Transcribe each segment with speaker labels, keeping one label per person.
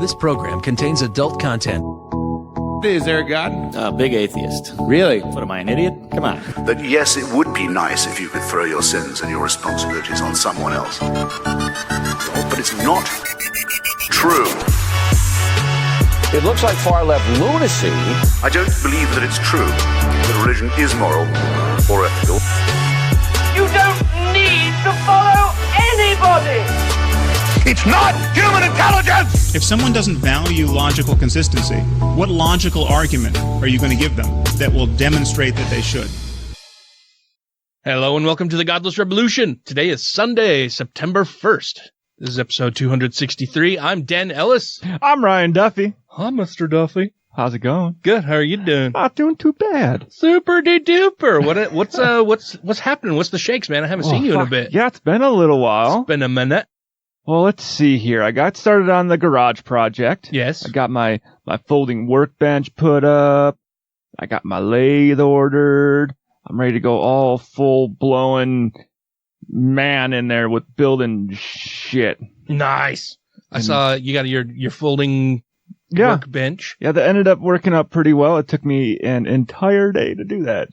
Speaker 1: This program contains adult content.
Speaker 2: Is there a God?
Speaker 3: Big atheist.
Speaker 2: Really?
Speaker 3: What am I, an idiot? Come on.
Speaker 4: That yes, it would be nice if you could throw your sins and your responsibilities on someone else. But it's not true.
Speaker 5: It looks like far-left lunacy.
Speaker 4: I don't believe that it's true that religion is moral or ethical.
Speaker 6: You don't need to follow anybody!
Speaker 4: It's not human intelligence!
Speaker 7: If someone doesn't value logical consistency, what logical argument are you going to give them that will demonstrate that they should?
Speaker 8: Hello and welcome to the Godless Rebelution. Today is Sunday, September 1st. This is episode 263. I'm Dan Ellis.
Speaker 9: I'm Ryan Duffy.
Speaker 8: Hi, Mr. Duffy.
Speaker 9: How's it going?
Speaker 8: Good. How are you doing?
Speaker 9: Not doing too bad.
Speaker 8: Super de duper. What's happening? What's the shakes, man? I haven't seen you in a bit.
Speaker 9: Yeah, it's been a little while.
Speaker 8: It's been a minute.
Speaker 9: Well, let's see here. I got started on the garage project.
Speaker 8: Yes.
Speaker 9: I got my folding workbench put up. I got my lathe ordered. I'm ready to go all full-blowing man in there with building shit.
Speaker 8: Nice. I saw you got your folding workbench.
Speaker 9: Yeah, that ended up working out pretty well. It took me an entire day to do that.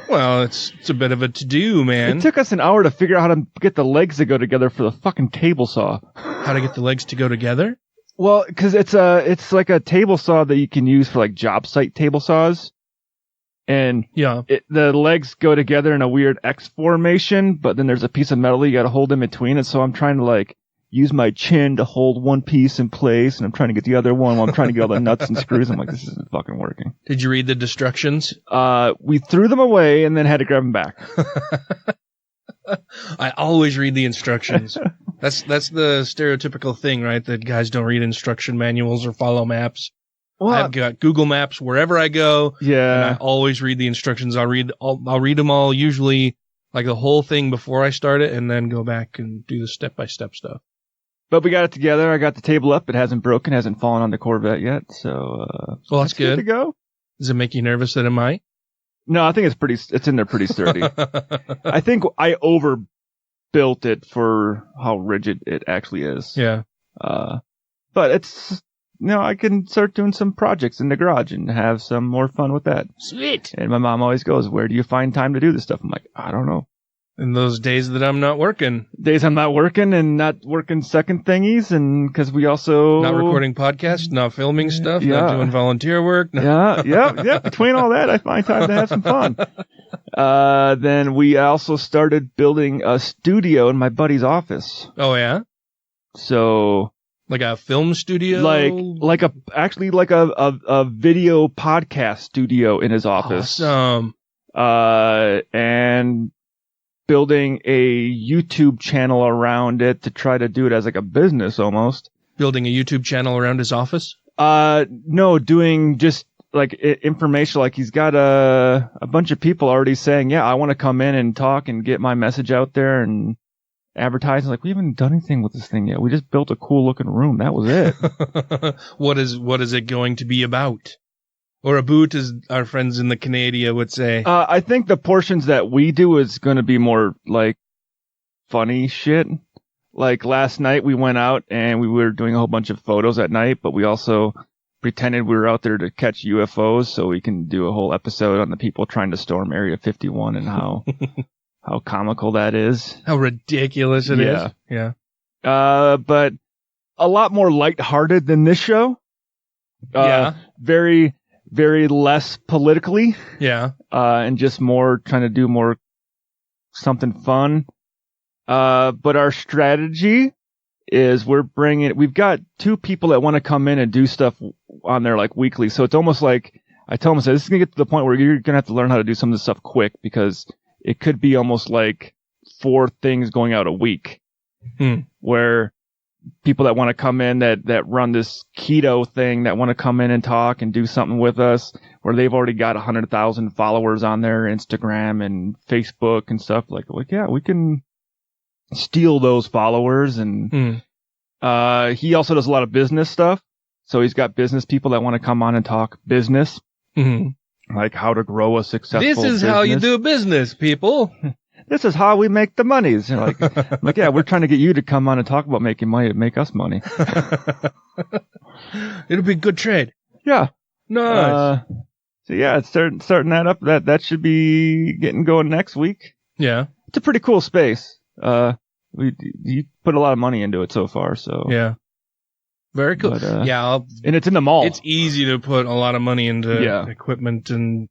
Speaker 8: Well, it's a bit of a to-do, man.
Speaker 9: It took us an hour to figure out how to get the legs to go together for the fucking table saw.
Speaker 8: How to get the legs to go together?
Speaker 9: Well, because it's like a table saw that you can use for like job site table saws. And
Speaker 8: yeah,
Speaker 9: the legs go together in a weird X formation, but then there's a piece of metal you got to hold in between it. So I'm trying to like use my chin to hold one piece in place, and I'm trying to get the other one while I'm trying to get all the nuts and screws. I'm like, this isn't fucking working.
Speaker 8: Did you read the instructions?
Speaker 9: We threw them away and then had to grab them back.
Speaker 8: I always read the instructions. That's the stereotypical thing, right? That guys don't read instruction manuals or follow maps. Well, I've got Google Maps wherever I go.
Speaker 9: Yeah.
Speaker 8: And I always read the instructions. I'll read them all, usually like the whole thing before I start it, and then go back and do the step-by-step stuff.
Speaker 9: But we got it together. I got the table up. It hasn't broken, hasn't fallen on the Corvette yet. So,
Speaker 8: well, that's good.
Speaker 9: To go.
Speaker 8: Does it make you nervous that it might?
Speaker 9: No, I think it's in there pretty sturdy. I think I overbuilt it for how rigid it actually is.
Speaker 8: Yeah.
Speaker 9: But it's, I can start doing some projects in the garage and have some more fun with that.
Speaker 8: Sweet.
Speaker 9: And my mom always goes, where do you find time to do this stuff? I'm like, I don't know.
Speaker 8: In those days that I'm not working.
Speaker 9: Days I'm not working and not working second thingies, and because we also...
Speaker 8: Not recording podcasts, not filming stuff, not doing volunteer work.
Speaker 9: No. Yeah. Between all that, I find time to have some fun. Then we also started building a studio in my buddy's office.
Speaker 8: Oh, yeah?
Speaker 9: So...
Speaker 8: Like a film studio?
Speaker 9: Like a video podcast studio in his office.
Speaker 8: Awesome.
Speaker 9: And building a YouTube channel around it to try to do it as like a business almost.
Speaker 8: Building a YouTube channel around his office?
Speaker 9: No, doing just like information. Like he's got a bunch of people already saying, yeah, I want to come in and talk and get my message out there and advertising. Like, we haven't done anything with this thing yet. We just built a cool looking room. That was it.
Speaker 8: What is it going to be about? Or a boot, as our friends in the Canada would say.
Speaker 9: I think the portions that we do is going to be more like funny shit. Like last night we went out and we were doing a whole bunch of photos at night, but we also pretended we were out there to catch UFOs, so we can do a whole episode on the people trying to storm Area 51 and how comical that is.
Speaker 8: How ridiculous it is. Yeah.
Speaker 9: But a lot more lighthearted than this show. Very, very less politically.
Speaker 8: Yeah.
Speaker 9: And just more trying to do more something fun. But our strategy is we've got two people that want to come in and do stuff on there like weekly. So it's almost like I tell them, this is going to get to the point where you're going to have to learn how to do some of this stuff quick, because it could be almost like 4 things going out a week where people that want to come in that run this keto thing that want to come in and talk and do something with us, where they've already got 100,000 followers on their Instagram and Facebook and stuff like yeah, we can steal those followers. And he also does a lot of business stuff. So he's got business people that want to come on and talk business, like how to grow a successful business.
Speaker 8: This is how you do business, people.
Speaker 9: This is how we make the monies. Like, yeah, we're trying to get you to come on and talk about making money to make us money.
Speaker 8: It'll be a good trade.
Speaker 9: Yeah.
Speaker 8: Nice.
Speaker 9: So yeah, it's starting that up. That should be getting going next week.
Speaker 8: Yeah.
Speaker 9: It's a pretty cool space. You put a lot of money into it so far, so.
Speaker 8: Yeah. Very cool.
Speaker 9: But,
Speaker 8: and
Speaker 9: it's in the mall.
Speaker 8: It's easy to put a lot of money into equipment and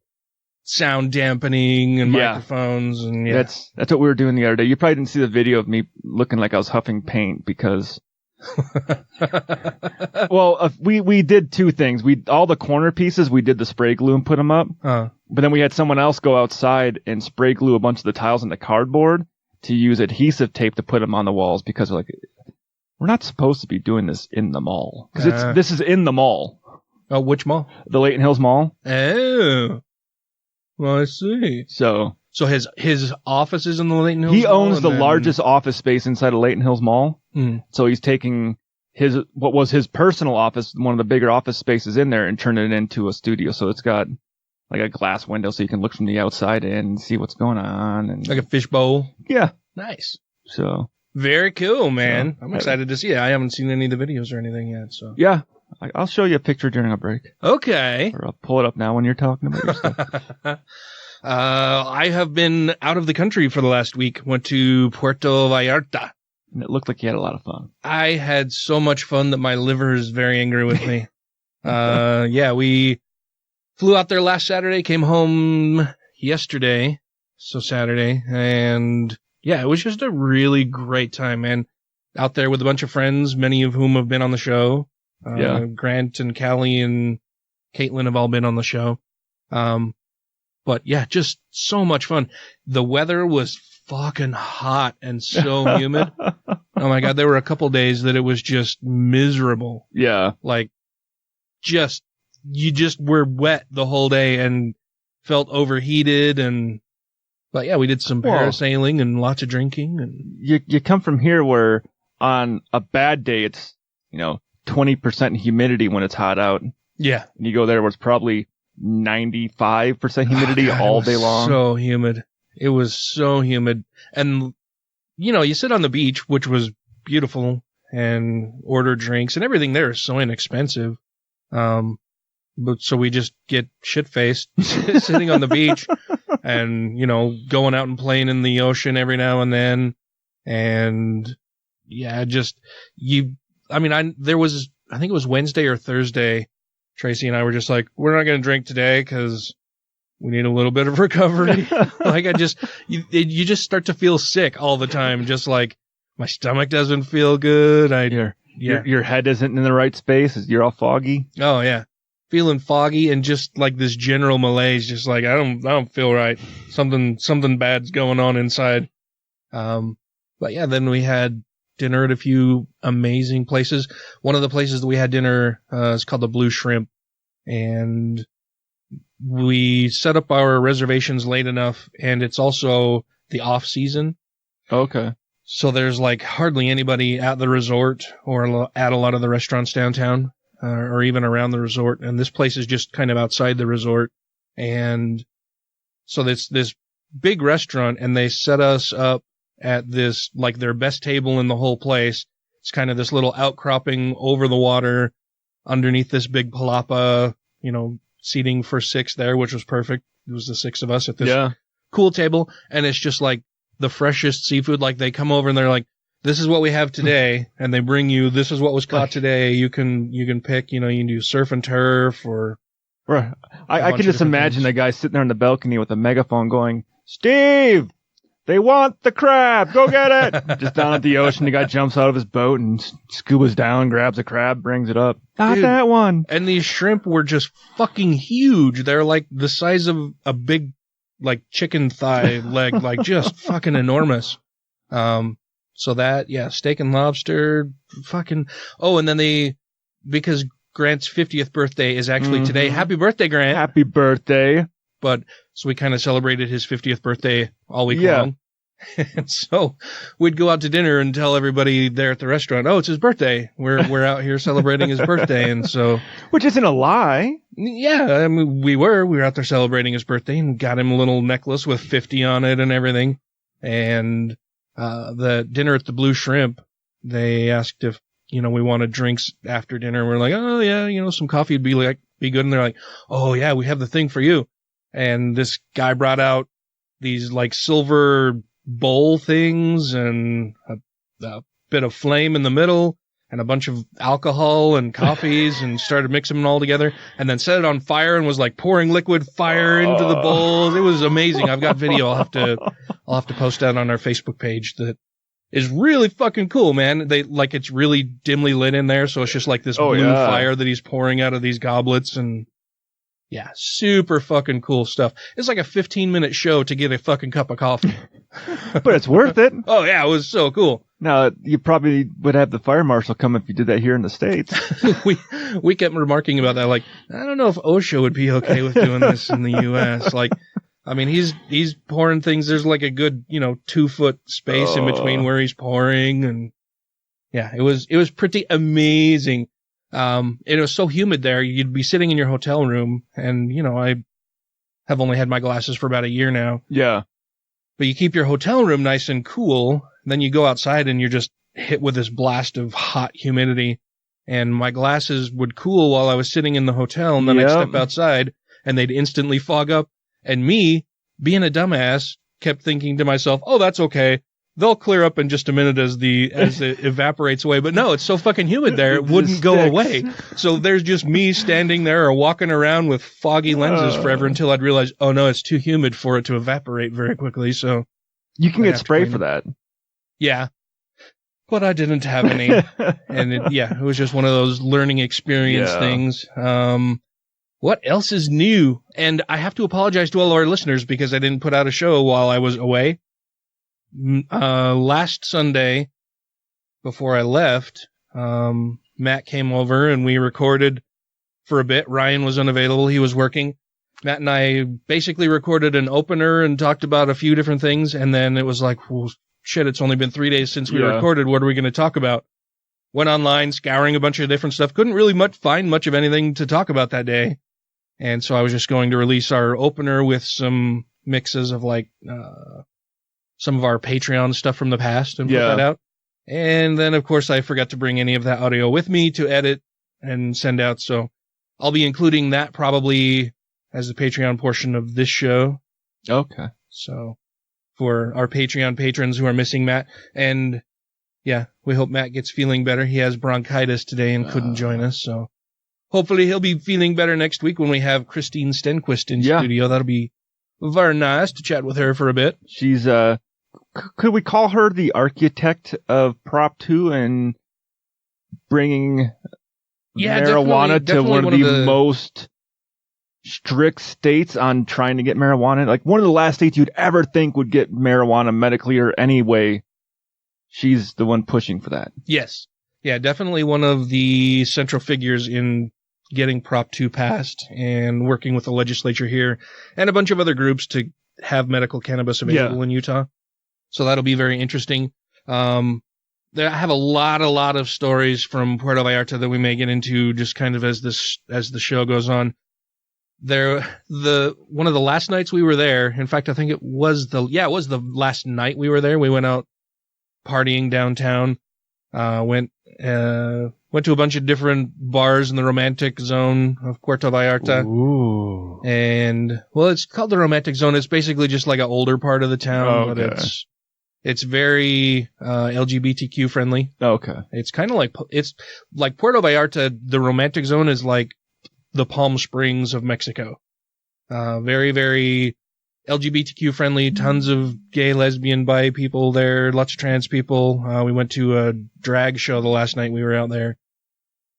Speaker 8: sound dampening and microphones and
Speaker 9: That's what we were doing the other day. You probably didn't see the video of me looking like I was huffing paint because well, we did two things. All the corner pieces, we did the spray glue and put them up. But then we had someone else go outside and spray glue a bunch of the tiles into cardboard to use adhesive tape to put them on the walls because like we're not supposed to be doing this in the mall because this is in the mall.
Speaker 8: Oh, which mall?
Speaker 9: The Layton Hills Mall.
Speaker 8: Oh, well, I see.
Speaker 9: So
Speaker 8: his office is in the Layton Hills Mall?
Speaker 9: He owns the largest office space inside of Layton Hills Mall. So he's taking what was his personal office, one of the bigger office spaces in there, and turning it into a studio. So it's got like a glass window so you can look from the outside in and see what's going on. And
Speaker 8: like a fishbowl?
Speaker 9: Yeah.
Speaker 8: Nice.
Speaker 9: So
Speaker 8: very cool, man. I'm excited to see it. I haven't seen any of the videos or anything yet. So
Speaker 9: yeah. I'll show you a picture during a break.
Speaker 8: Okay.
Speaker 9: Or I'll pull it up now when you're talking about your stuff.
Speaker 8: I have been out of the country for the last week. Went to Puerto Vallarta.
Speaker 9: And it looked like you had a lot of fun.
Speaker 8: I had so much fun that my liver is very angry with me. We flew out there last Saturday, came home yesterday, so Saturday, and yeah, it was just a really great time, man. Out there with a bunch of friends, many of whom have been on the show. Grant and Callie and Caitlin have all been on the show. But yeah, just so much fun. The weather was fucking hot and so humid. Oh my God, there were a couple days that it was just miserable.
Speaker 9: Yeah.
Speaker 8: Like, you just were wet the whole day and felt overheated but yeah, we did some parasailing and lots of drinking. And
Speaker 9: you come from here where on a bad day it's, 20% humidity when it's hot out.
Speaker 8: Yeah.
Speaker 9: And you go there where it's probably 95% humidity all day long.
Speaker 8: So humid. It was so humid. And, you sit on the beach, which was beautiful, and order drinks, and everything there is so inexpensive. But so we just get shit-faced sitting on the beach and, going out and playing in the ocean every now and then. And yeah, I think it was Wednesday or Thursday, Tracy and I were just like, we're not going to drink today because we need a little bit of recovery. You just start to feel sick all the time. Just like my stomach doesn't feel good.
Speaker 9: Your head isn't in the right space. You're all foggy.
Speaker 8: Oh yeah. Feeling foggy and just like this general malaise. Just like, I don't feel right. Something bad's going on inside. But yeah, then we had dinner at a few amazing places. One of the places that we had dinner is called the Blue Shrimp, and we set up our reservations late enough, and it's also the off season.
Speaker 9: Okay.
Speaker 8: So there's like hardly anybody at the resort or at a lot of the restaurants downtown or even around the resort, and this place is just kind of outside the resort. And so this big restaurant, and they set us up at this, like their best table in the whole place. It's kind of this little outcropping over the water underneath this big palapa, seating for 6 there, which was perfect. It was the 6 of us at this cool table. And it's just like the freshest seafood. Like they come over and they're like, this is what we have today. And they bring you, this is what was caught today. You can pick, you can do surf and turf or.
Speaker 9: Right. I can just imagine the guy sitting there on the balcony with a megaphone going, Steve! They want the crab. Go get it. Just down at the ocean, the guy jumps out of his boat and scubas down, grabs a crab, brings it up. Not that one.
Speaker 8: And these shrimp were just fucking huge. They're like the size of a big, like chicken thigh leg, like just fucking enormous. So that, steak and lobster, fucking. Oh, and then because Grant's 50th birthday is actually today. Happy birthday, Grant.
Speaker 9: Happy birthday.
Speaker 8: But so we kind of celebrated his 50th birthday all week long. And so we'd go out to dinner and tell everybody there at the restaurant, oh, it's his birthday. We're out here celebrating his birthday. And so,
Speaker 9: which isn't a lie.
Speaker 8: Yeah. I mean, we were out there celebrating his birthday and got him a little necklace with 50 on it and everything. And, the dinner at the Blue Shrimp, they asked if we wanted drinks after dinner. We're like, oh yeah, some coffee would be good. And they're like, oh yeah, we have the thing for you. And this guy brought out these like silver bowl things and a bit of flame in the middle and a bunch of alcohol and coffees and started mixing them all together and then set it on fire and was like pouring liquid fire into the bowls. It was amazing. I've got video. I'll have to post that on our Facebook page. That is really fucking cool, man. It's really dimly lit in there. So it's just like this blue fire that he's pouring out of these goblets, and yeah, super fucking cool stuff. It's like a 15-minute show to get a fucking cup of coffee.
Speaker 9: But it's worth it.
Speaker 8: Oh yeah, it was so cool.
Speaker 9: Now, you probably would have the fire marshal come if you did that here in the States.
Speaker 8: we kept remarking about that. Like, I don't know if OSHA would be okay with doing this in the U.S. Like, I mean, he's pouring things. There's like a good, 2-foot space in between where he's pouring. And yeah, it was pretty amazing. It was so humid there. You'd be sitting in your hotel room and, I have only had my glasses for about a year now.
Speaker 9: Yeah.
Speaker 8: But you keep your hotel room nice and cool. Then you go outside and you're just hit with this blast of hot humidity. And my glasses would cool while I was sitting in the hotel. And then I'd step outside and they'd instantly fog up. And me, being a dumbass, kept thinking to myself, oh, that's okay. They'll clear up in just a minute as it evaporates away. But no, it's so fucking humid there, it wouldn't go away. So there's just me standing there or walking around with foggy lenses forever until I'd realize, oh no, it's too humid for it to evaporate very quickly. So
Speaker 9: you can get spray for that.
Speaker 8: Yeah. But I didn't have any. And it was just one of those learning experience things. What else is new? And I have to apologize to all our listeners because I didn't put out a show while I was away. Last Sunday, before I left, Matt came over and we recorded for a bit. Ryan was unavailable. He was working. Matt and I basically recorded an opener and talked about a few different things. And then it was like, well, shit, it's only been 3 days since we recorded. What are we going to talk about? Went online, scouring a bunch of different stuff. Couldn't really find much of anything to talk about that day. And so I was just going to release our opener with some mixes of some of our Patreon stuff from the past and put that out. And then, of course, I forgot to bring any of that audio with me to edit and send out. So I'll be including that probably as the Patreon portion of this show.
Speaker 9: Okay.
Speaker 8: So for our Patreon patrons who are missing Matt. And yeah, we hope Matt gets feeling better. He has bronchitis today and couldn't join us. So hopefully he'll be feeling better next week when we have Christine Stenquist in studio. That'll be very nice to chat with her for a bit.
Speaker 9: She's, could we call her the architect of Prop 2 and bringing marijuana to one of the most strict states on trying to get marijuana? Like one of the last states you'd ever think would get marijuana medically or any way. She's the one pushing for that.
Speaker 8: Yes. Yeah, definitely one of the central figures in getting Prop 2 passed and working with the legislature here and a bunch of other groups to have medical cannabis available in Utah. So that'll be very interesting. I have a lot of stories from Puerto Vallarta that we may get into just kind of as the show goes on. One of the last nights we were there, in fact, I think it was the last night we were there. We went out partying downtown, went to a bunch of different bars in the romantic zone of Puerto Vallarta.
Speaker 9: Ooh.
Speaker 8: And, well, it's called the romantic zone. It's basically just like an older part of the town, but it's very LGBTQ friendly.
Speaker 9: Okay.
Speaker 8: It's kind of like Puerto Vallarta. The romantic zone is like the Palm Springs of Mexico. Very, very LGBTQ friendly. Tons of gay, lesbian, bi people there. Lots of trans people. We went to a drag show the last night we were out there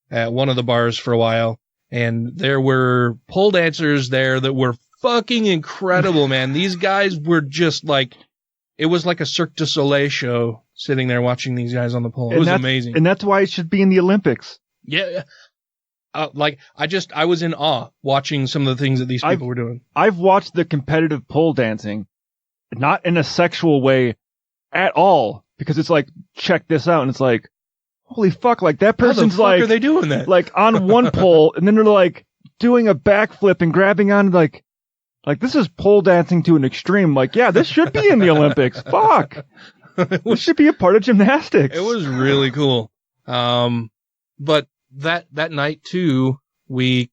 Speaker 8: at one of the bars for a while. And there were pole dancers there that were fucking incredible, man. These guys were just like, it was like a Cirque du Soleil show sitting there watching these guys on the pole. It was amazing.
Speaker 9: And that's why it should be in the Olympics.
Speaker 8: Yeah. I was in awe watching some of the things that these people were doing.
Speaker 9: I've watched the competitive pole dancing, not in a sexual way at all, because it's like, check this out. And it's like, holy fuck, like that person's
Speaker 8: How the fuck are they doing that?
Speaker 9: Like on one pole and then they're like doing a backflip and grabbing on like this is pole dancing to an extreme. Like, yeah, this should be in the Olympics. Fuck. This should be a part of gymnastics.
Speaker 8: It was really cool. But that night too, we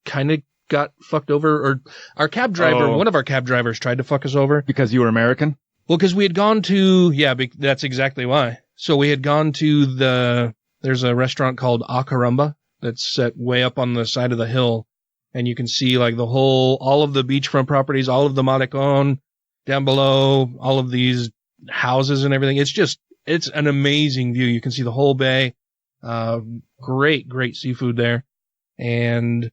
Speaker 8: kind of got fucked over, or our cab driver, one of our cab drivers tried to fuck us over.
Speaker 9: Because you were American?
Speaker 8: Well, because we had gone to, that's exactly why. So we had gone to there's a restaurant called A Caramba that's set way up on the side of the hill. And you can see like all of the beachfront properties, all of the Malecon down below, all of these houses and everything. It's an amazing view. You can see the whole bay. Great seafood there. And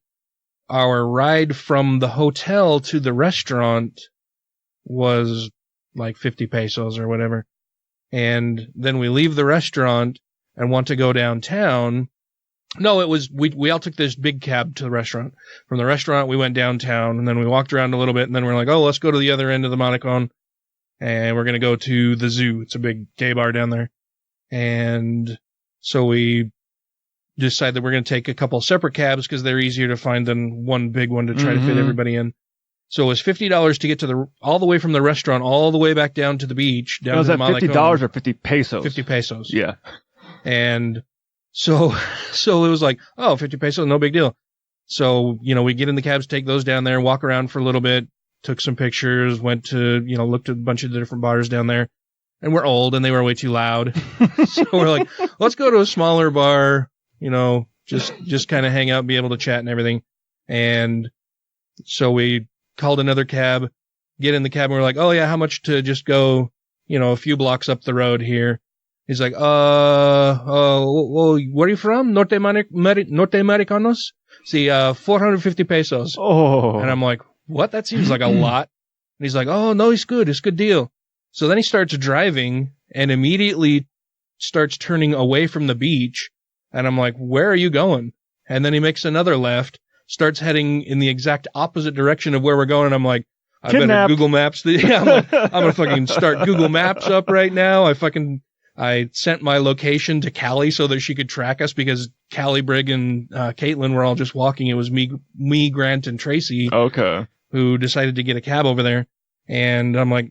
Speaker 8: our ride from the hotel to the restaurant was like 50 pesos or whatever. And then we leave the restaurant and want to go downtown. No, we all took this big cab to the restaurant. From the restaurant, we went downtown, and then we walked around a little bit, and then we're like, oh, let's go to the other end of the Malecon, and we're going to go to the zoo. It's a big gay bar down there. And so we decide that we're going to take a couple separate cabs because they're easier to find than one big one to try to fit everybody in. So it was $50 to get to all the way from the restaurant all the way back down to the beach. Down
Speaker 9: was
Speaker 8: to
Speaker 9: that
Speaker 8: the
Speaker 9: $50 or 50 pesos?
Speaker 8: 50 pesos.
Speaker 9: Yeah.
Speaker 8: And so it was like, 50 pesos, no big deal. So, we get in the cabs, take those down there, walk around for a little bit, took some pictures, went to, looked at a bunch of the different bars down there. And we're old and they were way too loud. So we're like, let's go to a smaller bar, just kind of hang out, be able to chat and everything. And so we called another cab, get in the cab, and we're like, oh yeah, how much to just go, a few blocks up the road here? He's like, well, where are you from? Norte Americanos? See, 450 pesos.
Speaker 9: Oh.
Speaker 8: And I'm like, what? That seems like a lot. And he's like, oh no, it's good deal. So then he starts driving and immediately starts turning away from the beach. And I'm like, where are you going? And then he makes another left, starts heading in the exact opposite direction of where we're going. And I'm like, I better Google Maps. I'm going to fucking start Google Maps up right now. I sent my location to Callie so that she could track us because Callie, Brigg, and Caitlin were all just walking. It was me, Grant, and Tracy.
Speaker 9: Okay.
Speaker 8: Who decided to get a cab over there. And I'm like,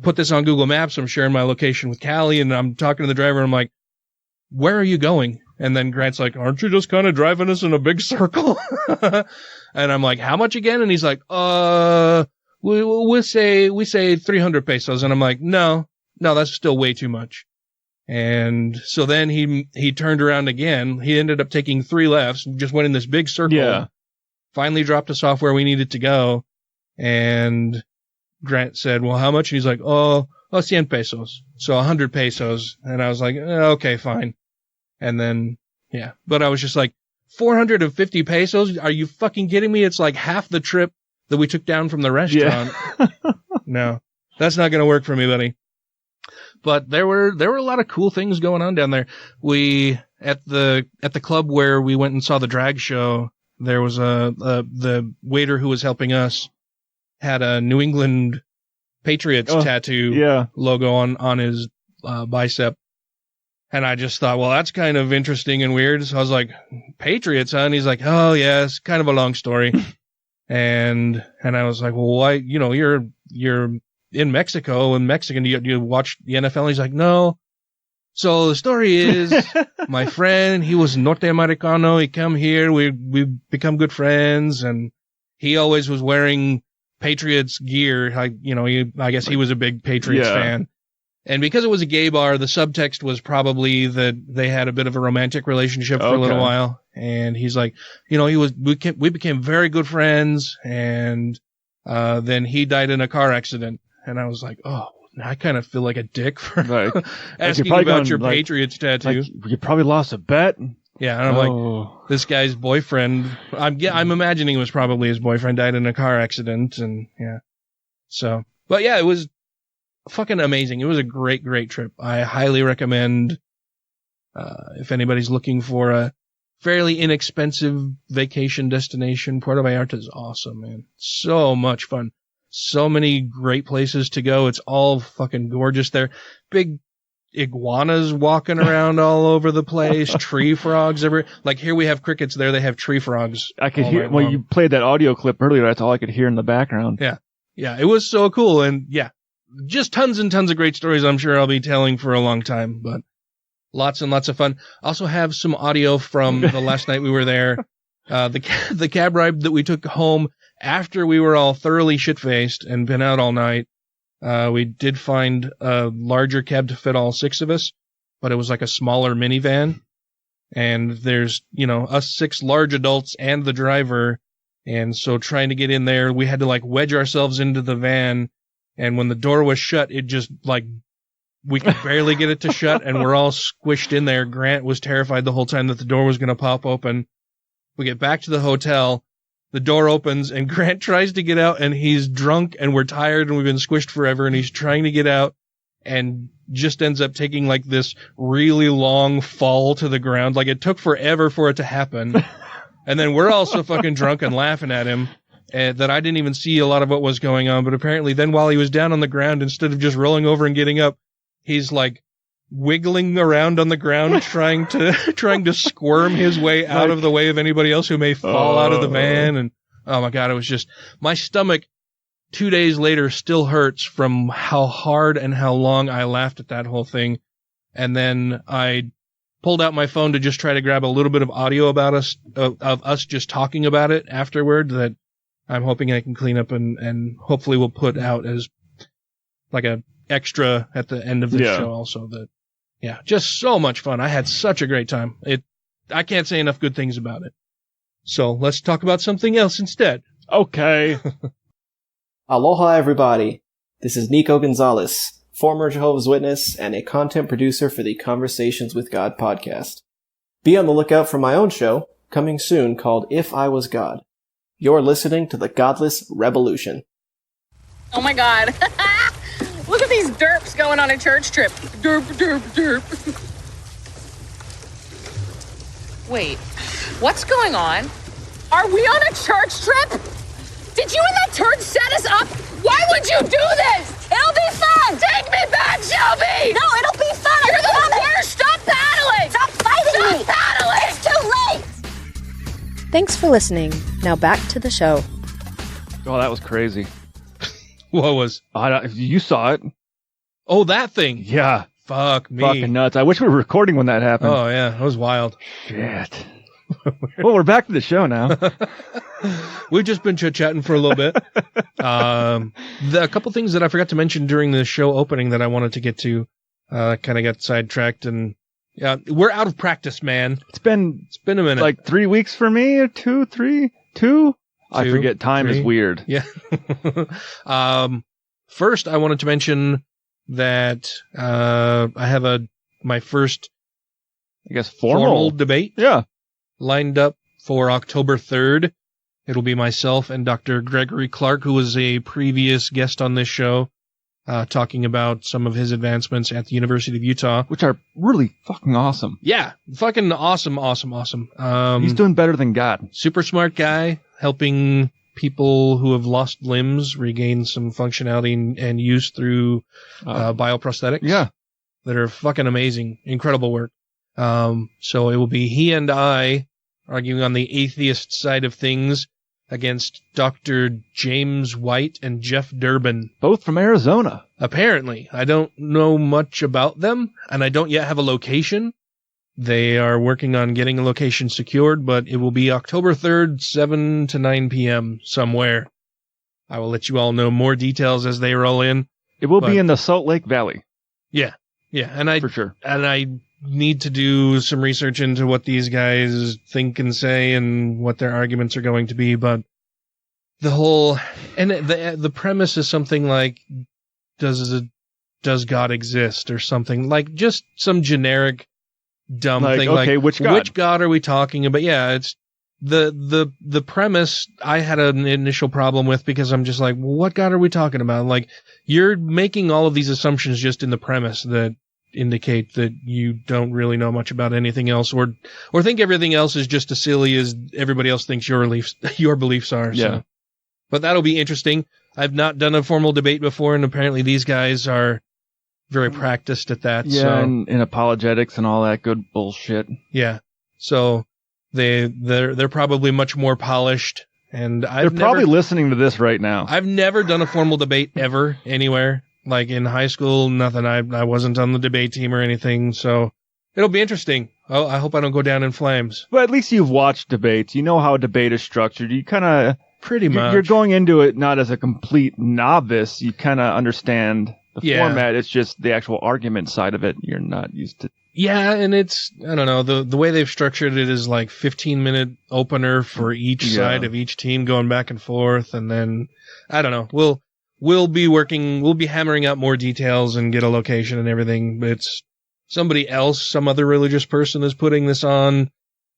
Speaker 8: put this on Google Maps. I'm sharing my location with Callie, and I'm talking to the driver. And I'm like, where are you going? And then Grant's like, aren't you just kind of driving us in a big circle? And I'm like, how much again? And he's like, we say 300 pesos. And I'm like, no, that's still way too much. And so then he turned around again. He ended up taking 3 lefts, just went in this big circle.
Speaker 9: Yeah.
Speaker 8: Finally dropped us off where we needed to go. And Grant said, well, how much? And he's like, 100 pesos. So 100 pesos. And I was like, okay, fine. And then, yeah. But I was just like, 450 pesos? Are you fucking kidding me? It's like half the trip that we took down from the restaurant. Yeah. No, that's not going to work for me, buddy. But there were a lot of cool things going on down there. We, at the club where we went and saw the drag show, there was the waiter who was helping us had a New England Patriots tattoo logo on his bicep. And I just thought, well, that's kind of interesting and weird. So I was like, Patriots, huh? And he's like, oh yeah, it's kind of a long story. and I was like, well, why, you're in Mexico and Mexican, do you watch the NFL? And he's like, no. So the story is my friend, he was Norte Americano. He come here. We become good friends. And he always was wearing Patriots gear. I guess he was a big Patriots fan. And because it was a gay bar, the subtext was probably that they had a bit of a romantic relationship for a little while. And he's like, we became very good friends. And, then he died in a car accident. And I was like, oh, I kind of feel like a dick for asking about your Patriots tattoo.
Speaker 9: You probably lost a bet.
Speaker 8: Yeah. And I'm like, this guy's boyfriend, I'm imagining it was probably his boyfriend died in a car accident. And yeah. So, but yeah, it was fucking amazing. It was a great, great trip. I highly recommend, if anybody's looking for a fairly inexpensive vacation destination, Puerto Vallarta is awesome, man. So much fun. So many great places to go. It's all fucking gorgeous there. Big iguanas walking around all over the place. Tree frogs everywhere. Like here we have crickets. There they have tree frogs.
Speaker 9: I could hear when you played that audio clip earlier. That's all I could hear in the background.
Speaker 8: Yeah. Yeah. It was so cool. And yeah, just tons and tons of great stories I'm sure I'll be telling for a long time. But Lots and lots of fun. Also have some audio from the last night we were there. The cab ride that we took home after we were all thoroughly shit-faced and been out all night. We did find a larger cab to fit all 6 of us, but it was like a smaller minivan. And there's, us 6 large adults and the driver. And so trying to get in there, we had to like wedge ourselves into the van. And when the door was shut, it just like, we could barely get it to shut, and we're all squished in there. Grant was terrified the whole time that the door was going to pop open. We get back to the hotel, the door opens, and Grant tries to get out, and he's drunk, and we're tired, and we've been squished forever, and he's trying to get out, and just ends up taking like this really long fall to the ground. Like, it took forever for it to happen. And then we're all so fucking drunk and laughing at him. That I didn't even see a lot of what was going on, but apparently then while he was down on the ground, instead of just rolling over and getting up, he's like wiggling around on the ground, trying to squirm his way out of the way of anybody else who may fall out of the van. And oh my God, it was just, my stomach 2 days later still hurts from how hard and how long I laughed at that whole thing. And then I pulled out my phone to just try to grab a little bit of audio about us, of us just talking about it afterward, that I'm hoping I can clean up and hopefully we'll put out as like a extra at the end of the show also. That, yeah, just so much fun. I had such a great time. I can't say enough good things about it. So let's talk about something else instead.
Speaker 9: Okay.
Speaker 10: Aloha, everybody. This is Nico Gonzalez, former Jehovah's Witness and a content producer for the Conversations with God podcast. Be on the lookout for my own show, coming soon, called If I Was God. You're listening to the Godless Rebelution.
Speaker 11: Oh my God. Look at these derps going on a church trip. Derp, derp, derp. Wait, what's going on? Are we on a church trip? Did you and that turd set us up? Why would you do this? It'll be fun. Take me back, Shelby. No, it'll be fun. You're the worst. Stop paddling. Stop fighting me. Stop paddling. It's too late.
Speaker 12: Thanks for listening. Now back to the show.
Speaker 9: Oh, that was crazy.
Speaker 8: What was?
Speaker 9: You saw it.
Speaker 8: Oh, that thing.
Speaker 9: Yeah.
Speaker 8: Fuck me.
Speaker 9: Fucking nuts. I wish we were recording when that happened.
Speaker 8: Oh, yeah. That was wild.
Speaker 9: Shit. Well, we're back to the show now.
Speaker 8: We've just been chit-chatting for a little bit. A couple things that I forgot to mention during the show opening that I wanted to get to kind of got sidetracked, and yeah, we're out of practice, man.
Speaker 9: It's been
Speaker 8: a minute.
Speaker 9: Like 3 weeks for me, or 2, 3, 2? I forget. Time is weird.
Speaker 8: Yeah. First, I wanted to mention that I have my first,
Speaker 9: I guess,
Speaker 8: formal debate.
Speaker 9: Yeah.
Speaker 8: Lined up for October 3rd. It'll be myself and Dr. Gregory Clark, who was a previous guest on this show, talking about some of his advancements at the University of Utah.
Speaker 9: Which are really fucking awesome.
Speaker 8: Yeah. Fucking awesome.
Speaker 9: He's doing better than God.
Speaker 8: Super smart guy, helping people who have lost limbs regain some functionality and use through bioprosthetics.
Speaker 9: Yeah.
Speaker 8: That are fucking amazing. Incredible work. So it will be he and I arguing on the atheist side of things against Dr. James White and Jeff Durbin.
Speaker 9: Both from Arizona.
Speaker 8: Apparently. I don't know much about them, and I don't yet have a location. They are working on getting a location secured, but it will be October 3rd, 7 to 9 p.m. somewhere. I will let you all know more details as they roll in.
Speaker 9: It will be in the Salt Lake Valley.
Speaker 8: Yeah. And
Speaker 9: for sure.
Speaker 8: And I need to do some research into what these guys think and say and what their arguments are going to be, but the whole, and the premise is something like, does God exist or something, like just some generic dumb thing.
Speaker 9: Okay,
Speaker 8: like,
Speaker 9: which
Speaker 8: God are we talking about? Yeah, it's the premise I had an initial problem with, because I'm just like, well, what God are we talking about? Like, you're making all of these assumptions just in the premise that indicate that you don't really know much about anything else, or think everything else is just as silly as everybody else thinks your beliefs are.
Speaker 9: Yeah.
Speaker 8: So. But that'll be interesting. I've not done a formal debate before, and apparently these guys are very practiced at that.
Speaker 9: Yeah,
Speaker 8: so.
Speaker 9: and in apologetics and all that good bullshit.
Speaker 8: Yeah. So they're probably much more polished, and
Speaker 9: they're probably listening to this right now.
Speaker 8: I've never done a formal debate ever anywhere. Like in high school, nothing. I wasn't on the debate team or anything, so It'll be interesting. Oh, I hope I don't go down in flames.
Speaker 9: But at least you've watched debates. You know how debate is structured. You kind of
Speaker 8: pretty much.
Speaker 9: You're going into it not as a complete novice. You kind of understand the format. It's just the actual argument side of it. You're not used to.
Speaker 8: Yeah, and it's, I don't know, the way they've structured it is like 15-minute opener for each side of each team going back and forth, and then, I don't know, we'll be hammering out more details and get a location and everything, but it's somebody else, some other religious person is putting this on,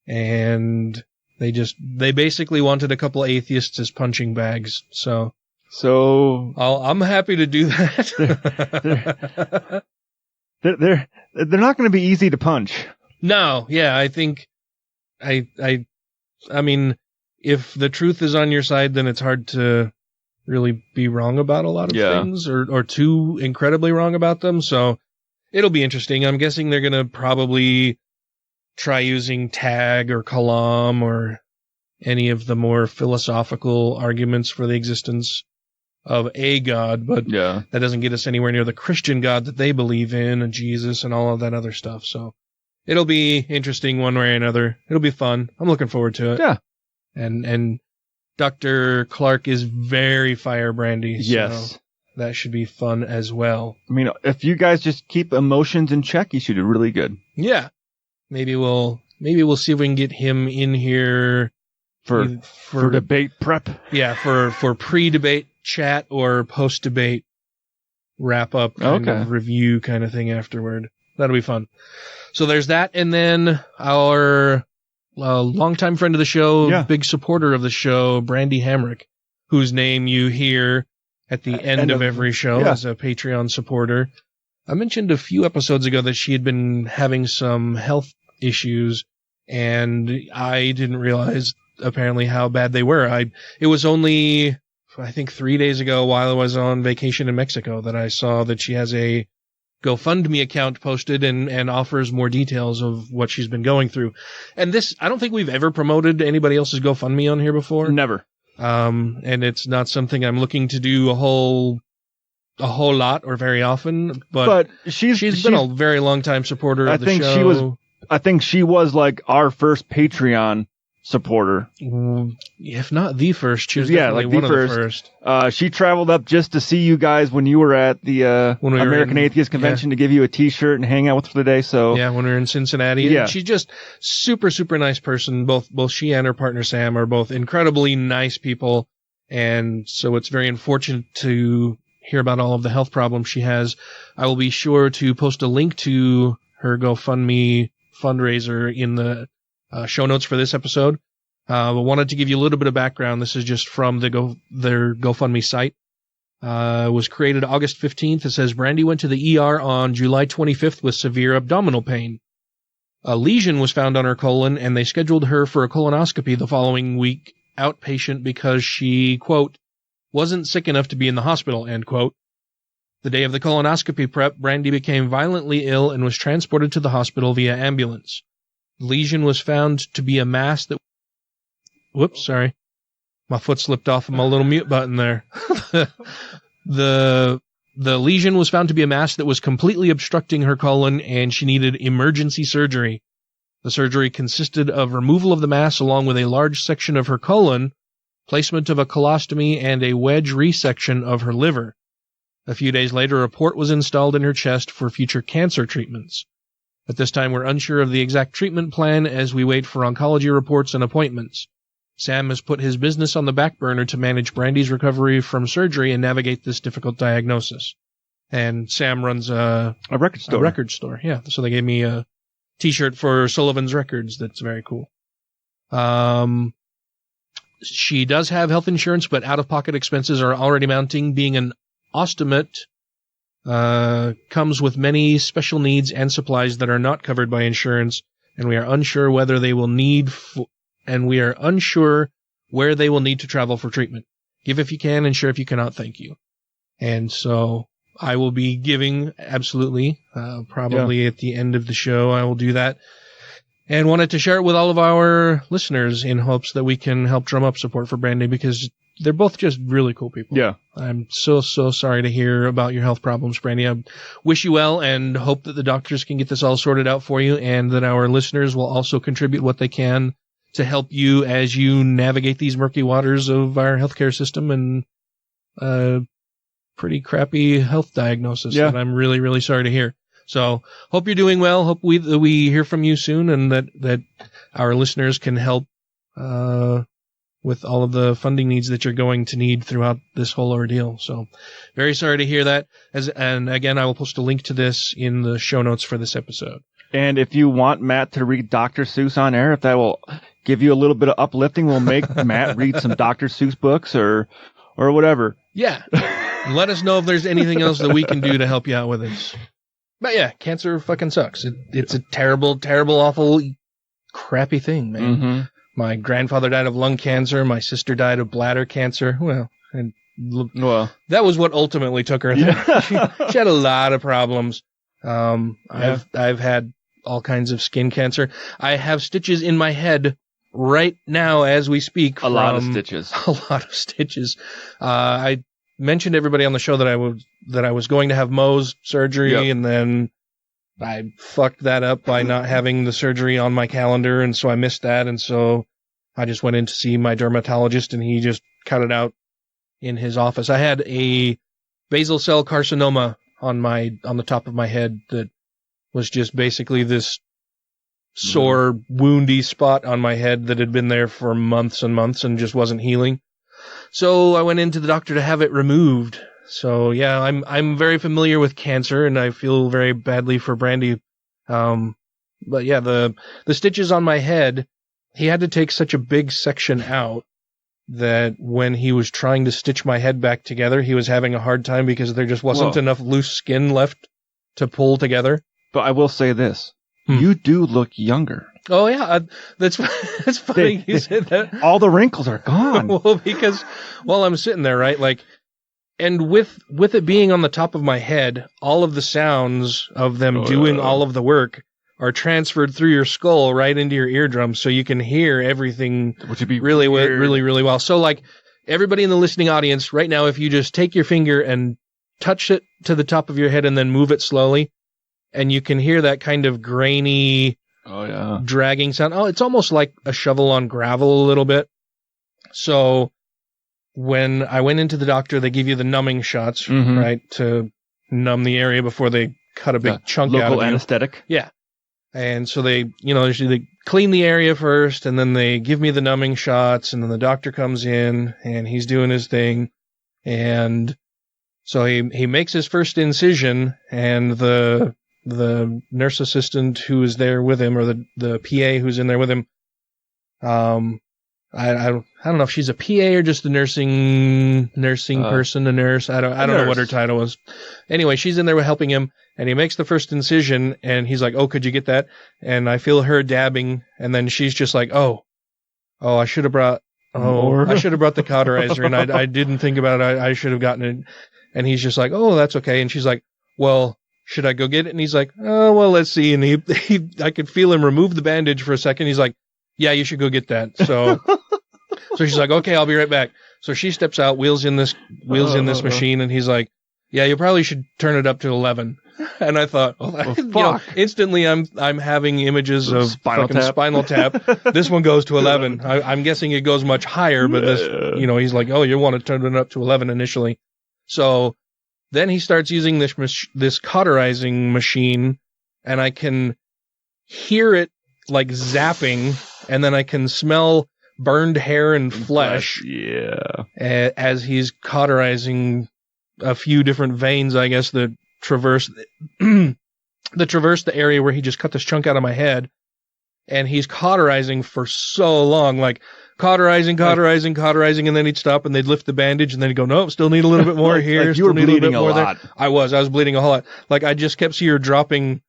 Speaker 8: and they basically wanted a couple atheists as punching bags, so I'm happy to do that.
Speaker 9: They're not going to be easy to punch.
Speaker 8: No, yeah, I think I mean, if the truth is on your side, then it's hard to really be wrong about a lot of things or too incredibly wrong about them. So it'll be interesting. I'm guessing they're going to probably try using tag or kalam or any of the more philosophical arguments for the existence of a God, but that doesn't get us anywhere near the Christian God that they believe in, and Jesus and all of that other stuff. So it'll be interesting one way or another. It'll be fun. I'm looking forward to it.
Speaker 9: Yeah.
Speaker 8: And Dr. Clark is very firebrandy.
Speaker 9: Yes.
Speaker 8: So that should be fun as well.
Speaker 9: I mean, if you guys just keep emotions in check, you should do really good.
Speaker 8: Yeah. Maybe we'll see if we can get him in here
Speaker 9: for debate prep.
Speaker 8: Yeah, for pre-debate chat or post-debate wrap-up kind of review kind of thing afterward. That'll be fun. So there's that, and then our longtime friend of the show, big supporter of the show, Brandy Hamrick, whose name you hear at the end of every show as a Patreon supporter. I mentioned a few episodes ago that she had been having some health issues, and I didn't realize apparently how bad they were. It was only, I think 3 days ago while I was on vacation in Mexico that I saw that she has a GoFundMe account posted and offers more details of what she's been going through. And this, I don't think we've ever promoted anybody else's GoFundMe on here before.
Speaker 9: Never.
Speaker 8: And it's not something I'm looking to do a whole lot or very often, but she's been a very long time supporter of the show.
Speaker 9: I think she was like our first Patreon supporter.
Speaker 8: If not the first, she was definitely one of the first.
Speaker 9: She traveled up just to see you guys when you were at the American Atheist Convention to give you a T-shirt and hang out with for the day. So
Speaker 8: when we were in Cincinnati.
Speaker 9: Yeah.
Speaker 8: And she's just super, super nice person. Both she and her partner Sam are both incredibly nice people. And so it's very unfortunate to hear about all of the health problems she has. I will be sure to post a link to her GoFundMe fundraiser in the show notes for this episode. But wanted to give you a little bit of background. This is just from their GoFundMe site. It was created August 15th. It says, Brandy went to the ER on July 25th with severe abdominal pain. A lesion was found on her colon, and they scheduled her for a colonoscopy the following week, outpatient, because she, quote, wasn't sick enough to be in the hospital, end quote. The day of the colonoscopy prep, Brandy became violently ill and was transported to the hospital via ambulance. The lesion was found to be a mass that... Whoops, sorry. My foot slipped off of my little mute button there. The lesion was found to be a mass that was completely obstructing her colon, and she needed emergency surgery. The surgery consisted of removal of the mass along with a large section of her colon, placement of a colostomy, and a wedge resection of her liver. A few days later, a port was installed in her chest for future cancer treatments. At this time, we're unsure of the exact treatment plan as we wait for oncology reports and appointments. Sam has put his business on the back burner to manage Brandy's recovery from surgery and navigate this difficult diagnosis. And Sam runs a
Speaker 9: record store.
Speaker 8: A record store, yeah. So they gave me a T-shirt for Sullivan's Records. That's very cool. She does have health insurance, but out-of-pocket expenses are already mounting. Being an ostomate comes with many special needs and supplies that are not covered by insurance, and we are unsure whether they will need where they will need to travel for treatment. Give if you can, and share if you cannot, thank you. And so I will be giving, absolutely, probably at the end of the show, I will do that. And wanted to share it with all of our listeners in hopes that we can help drum up support for Brandy, because they're both just really cool people.
Speaker 9: Yeah.
Speaker 8: I'm so sorry to hear about your health problems, Brandy. I wish you well and hope that the doctors can get this all sorted out for you, and that our listeners will also contribute what they can to help you as you navigate these murky waters of our healthcare system and pretty crappy health diagnosis that I'm really, really sorry to hear. So hope you're doing well. Hope we hear from you soon, and that our listeners can help with all of the funding needs that you're going to need throughout this whole ordeal. So very sorry to hear that. And again, I will post a link to this in the show notes for this episode.
Speaker 9: And if you want Matt to read Dr. Seuss on air, if that will give you a little bit of uplifting, we'll make Matt read some Dr. Seuss books or whatever.
Speaker 8: Yeah. Let us know if there's anything else that we can do to help you out with this. But yeah, cancer fucking sucks. It's a terrible, terrible, awful, crappy thing, man.
Speaker 9: Mm-hmm.
Speaker 8: My grandfather died of lung cancer. My sister died of bladder cancer. Well, that was what ultimately took her.
Speaker 9: Yeah.
Speaker 8: She had a lot of problems. I've had all kinds of skin cancer. I have stitches in my head right now as we speak.
Speaker 9: A lot of stitches.
Speaker 8: I mentioned to everybody on the show that I was going to have Mohs surgery, and then I fucked that up by not having the surgery on my calendar, and so I missed that, and so I just went in to see my dermatologist, and he just cut it out in his office. I had a basal cell carcinoma on the top of my head that was just basically this sore, woundy spot on my head that had been there for months and months and just wasn't healing. So I went into the doctor to have it removed. So yeah, I'm very familiar with cancer, and I feel very badly for Brandy. But yeah, the stitches on my head, he had to take such a big section out that when he was trying to stitch my head back together, he was having a hard time because there just wasn't enough loose skin left to pull together.
Speaker 9: But I will say this. You do look younger.
Speaker 8: Oh yeah, that's funny you said that.
Speaker 9: All the wrinkles are gone.
Speaker 8: Well, because while I'm sitting there, right, like, and with it being on the top of my head, all of the sounds of them doing all of the work are transferred through your skull right into your eardrums, so you can hear everything really well. So, like, everybody in the listening audience right now, if you just take your finger and touch it to the top of your head and then move it slowly, and you can hear that kind of grainy, dragging sound. Oh, it's almost like a shovel on gravel a little bit. So when I went into the doctor, they give you the numbing shots, right, to numb the area before they cut a big chunk out of
Speaker 9: local anesthetic.
Speaker 8: Yeah. And so they clean the area first, and then they give me the numbing shots, and then the doctor comes in, and he's doing his thing. And so he makes his first incision, and the nurse assistant who is there with him, or the PA who's in there with him, I don't know if she's a PA or just a nursing person, a nurse. I don't know what her title was. Anyway, she's in there helping him, and he makes the first incision, and he's like, "Oh, could you get that?" And I feel her dabbing, and then she's just like, "Oh, I should have brought the cauterizer, and I didn't think about it. I should have gotten it." And he's just like, "Oh, that's okay." And she's like, "Well, should I go get it?" And he's like, "Oh, well, let's see." And I could feel him remove the bandage for a second. He's like, "Yeah, you should go get that." So she's like, "Okay, I'll be right back." So she steps out, wheels in this machine, and he's like, "Yeah, you probably should turn it up to 11." And I thought, instantly I'm having images of Spinal Tap. This one goes to 11. I'm guessing it goes much higher, but this, he's like, "Oh, you want to turn it up to 11 initially." So then he starts using this cauterizing machine, and I can hear it like zapping, and then I can smell burned hair and flesh.
Speaker 9: Yeah.
Speaker 8: As he's cauterizing a few different veins, I guess, that traverse the area where he just cut this chunk out of my head. And he's cauterizing for so long, like cauterizing, and then he'd stop and they'd lift the bandage and then he'd go, "Nope, still need a little bit more here."
Speaker 9: You were bleeding a lot.
Speaker 8: There. I was bleeding a whole lot. Like, I just kept seeing her dropping,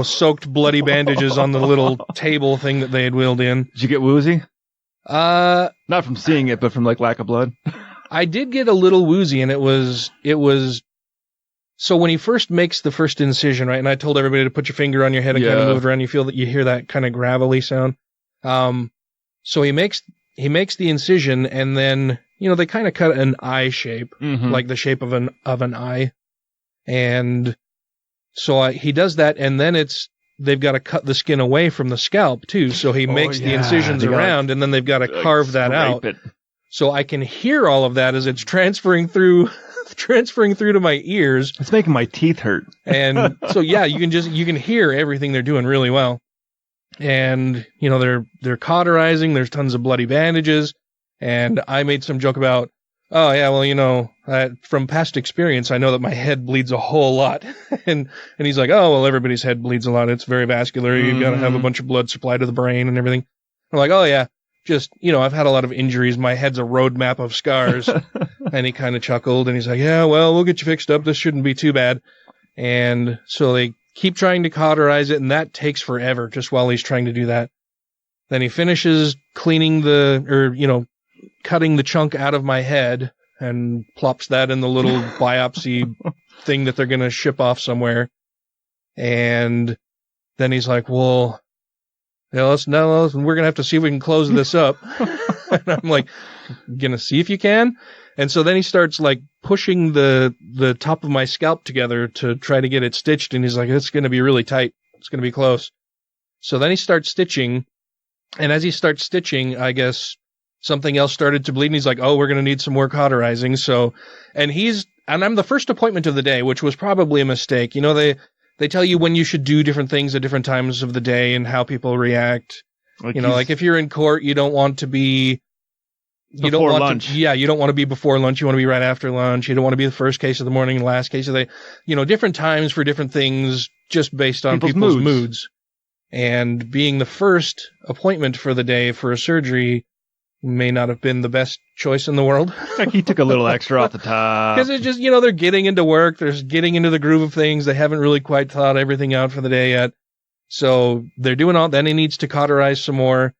Speaker 8: soaked bloody bandages on the little table thing that they had wheeled in.
Speaker 9: Did you get woozy? Not from seeing it, but from like lack of blood.
Speaker 8: I did get a little woozy, and it was so when he first makes the first incision, right? And I told everybody to put your finger on your head and kind of move it around. You hear that kind of gravelly sound. So he makes the incision, and then they kind of cut an eye shape, like the shape of an eye. And so he does that, and then they've got to cut the skin away from the scalp too. So he makes the incisions around, and then they've got to carve that out. So I can hear all of that as it's transferring through to my ears.
Speaker 9: It's making my teeth hurt.
Speaker 8: And so, yeah, you can hear everything they're doing really well. And, they're cauterizing. There's tons of bloody bandages. And I made some joke about, oh, yeah, well, from past experience, I know that my head bleeds a whole lot. and he's like, oh, well, everybody's head bleeds a lot. It's very vascular. You've got to have a bunch of blood supply to the brain and everything. I'm like, oh, yeah. Just, I've had a lot of injuries. My head's a roadmap of scars. And he kind of chuckled and he's like, yeah, well, we'll get you fixed up. This shouldn't be too bad. And so they keep trying to cauterize it, and that takes forever just while he's trying to do that. Then he finishes cleaning cutting the chunk out of my head and plops that in the little biopsy thing that they're going to ship off somewhere. And then he's like, well, we're going to have to see if we can close this up. And I'm like, going to see if you can? And so then he starts like pushing the top of my scalp together to try to get it stitched. And he's like, it's going to be really tight. It's going to be close. So then he starts stitching. And as he starts stitching, I guess something else started to bleed. And he's like, oh, we're going to need some more cauterizing. So, and I'm the first appointment of the day, which was probably a mistake. They tell you when you should do different things at different times of the day and how people react. Like if you're in court, you don't want to be before lunch. You don't want to be before lunch. You want to be right after lunch. You don't want to be the first case of the morning and last case of the day. Different times for different things just based on people's moods. And being the first appointment for the day for a surgery may not have been the best choice in the world.
Speaker 9: Like he took a little extra off the top.
Speaker 8: Because it's just, they're getting into work. They're getting into the groove of things. They haven't really quite thought everything out for the day yet. So they're doing all, then he needs to cauterize some more.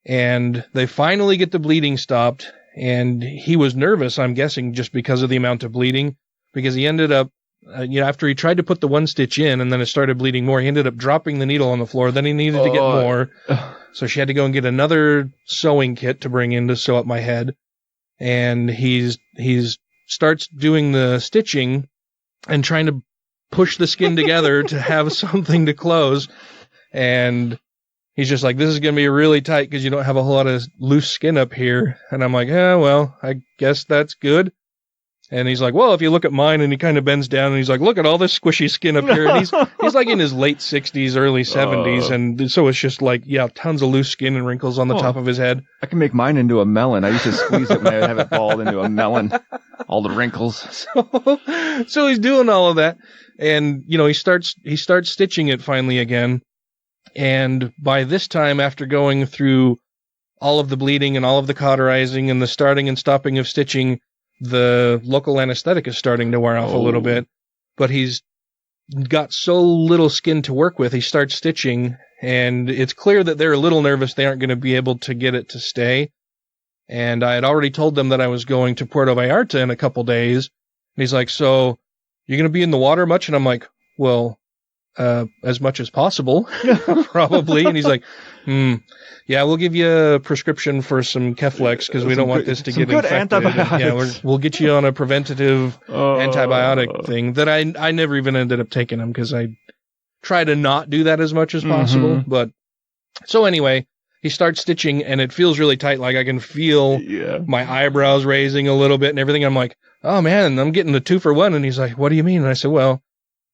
Speaker 8: And they finally get the bleeding stopped. And he was nervous, I'm guessing, just because of the amount of bleeding. Because he ended up, after he tried to put the one stitch in and then it started bleeding more, he ended up dropping the needle on the floor. Then he needed to get more. So she had to go and get another sewing kit to bring in to sew up my head. And he's starts doing the stitching and trying to push the skin together to have something to close. And he's just like, this is going to be really tight because you don't have a whole lot of loose skin up here. And I'm like, yeah, well, I guess that's good. And he's like, well, if you look at mine, and he kind of bends down and he's like, look at all this squishy skin up here. And he's like in his late 60s, early 70s. And so it's just like, yeah, tons of loose skin and wrinkles on the top of his head.
Speaker 9: I can make mine into a melon. I used to squeeze it when I would have it balled into a melon. All the wrinkles.
Speaker 8: So he's doing all of that. And, he starts stitching it finally again. And by this time, after going through all of the bleeding and all of the cauterizing and the starting and stopping of stitching, the local anesthetic is starting to wear off a little bit, but he's got so little skin to work with. He starts stitching, and it's clear that they're a little nervous. They aren't going to be able to get it to stay. And I had already told them that I was going to Puerto Vallarta in a couple days. And he's like, so you're going to be in the water much? And I'm like, well, as much as possible, probably. And he's like, yeah, we'll give you a prescription for some Keflex because we don't want this to get infected. Yeah, we'll get you on a preventative antibiotic thing that I never even ended up taking them because I try to not do that as much as possible. But so anyway, he starts stitching and it feels really tight. Like I can feel my eyebrows raising a little bit and everything. I'm like, oh man, I'm getting the 2-for-1. And he's like, what do you mean? And I said, well,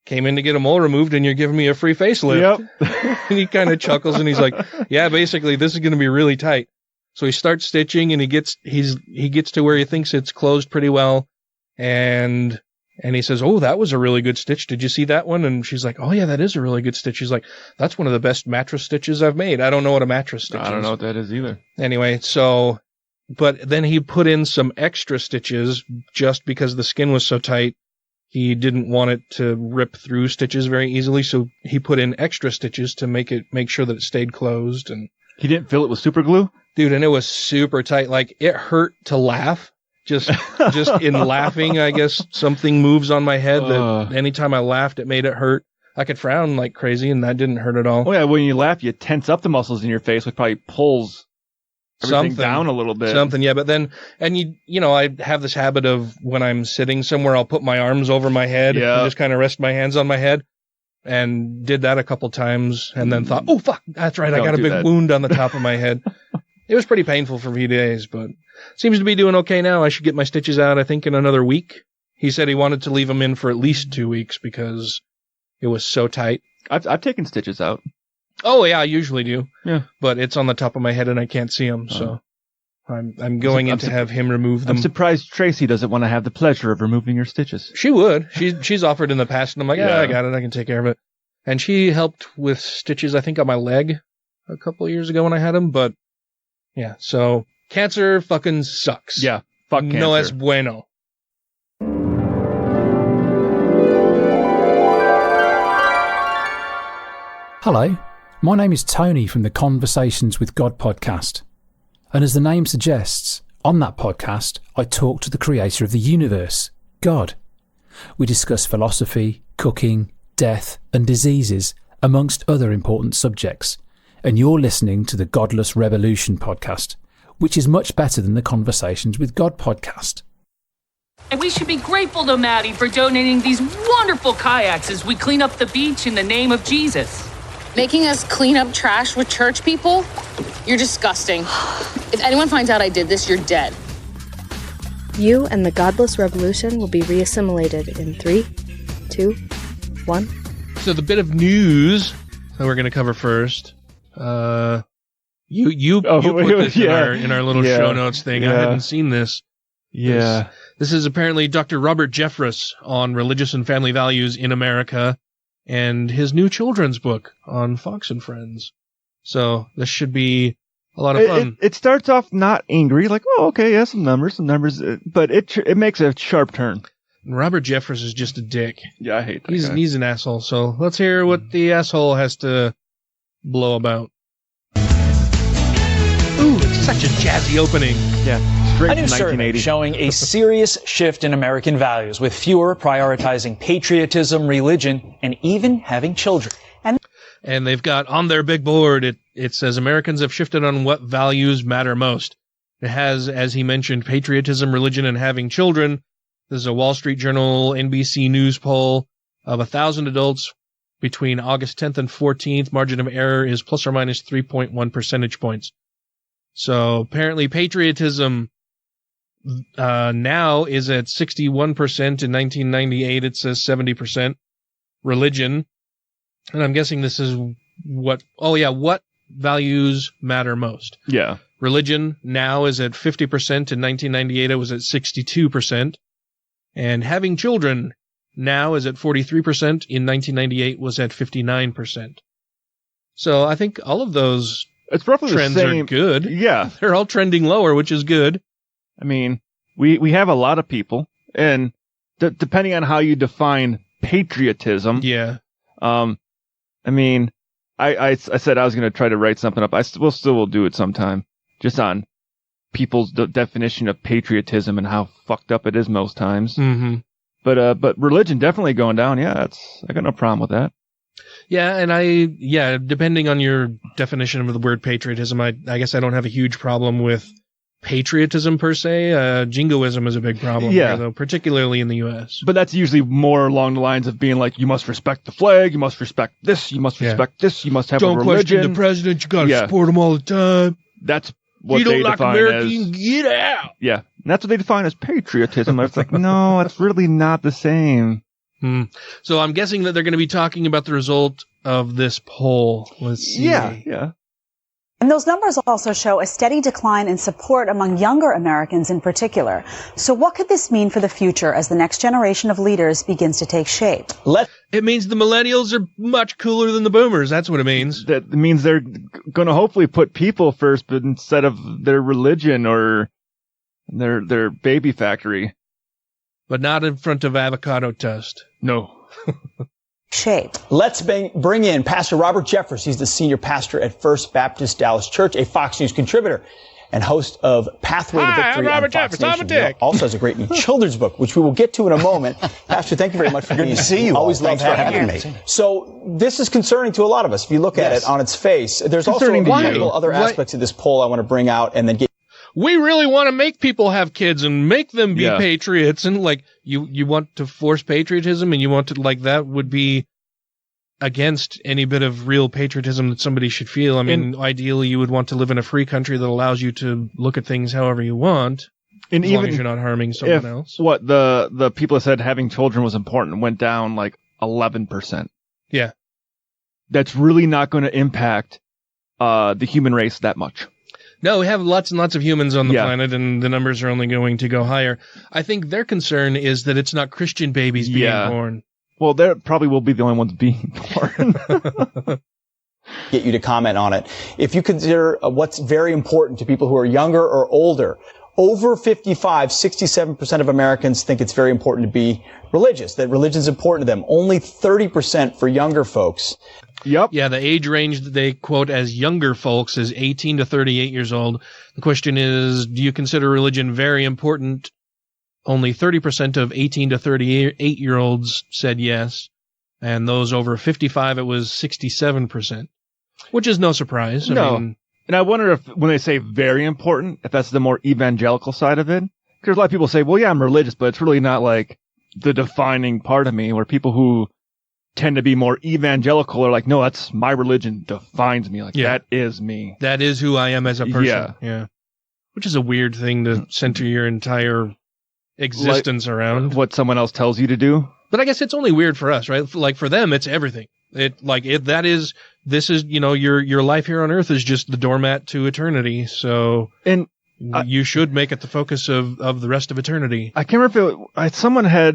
Speaker 8: came in to get a mole removed and you're giving me a free facelift. Yep. And he kind of chuckles and he's like, yeah, basically this is going to be really tight. So he starts stitching and he gets to where he thinks it's closed pretty well. And he says, oh, that was a really good stitch. Did you see that one? And she's like, oh yeah, that is a really good stitch. She's like, that's one of the best mattress stitches I've made. I don't know what a mattress stitch is.
Speaker 9: I don't know what that is either.
Speaker 8: Anyway, so, but then he put in some extra stitches just because the skin was so tight. He didn't want it to rip through stitches very easily, so he put in extra stitches to make sure that it stayed closed. And
Speaker 9: he didn't fill it with super glue?
Speaker 8: Dude, and it was super tight. Like, it hurt to laugh. Just in laughing, I guess something moves on my head that anytime I laughed, it made it hurt. I could frown like crazy, and that didn't hurt at all.
Speaker 9: Oh, yeah, when you laugh, you tense up the muscles in your face, which probably pulls everything down a little bit.
Speaker 8: Something, yeah. But then, and I have this habit of when I'm sitting somewhere, I'll put my arms over my head and just kind of rest my hands on my head. And did that a couple times and then thought, oh, fuck, that's right. I got a big wound on the top of my head. It was pretty painful for a few days, but seems to be doing okay now. I should get my stitches out, I think, in another week. He said he wanted to leave them in for at least 2 weeks because it was so tight.
Speaker 9: I've taken stitches out.
Speaker 8: Oh, yeah, I usually do.
Speaker 9: Yeah.
Speaker 8: But it's on the top of my head and I can't see them, so I'm going in to have him remove them.
Speaker 9: I'm surprised Tracy doesn't want to have the pleasure of removing your stitches.
Speaker 8: She would. She's offered in the past, and I'm like, I got it. I can take care of it. And she helped with stitches, I think, on my leg a couple of years ago when I had them. But, yeah, so cancer fucking sucks.
Speaker 9: Yeah, fuck cancer.
Speaker 8: No es bueno.
Speaker 13: Hello, my name is Tony from the Conversations with God podcast. And as the name suggests, on that podcast, I talk to the creator of the universe, God. We discuss philosophy, cooking, death, and diseases, amongst other important subjects. And you're listening to the Godless Rebelution podcast, which is much better than the Conversations with God podcast.
Speaker 11: And we should be grateful to Maddie for donating these wonderful kayaks as we clean up the beach in the name of Jesus.
Speaker 14: Making us clean up trash with church people? You're disgusting. If anyone finds out I did this, you're dead.
Speaker 12: You and the Godless Rebelution will be reassimilated in 3, 2, 1.
Speaker 8: So the bit of news that we're going to cover first. You put this in our little show notes thing. I hadn't seen this.
Speaker 9: Yeah.
Speaker 8: This is apparently Dr. Robert Jeffress on religious and family values in America and his new children's book on Fox and Friends. So this should be a lot of fun.
Speaker 9: It starts off not angry, like, oh, okay, yeah, some numbers, but it makes a sharp turn.
Speaker 8: Robert Jeffress is just a dick.
Speaker 9: Yeah, I hate that guy.
Speaker 8: He's an asshole. So let's hear what the asshole has to blow about. Ooh, it's such a jazzy opening.
Speaker 9: Yeah.
Speaker 15: A new survey showing a serious shift in American values, with fewer prioritizing patriotism, religion, and even having children.
Speaker 8: And they've got on their big board, it says Americans have shifted on what values matter most. It has, as he mentioned, patriotism, religion, and having children. This is a Wall Street Journal, NBC News poll of 1,000 adults between August 10th and 14th. Margin of error is plus or minus 3.1 percentage points. So apparently patriotism now is at 61%. In 1998, it says 70%. Religion, and I'm guessing this is what values matter most.
Speaker 9: Yeah.
Speaker 8: Religion now is at 50%. In 1998, it was at 62%. And having children now is at 43%. In 1998 was at 59%. So I think all of those
Speaker 9: it's roughly
Speaker 8: trends
Speaker 9: the same.
Speaker 8: Are good.
Speaker 9: Yeah.
Speaker 8: They're all trending lower, which is good.
Speaker 9: I mean, we have a lot of people, and depending on how you define patriotism.
Speaker 8: Yeah.
Speaker 9: I mean, I said I was going to try to write something up. Will do it sometime, just on people's definition of patriotism and how fucked up it is most times.
Speaker 8: Mm-hmm.
Speaker 9: But religion definitely going down. Yeah, I got no problem with that.
Speaker 8: Yeah, and depending on your definition of the word patriotism, I guess I don't have a huge problem with patriotism per se. Jingoism is a big problem here, though, particularly in the U.S.
Speaker 9: But that's usually more along the lines of being like, you must respect the flag, you must respect this, you must respect this, you must have a religion.
Speaker 8: Don't question the president, you gotta support him all the time.
Speaker 9: That's what
Speaker 8: you
Speaker 9: they
Speaker 8: don't like
Speaker 9: define
Speaker 8: America,
Speaker 9: as...
Speaker 8: you can get out.
Speaker 9: Yeah, and that's what they define as patriotism. It's like, no, it's really not the same.
Speaker 8: So I'm guessing that they're going to be talking about the result of this poll. Let's see.
Speaker 9: Yeah.
Speaker 16: And those numbers also show a steady decline in support among younger Americans in particular. So what could this mean for the future as the next generation of leaders begins to take shape?
Speaker 8: It means the millennials are much cooler than the boomers. That's what it means.
Speaker 9: That means they're going to hopefully put people first, but instead of their religion or their baby factory.
Speaker 8: But not in front of avocado toast.
Speaker 9: No.
Speaker 16: Shape.
Speaker 15: Let's bring in Pastor Robert Jeffress. He's the senior pastor at First Baptist Dallas Church, a Fox News contributor. and host of Pathway to Victory
Speaker 2: I'm Robert
Speaker 15: on Fox
Speaker 2: Jeffers. I'm a
Speaker 15: Nation.
Speaker 2: dick.
Speaker 15: He also has a great new children's book, which we will get to in a moment. Pastor, thank you very much for being here.
Speaker 17: Good to see you.
Speaker 15: Always love having me. So this is concerning to a lot of us. If you look at it on its face, there's also multiple other aspects of this poll I want to bring out and then get.
Speaker 8: We really want to make people have kids and make them be patriots, and like you want to force patriotism, and you want to that would be against any bit of real patriotism that somebody should feel. I mean, ideally, you would want to live in a free country that allows you to look at things however you want,
Speaker 9: and
Speaker 8: as long as you're not harming someone else.
Speaker 9: What the people that said having children was important went down like 11%.
Speaker 8: Yeah,
Speaker 9: that's really not going to impact the human race that much.
Speaker 8: No, we have lots and lots of humans on the planet, and the numbers are only going to go higher. I think their concern is that it's not Christian babies being born.
Speaker 9: Well, they probably will be the only ones being born.
Speaker 15: Get you to comment on it. If you consider what's very important to people who are younger or older, over 55, 67% of Americans think it's very important to be religious, that religion is important to them. Only 30% for younger folks.
Speaker 9: Yep.
Speaker 8: Yeah, the age range that they quote as younger folks is 18 to 38 years old. The question is, do you consider religion very important? Only 30% of 18 to 38-year-olds said yes, and those over 55, it was 67%, which is no surprise.
Speaker 9: No.
Speaker 8: I mean,
Speaker 9: and I wonder if when they say very important, if that's the more evangelical side of it. Because a lot of people say, well, yeah, I'm religious, but it's really not like the defining part of me, where people who tend to be more evangelical are like, no, that's my religion defines me. Like, that is me.
Speaker 8: That is who I am as a person. Yeah. Which is a weird thing to center your entire existence around.
Speaker 9: What someone else tells you to do.
Speaker 8: But I guess it's only weird for us, right? Like for them, it's everything. This is, your life here on earth is just the doormat to eternity. So,
Speaker 9: and
Speaker 8: you should make it the focus of the rest of eternity.
Speaker 9: I can't remember if someone had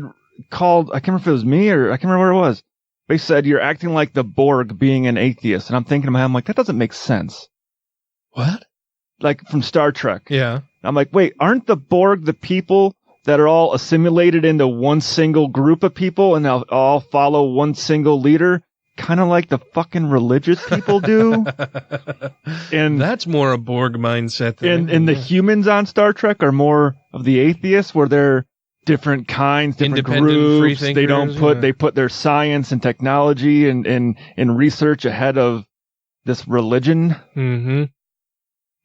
Speaker 9: called, I can't remember if it was me or I can't remember where it was. They said, you're acting like the Borg being an atheist. And I'm thinking in my head, I'm like, that doesn't make sense.
Speaker 8: What?
Speaker 9: Like from Star Trek.
Speaker 8: Yeah.
Speaker 9: I'm like, wait, aren't the Borg the people that are all assimilated into one single group of people and they'll all follow one single leader? Kind of like the fucking religious people do. And
Speaker 8: that's more a Borg mindset.
Speaker 9: And the humans on Star Trek are more of the atheists, where they're different kinds, different groups.
Speaker 8: Free thinkers,
Speaker 9: they don't they put their science and technology and research ahead of this religion.
Speaker 15: And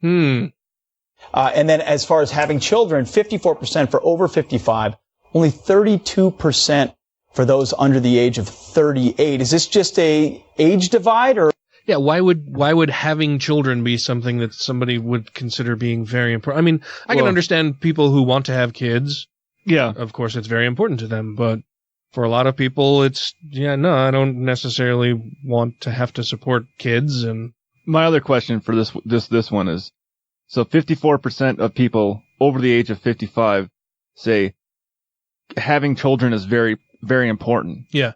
Speaker 15: then as far as having children, 54% for over 55, only 32% for those under the age of 38. Is this just a age divide, or?
Speaker 8: Yeah, why would having children be something that somebody would consider being very important? I mean, I can understand people who want to have kids.
Speaker 9: Yeah.
Speaker 8: Of course, it's very important to them, but for a lot of people, it's, no, I don't necessarily want to have to support kids. And
Speaker 9: my other question for this one is, so 54% of people over the age of 55 say having children is very, very important.
Speaker 8: Yeah.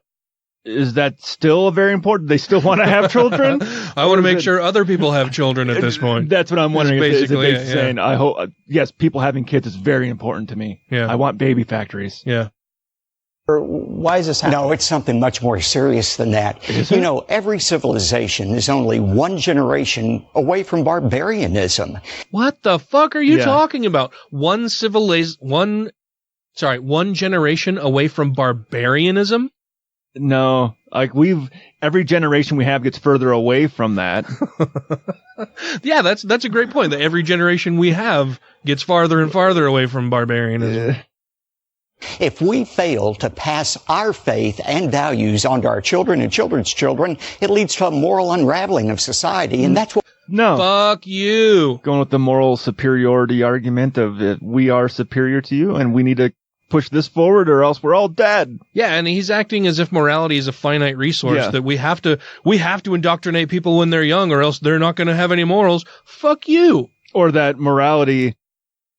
Speaker 9: Is that still very important? They still want to have children?
Speaker 8: I want to make sure other people have children at this point.
Speaker 9: That's what I'm wondering. Is it saying,
Speaker 8: yeah.
Speaker 9: I hope, yes, people having kids is very important to me.
Speaker 8: Yeah.
Speaker 9: I want baby factories.
Speaker 8: Yeah.
Speaker 15: Why is this happening?
Speaker 17: No, it's something much more serious than that. Every civilization is only one generation away from barbarianism.
Speaker 8: What the fuck are you talking about? One generation away from barbarianism?
Speaker 9: No, like every generation we have gets further away from that.
Speaker 8: Yeah, that's a great point. That every generation we have gets farther and farther away from barbarianism.
Speaker 17: If we fail to pass our faith and values onto our children and children's children, it leads to a moral unraveling of society, and that's what.
Speaker 9: No.
Speaker 8: Fuck you.
Speaker 9: Going with the moral superiority argument of we are superior to you, and we need to push this forward or else we're all dead.
Speaker 8: Yeah, and he's acting as if morality is a finite resource, that we have to indoctrinate people when they're young or else they're not going to have any morals. Fuck you.
Speaker 9: Or that morality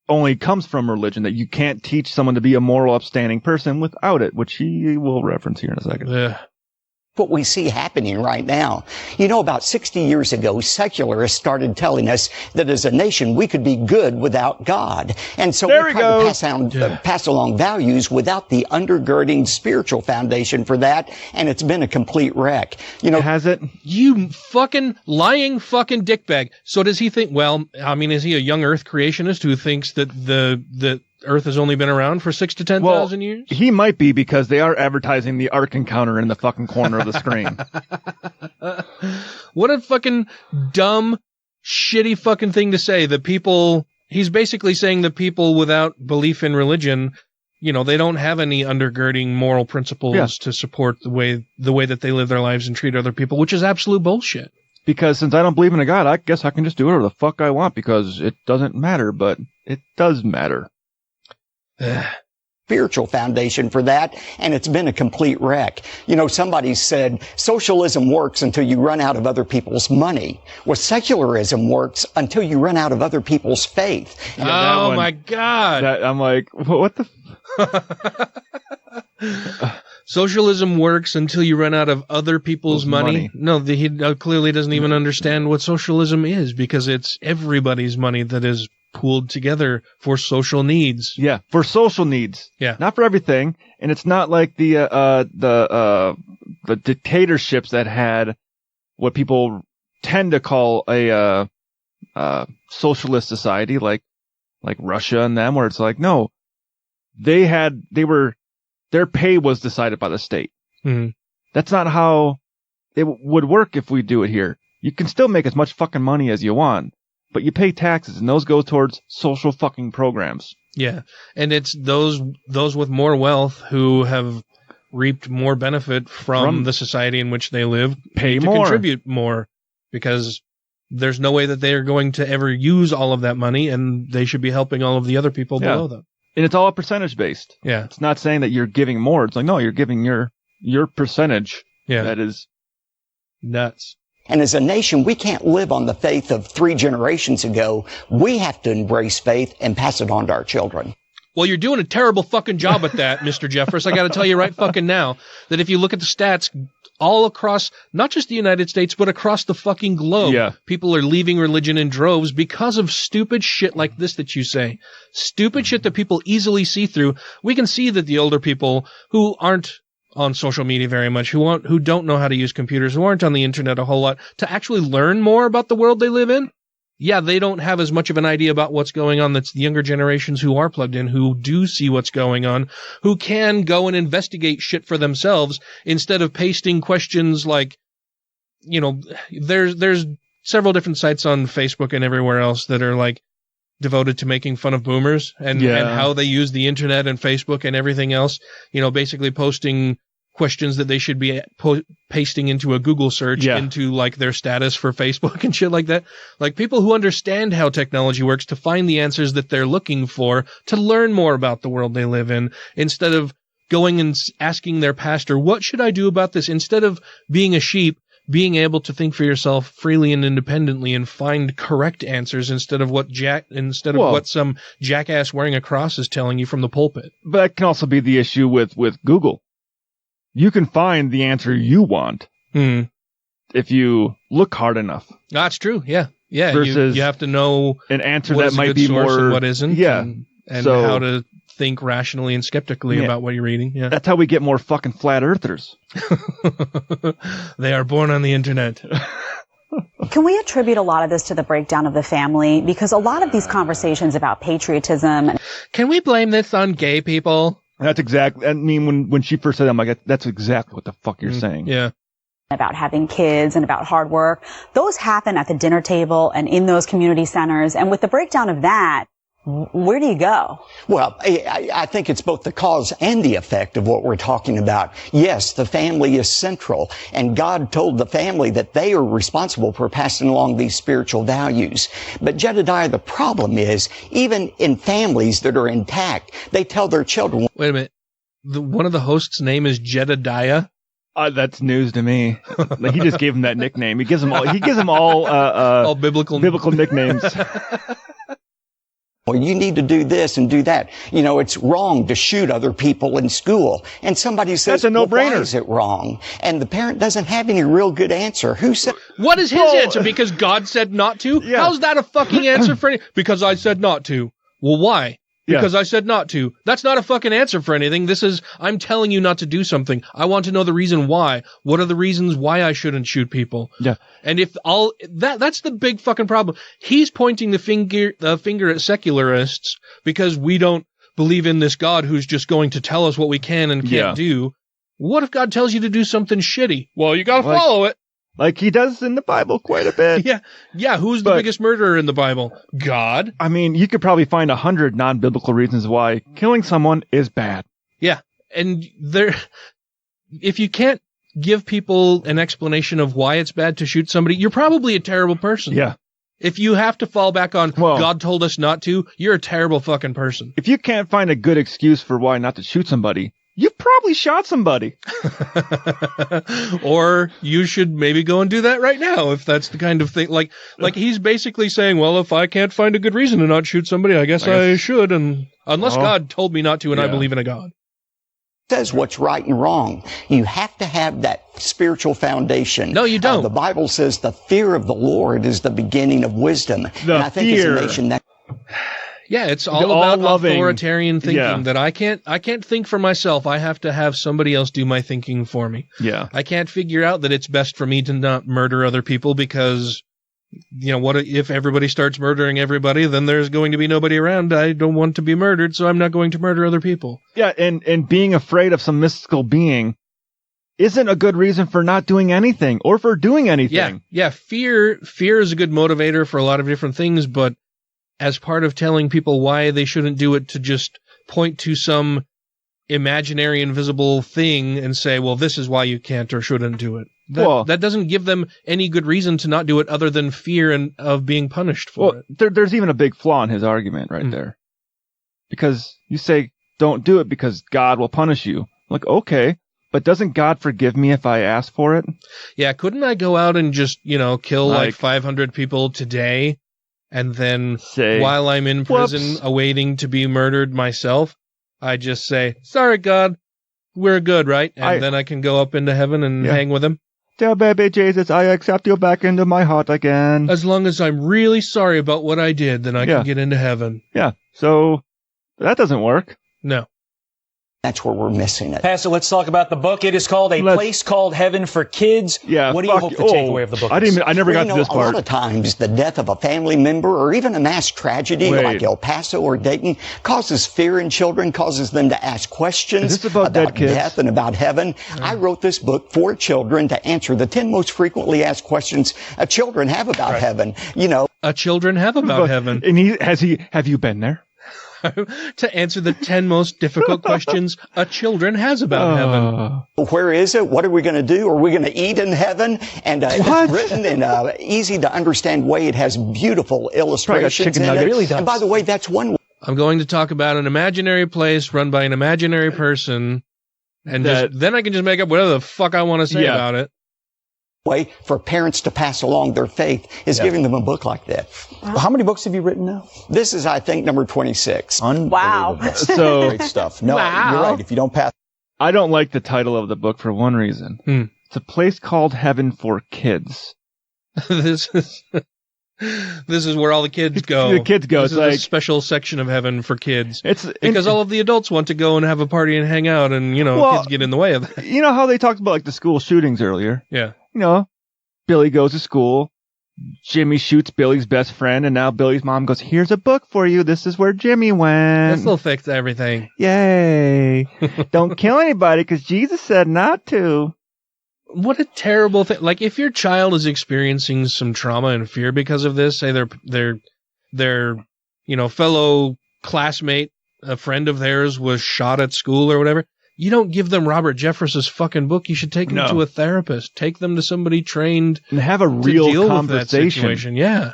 Speaker 9: only comes from religion, that you can't teach someone to be a moral, upstanding person without it, which he will reference here in a second.
Speaker 17: what we see happening right now. You know, about 60 years ago, secularists started telling us that as a nation, we could be good without God. And so we try to pass along values without the undergirding spiritual foundation for that. And it's been a complete wreck. You know,
Speaker 9: has it?
Speaker 8: You fucking lying fucking dickbag. So does he think, well, I mean, is he a young earth creationist who thinks that the Earth has only been around for 6,000 to 10,000 years?
Speaker 9: He might be, because they are advertising the Ark Encounter in the fucking corner of the screen.
Speaker 8: What a fucking dumb, shitty fucking thing to say. The people, he's basically saying that people without belief in religion, you know, they don't have any undergirding moral principles to support the way that they live their lives and treat other people, which is absolute bullshit.
Speaker 9: Because since I don't believe in a God, I guess I can just do whatever the fuck I want because it doesn't matter, but it does matter.
Speaker 17: Spiritual foundation for that, and it's been a complete wreck. You know, somebody said socialism works until you run out of other people's money. Well, secularism works until you run out of other people's faith.
Speaker 8: And my God.
Speaker 9: I'm like, what the...
Speaker 8: Socialism works until you run out of other people's money. No, he clearly doesn't even understand what socialism is, because it's everybody's money that is pooled together for social needs.
Speaker 9: Yeah, for social needs.
Speaker 8: Yeah,
Speaker 9: not for everything. And it's not like the dictatorships that had what people tend to call a socialist society, like Russia and them, where it's like, no, their pay was decided by the state.
Speaker 8: Mm-hmm.
Speaker 9: That's not how it would work if we do it here. You can still make as much fucking money as you want, but you pay taxes, and those go towards social fucking programs.
Speaker 8: Yeah, and it's those with more wealth who have reaped more benefit from the society in which they live
Speaker 9: pay
Speaker 8: to
Speaker 9: more,
Speaker 8: contribute more, because there's no way that they are going to ever use all of that money, and they should be helping all of the other people below them.
Speaker 9: And it's all percentage based.
Speaker 8: Yeah.
Speaker 9: It's not saying that you're giving more. It's like, no, you're giving your percentage.
Speaker 8: Yeah.
Speaker 9: That is nuts.
Speaker 17: And as a nation, we can't live on the faith of 3 generations ago. We have to embrace faith and pass it on to our children.
Speaker 8: Well, you're doing a terrible fucking job at that, Mr. Jeffress. I got to tell you right fucking now that if you look at the stats all across, not just the United States, but across the fucking globe, people are leaving religion in droves because of stupid shit like this that you say. Stupid shit that people easily see through. We can see that the older people who aren't on social media very much, who don't know how to use computers, who aren't on the internet a whole lot, to actually learn more about the world they live in, yeah, they don't have as much of an idea about what's going on. That's the younger generations who are plugged in, who do see what's going on, who can go and investigate shit for themselves instead of pasting questions like, you know, there's several different sites on Facebook and everywhere else that are like devoted to making fun of boomers and how they use the internet and Facebook and everything else, you know, basically posting questions that they should be pasting into a Google search into like their status for Facebook and shit like that. Like people who understand how technology works to find the answers that they're looking for to learn more about the world they live in, instead of going and asking their pastor, what should I do about this? Instead of being a sheep, being able to think for yourself freely and independently and find correct answers instead of what some jackass wearing a cross is telling you from the pulpit.
Speaker 9: But that can also be the issue with Google. You can find the answer you want if you look hard enough.
Speaker 8: That's true. Yeah. Yeah.
Speaker 9: Versus
Speaker 8: you have to know
Speaker 9: an answer that might be more
Speaker 8: and what isn't.
Speaker 9: Yeah.
Speaker 8: And how to think rationally and skeptically about what you're reading. Yeah.
Speaker 9: That's how we get more fucking flat earthers.
Speaker 8: They are born on the internet.
Speaker 16: Can we attribute a lot of this to the breakdown of the family? Because a lot of these conversations about patriotism.
Speaker 8: Can we blame this on gay people?
Speaker 9: That's exactly. I mean, when she first said that, I'm like, that's exactly what the fuck you're saying.
Speaker 8: Yeah.
Speaker 16: About having kids and about hard work. Those happen at the dinner table and in those community centers. And with the breakdown of that, where do you go?
Speaker 17: Well, I think it's both the cause and the effect of what we're talking about. Yes, the family is central, and God told the family that they are responsible for passing along these spiritual values. But Jedediah, the problem is, even in families that are intact, they tell their children...
Speaker 8: Wait a minute. One of the hosts' name is Jedediah?
Speaker 9: That's news to me. Like, he just gave him that nickname. He gives them all. All
Speaker 8: biblical
Speaker 9: nicknames.
Speaker 17: Well, you need to do this and do that. You know, it's wrong to shoot other people in school. And somebody says,
Speaker 9: that's a no-brainer.
Speaker 17: Well, why is it wrong? And the parent doesn't have any real good answer. Who said?
Speaker 8: What is his answer? Because God said not to? Yeah. How's that a fucking answer for anything? Because I said not to. Well, why? Because I said not to. That's not a fucking answer for anything. This is, I'm telling you not to do something. I want to know the reason why. What are the reasons why I shouldn't shoot people?
Speaker 9: Yeah.
Speaker 8: And if that's the big fucking problem. He's pointing the finger at secularists because we don't believe in this God who's just going to tell us what we can and can't do. What if God tells you to do something shitty? Well, you gotta follow it.
Speaker 9: Like he does in the Bible quite a bit.
Speaker 8: Yeah. Who's the biggest murderer in the Bible? God.
Speaker 9: I mean, you could probably find 100 non-biblical reasons why killing someone is bad.
Speaker 8: Yeah. And if you can't give people an explanation of why it's bad to shoot somebody, you're probably a terrible person.
Speaker 9: Yeah.
Speaker 8: If you have to fall back on God told us not to, you're a terrible fucking person.
Speaker 9: If you can't find a good excuse for why not to shoot somebody, you've probably shot somebody.
Speaker 8: Or you should maybe go and do that right now if that's the kind of thing. Like he's basically saying, well, if I can't find a good reason to not shoot somebody, I guess I should. And unless God told me not to and I believe in a God.
Speaker 17: Says what's right and wrong. You have to have that spiritual foundation.
Speaker 8: No, you don't.
Speaker 17: The Bible says the fear of the Lord is the beginning of wisdom. And I think as a nation that...
Speaker 8: Yeah, it's all about authoritarian thinking that I can't think for myself. I have to have somebody else do my thinking for me.
Speaker 9: Yeah.
Speaker 8: I can't figure out that it's best for me to not murder other people because, you know, what if everybody starts murdering everybody, then there's going to be nobody around. I don't want to be murdered, so I'm not going to murder other people.
Speaker 9: Yeah, and being afraid of some mystical being isn't a good reason for not doing anything or for doing anything.
Speaker 8: Yeah, fear is a good motivator for a lot of different things, but as part of telling people why they shouldn't do it, to just point to some imaginary invisible thing and say, well, this is why you can't or shouldn't do it. That doesn't give them any good reason to not do it other than fear of being punished for it.
Speaker 9: There's even a big flaw in his argument right there. Because you say, don't do it because God will punish you. Like, okay, but doesn't God forgive me if I ask for it?
Speaker 8: Yeah, couldn't I go out and just, kill like 500 people today? And then while I'm in prison awaiting to be murdered myself, I just say, sorry, God, we're good, right? And then I can go up into heaven and hang with him.
Speaker 9: Dear baby Jesus, I accept you back into my heart again.
Speaker 8: As long as I'm really sorry about what I did, then I can get into heaven.
Speaker 9: Yeah, so that doesn't work.
Speaker 8: No.
Speaker 17: That's where we're missing it.
Speaker 18: Pastor, let's talk about the book. It is called A Place Called Heaven for Kids.
Speaker 9: Yeah,
Speaker 18: what do you hope the takeaway of the book is?
Speaker 9: I never got to this part.
Speaker 17: A lot of times, the death of a family member or even a mass tragedy like El Paso or Dayton causes fear in children, causes them to ask questions
Speaker 9: is this about dead kids?
Speaker 17: Death and about heaven. I wrote this book for children to answer the 10 most frequently asked questions children have about heaven.
Speaker 8: Children have about heaven.
Speaker 9: And have you been there?
Speaker 8: To answer the 10 most difficult questions a children has about heaven.
Speaker 17: Where is it? What are we going to do? Are we going to eat in heaven? And it's written in an easy to understand way. It has beautiful illustrations in it.
Speaker 18: It really does.
Speaker 17: And by the way, that's one.
Speaker 8: I'm going to talk about an imaginary place run by an imaginary person, and then I can just make up whatever the fuck I want to say about it.
Speaker 17: Way for parents to pass along their faith is giving them a book like that.
Speaker 15: How many books have you written now?
Speaker 17: This is, I think, number 26.
Speaker 12: Wow.
Speaker 9: So
Speaker 15: great stuff. No, you're right. If you don't pass,
Speaker 9: I don't like the title of the book for one reason. It's A Place Called Heaven for Kids.
Speaker 8: This is where all the kids go.
Speaker 9: The kids go.
Speaker 8: This is a special section of heaven for kids. Because all of the adults want to go and have a party and hang out, and kids get in the way of that.
Speaker 9: You know how they talked about like the school shootings earlier?
Speaker 8: Yeah.
Speaker 9: Billy goes to school. Jimmy shoots Billy's best friend, and now Billy's mom goes, "Here's a book for you. This is where Jimmy went.
Speaker 8: This will fix everything.
Speaker 9: Yay! Don't kill anybody because Jesus said not to."
Speaker 8: What a terrible thing! Like, if your child is experiencing some trauma and fear because of this, say their fellow classmate, a friend of theirs was shot at school or whatever. You don't give them Robert Jeffress's fucking book. You should take them to a therapist. Take them to somebody trained
Speaker 9: and have a real conversation.
Speaker 8: With that situation. Yeah.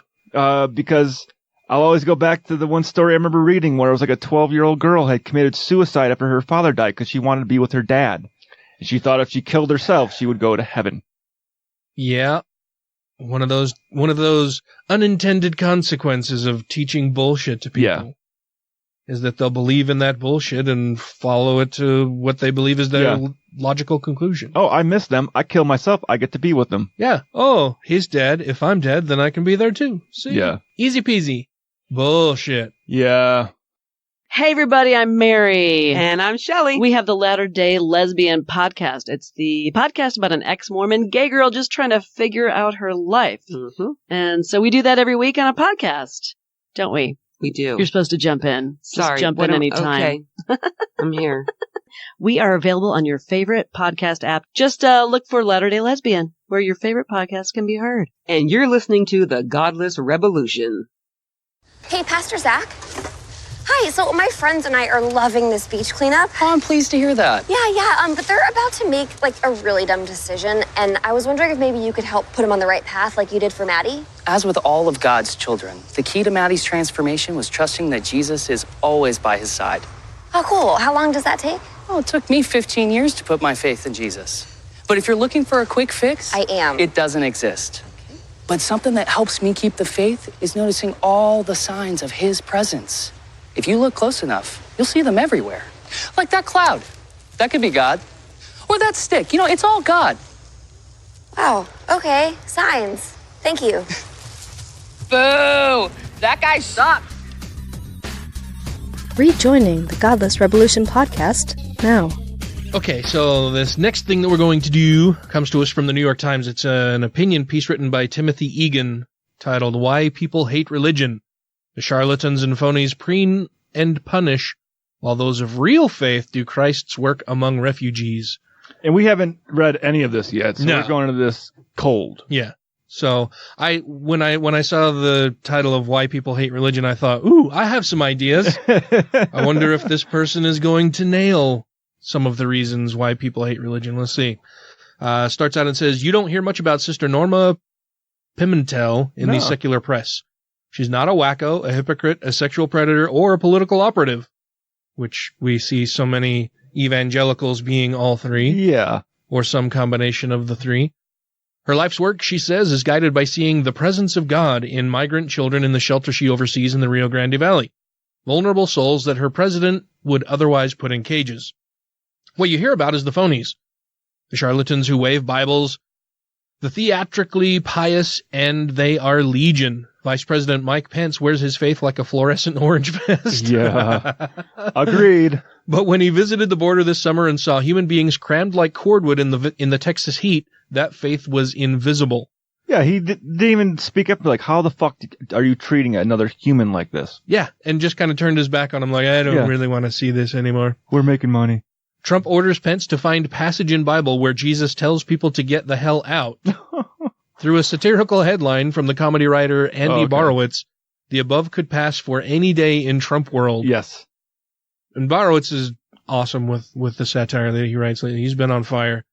Speaker 9: Because I'll always go back to the one story I remember reading where it was like a 12-year-old girl had committed suicide after her father died because she wanted to be with her dad. And she thought if she killed herself, she would go to heaven.
Speaker 8: Yeah. One of those unintended consequences of teaching bullshit to people.
Speaker 9: Yeah.
Speaker 8: is that they'll believe in that bullshit and follow it to what they believe is their logical conclusion.
Speaker 9: Oh, I miss them. I kill myself. I get to be with them.
Speaker 8: Yeah. Oh, he's dead. If I'm dead, then I can be there too. See?
Speaker 9: Yeah.
Speaker 8: Easy peasy. Bullshit.
Speaker 9: Yeah.
Speaker 19: Hey everybody, I'm Mary.
Speaker 20: And I'm Shelley.
Speaker 19: We have the Latter-day Lesbian Podcast. It's the podcast about an ex-Mormon gay girl just trying to figure out her life.
Speaker 20: Mm-hmm.
Speaker 19: And so we do that every week on a podcast, don't we?
Speaker 20: We do.
Speaker 19: You're supposed to jump in.
Speaker 20: Sorry.
Speaker 19: Just jump in anytime.
Speaker 20: Okay. I'm here.
Speaker 19: We are available on your favorite podcast app. Just look for Latter-day Lesbian, where your favorite podcast can be heard.
Speaker 20: And you're listening to the Godless Rebelution.
Speaker 21: Hey, Pastor Zach. Hi, so my friends and I are loving this beach cleanup.
Speaker 18: Oh, I'm pleased to hear that.
Speaker 21: Yeah, but they're about to make, a really dumb decision, and I was wondering if maybe you could help put them on the right path like you did for Maddie.
Speaker 18: As with all of God's children, the key to Maddie's transformation was trusting that Jesus is always by his side.
Speaker 21: Oh, cool. How long does that take?
Speaker 18: Oh, it took me 15 years to put my faith in Jesus. But if you're looking for a quick fix,
Speaker 21: I am.
Speaker 18: It doesn't exist. But something that helps me keep the faith is noticing all the signs of his presence. If you look close enough, you'll see them everywhere. Like that cloud. That could be God. Or that stick. It's all God.
Speaker 21: Wow, okay. Signs. Thank you.
Speaker 11: Boo! That guy sucks.
Speaker 12: Rejoining the Godless Rebelution podcast now.
Speaker 8: Okay, so this next thing that we're going to do comes to us from the New York Times. It's an opinion piece written by Timothy Egan titled Why People Hate Religion. The charlatans and phonies preen and punish, while those of real faith do Christ's work among refugees.
Speaker 9: And we haven't read any of this yet, so
Speaker 8: No.
Speaker 9: we're going into this cold.
Speaker 8: Yeah. So when I saw the title of Why People Hate Religion, I thought, ooh, I have some ideas. I wonder if this person is going to nail some of the reasons why people hate religion. Let's see. Starts out and says, you don't hear much about Sister Norma Pimentel in the secular press. She's not a wacko, a hypocrite, a sexual predator, or a political operative, which we see so many evangelicals being all three.
Speaker 9: Yeah.
Speaker 8: Or some combination of the three. Her life's work, she says, is guided by seeing the presence of God in migrant children in the shelter she oversees in the Rio Grande Valley. Vulnerable souls that her president would otherwise put in cages. What you hear about is the phonies. The charlatans who wave Bibles, the theatrically pious, and they are legion. Vice President Mike Pence wears his faith like a fluorescent orange vest.
Speaker 9: Yeah. Agreed.
Speaker 8: But when he visited the border this summer and saw human beings crammed like cordwood in the Texas heat, that faith was invisible.
Speaker 9: Yeah, he didn't even speak up like, how the fuck are you treating another human like this?
Speaker 8: Yeah, and just kind of turned his back on him like, I don't really want to see this anymore.
Speaker 9: We're making money.
Speaker 8: Trump orders Pence to find passage in Bible where Jesus tells people to get the hell out. Through a satirical headline from the comedy writer Andy Borowitz, the above could pass for any day in Trump world.
Speaker 9: Yes.
Speaker 8: And Borowitz is awesome with the satire that he writes lately. He's been on fire.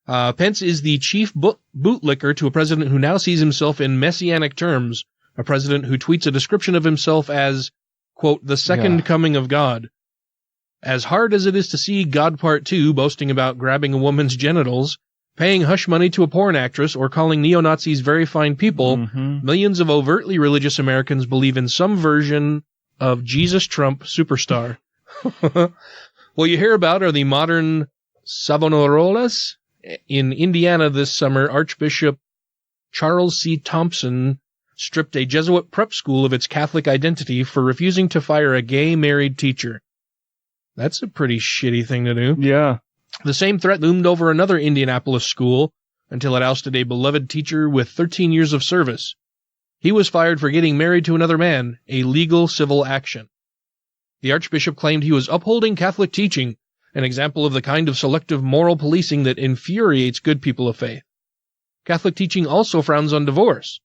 Speaker 8: Pence is the chief bootlicker to a president who now sees himself in messianic terms, a president who tweets a description of himself as, quote, the second coming of God. As hard as it is to see God Part 2 boasting about grabbing a woman's genitals, paying hush money to a porn actress, or calling neo-Nazis very fine people, millions of overtly religious Americans believe in some version of Jesus Trump superstar. What you hear about are the modern Savonarola's. In Indiana this summer, Archbishop Charles C. Thompson stripped a Jesuit prep school of its Catholic identity for refusing to fire a gay married teacher. That's a pretty shitty thing to do.
Speaker 9: Yeah.
Speaker 8: The same threat loomed over another Indianapolis school until it ousted a beloved teacher with 13 years of service. He was fired for getting married to another man, a legal civil action. The Archbishop claimed he was upholding Catholic teaching, an example of the kind of selective moral policing that infuriates good people of faith. Catholic teaching also frowns on divorce.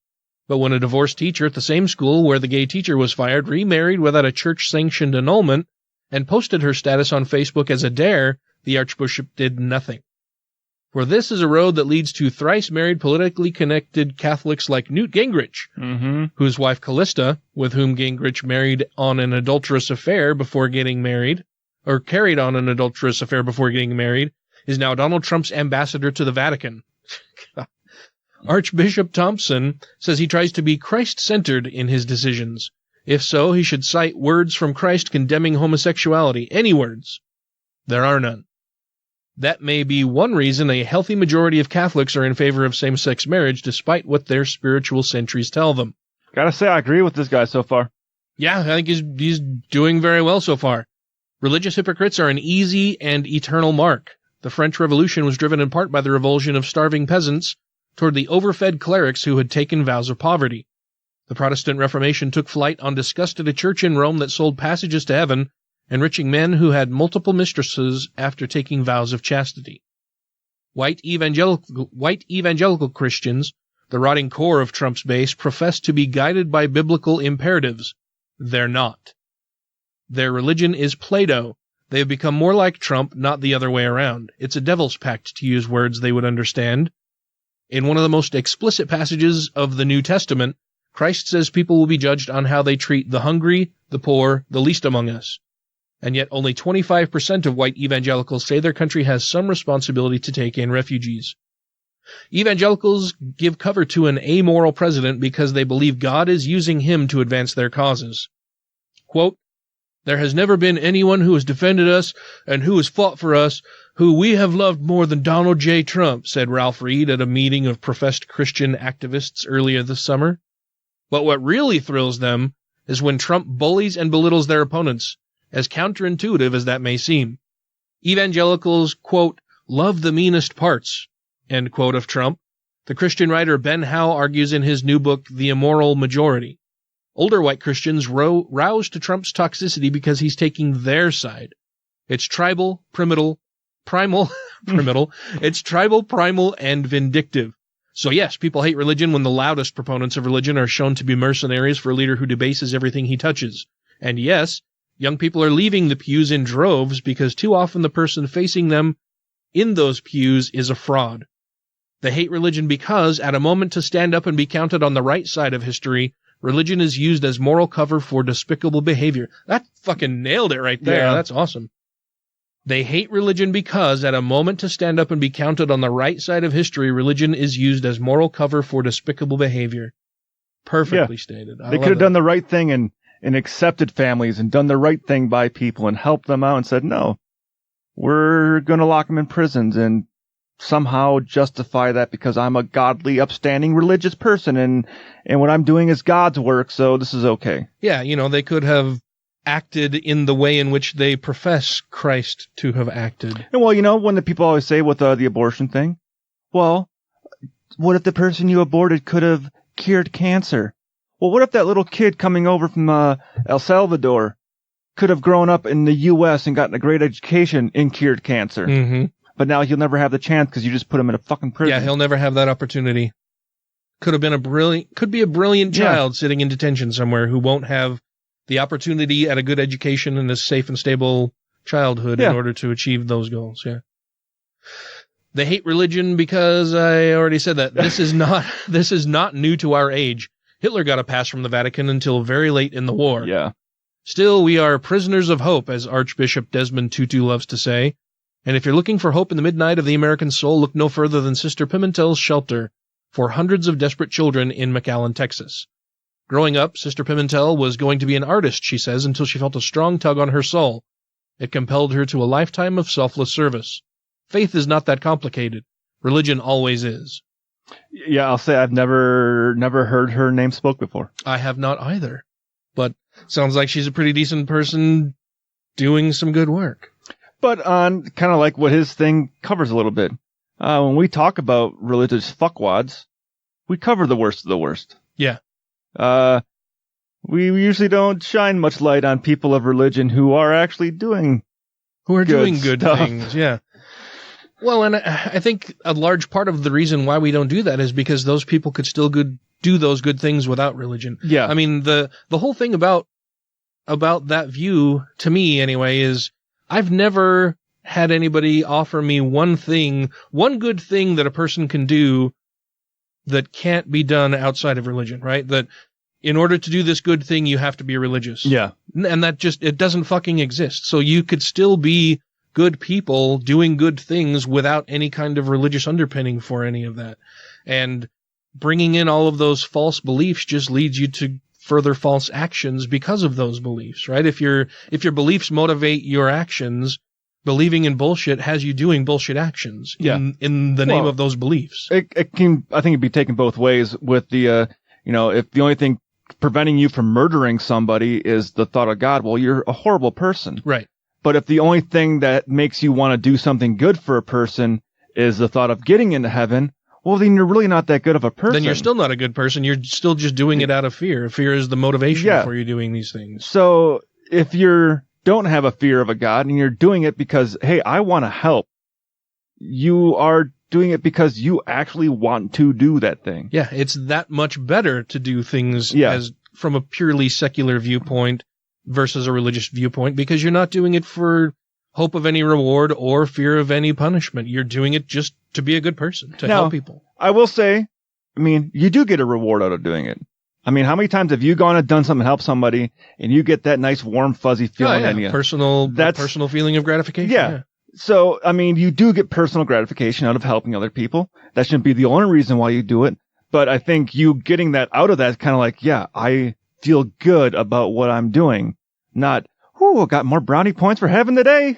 Speaker 8: But when a divorced teacher at the same school where the gay teacher was fired remarried without a church-sanctioned annulment and posted her status on Facebook as a dare, the Archbishop did nothing. For this is a road that leads to thrice-married politically connected Catholics like Newt Gingrich, whose wife Callista, with whom Gingrich married on an adulterous affair before getting married, or carried on an adulterous affair before getting married, is now Donald Trump's ambassador to the Vatican. Archbishop Thompson says he tries to be Christ-centered in his decisions. If so, he should cite words from Christ condemning homosexuality. Any words. There are none. That may be one reason a healthy majority of Catholics are in favor of same-sex marriage, despite what their spiritual sentries tell them.
Speaker 9: Gotta say, I agree with this guy so far.
Speaker 8: Yeah, I think he's doing very well so far. Religious hypocrites are an easy and eternal mark. The French Revolution was driven in part by the revulsion of starving peasants toward the overfed clerics who had taken vows of poverty. The Protestant Reformation took flight on disgust at a church in Rome that sold passages to heaven, enriching men who had multiple mistresses after taking vows of chastity. White evangelical Christians, the rotting core of Trump's base, profess to be guided by biblical imperatives. They're not. Their religion is Plato. They have become more like Trump, not the other way around. It's a devil's pact, to use words they would understand. In one of the most explicit passages of the New Testament, Christ says people will be judged on how they treat the hungry, the poor, the least among us. And yet only 25% of white evangelicals say their country has some responsibility to take in refugees. Evangelicals give cover to an amoral president because they believe God is using him to advance their causes. Quote, "There has never been anyone who has defended us and who has fought for us who we have loved more than Donald J. Trump," said Ralph Reed at a meeting of professed Christian activists earlier this summer. But what really thrills them is when Trump bullies and belittles their opponents, as counterintuitive as that may seem. Evangelicals, quote, "love the meanest parts," end quote, of Trump. The Christian writer Ben Howe argues in his new book, The Immoral Majority. Older white Christians rouse to Trump's toxicity because he's taking their side. It's tribal, primal, it's tribal, primal, and vindictive. So yes, people hate religion when the loudest proponents of religion are shown to be mercenaries for a leader who debases everything he touches. And yes, young people are leaving the pews in droves because too often the person facing them in those pews is a fraud. They hate religion because, at a moment to stand up and be counted on the right side of history, religion is used as moral cover for despicable behavior. That fucking nailed it right there.
Speaker 9: Yeah.
Speaker 8: That's awesome. They hate religion because, at a moment to stand up and be counted on the right side of history, religion is used as moral cover for despicable behavior. Perfectly stated.
Speaker 9: They could have done the right thing and accepted families and done the right thing by people and helped them out and said, no, we're going to lock them in prisons and somehow justify that because I'm a godly, upstanding, religious person and what I'm doing is God's work, so this is okay.
Speaker 8: Yeah, they could have acted in the way in which they profess Christ to have acted.
Speaker 9: And well, when the people always say with the abortion thing, well, what if the person you aborted could have cured cancer? Well, what if that little kid coming over from El Salvador could have grown up in the U.S. and gotten a great education and cured cancer?
Speaker 8: Mm-hmm.
Speaker 9: But now he'll never have the chance because you just put him in a fucking prison.
Speaker 8: Yeah, he'll never have that opportunity. Could be a brilliant child sitting in detention somewhere who won't have the opportunity at a good education and a safe and stable childhood in order to achieve those goals. Yeah. They hate religion because I already said that. This is not new to our age. Hitler got a pass from the Vatican until very late in the war.
Speaker 9: Yeah.
Speaker 8: Still, we are prisoners of hope, as Archbishop Desmond Tutu loves to say. And if you're looking for hope in the midnight of the American soul, look no further than Sister Pimentel's shelter for hundreds of desperate children in McAllen, Texas. Growing up, Sister Pimentel was going to be an artist, she says, until she felt a strong tug on her soul. It compelled her to a lifetime of selfless service. Faith is not that complicated. Religion always is.
Speaker 9: Yeah, I'll say I've never heard her name spoke before.
Speaker 8: I have not either. But sounds like she's a pretty decent person doing some good work.
Speaker 9: But on kind of like what his thing covers a little bit. When we talk about religious fuckwads, we cover the worst of the worst.
Speaker 8: Yeah.
Speaker 9: We usually don't shine much light on people of religion who are actually doing
Speaker 8: good things. Yeah. Well, and I think a large part of the reason why we don't do that is because those people could still do those good things without religion.
Speaker 9: Yeah.
Speaker 8: I mean, the whole thing about that view, to me anyway, is I've never had anybody offer me one good thing that a person can do that can't be done outside of religion, right? That in order to do this good thing, you have to be religious.
Speaker 9: Yeah.
Speaker 8: And that it doesn't fucking exist. So you could still be good people doing good things without any kind of religious underpinning for any of that. And bringing in all of those false beliefs just leads you to further false actions because of those beliefs, right? If your beliefs motivate your actions, believing in bullshit has you doing bullshit actions in the name of those beliefs.
Speaker 9: I think it'd be taken both ways with the, if the only thing preventing you from murdering somebody is the thought of God, well, you're a horrible person.
Speaker 8: Right.
Speaker 9: But if the only thing that makes you want to do something good for a person is the thought of getting into heaven, well, then you're really not that good of a person.
Speaker 8: Then you're still not a good person. You're still just doing it out of fear. Fear is the motivation for you doing these things.
Speaker 9: So if you don't have a fear of a God and you're doing it because, hey, I want to help, you are doing it because you actually want to do that thing.
Speaker 8: Yeah, it's that much better to do things as from a purely secular viewpoint versus a religious viewpoint, because you're not doing it for hope of any reward or fear of any punishment. You're doing it just to be a good person, to help people.
Speaker 9: I will say, you do get a reward out of doing it. How many times have you gone and done something to help somebody and you get that nice warm fuzzy feeling in you?
Speaker 8: Personal feeling of gratification.
Speaker 9: Yeah. So, you do get personal gratification out of helping other people. That shouldn't be the only reason why you do it. But I think you getting that out of that is kind of like, I feel good about what I'm doing. Not, I got more brownie points for heaven today.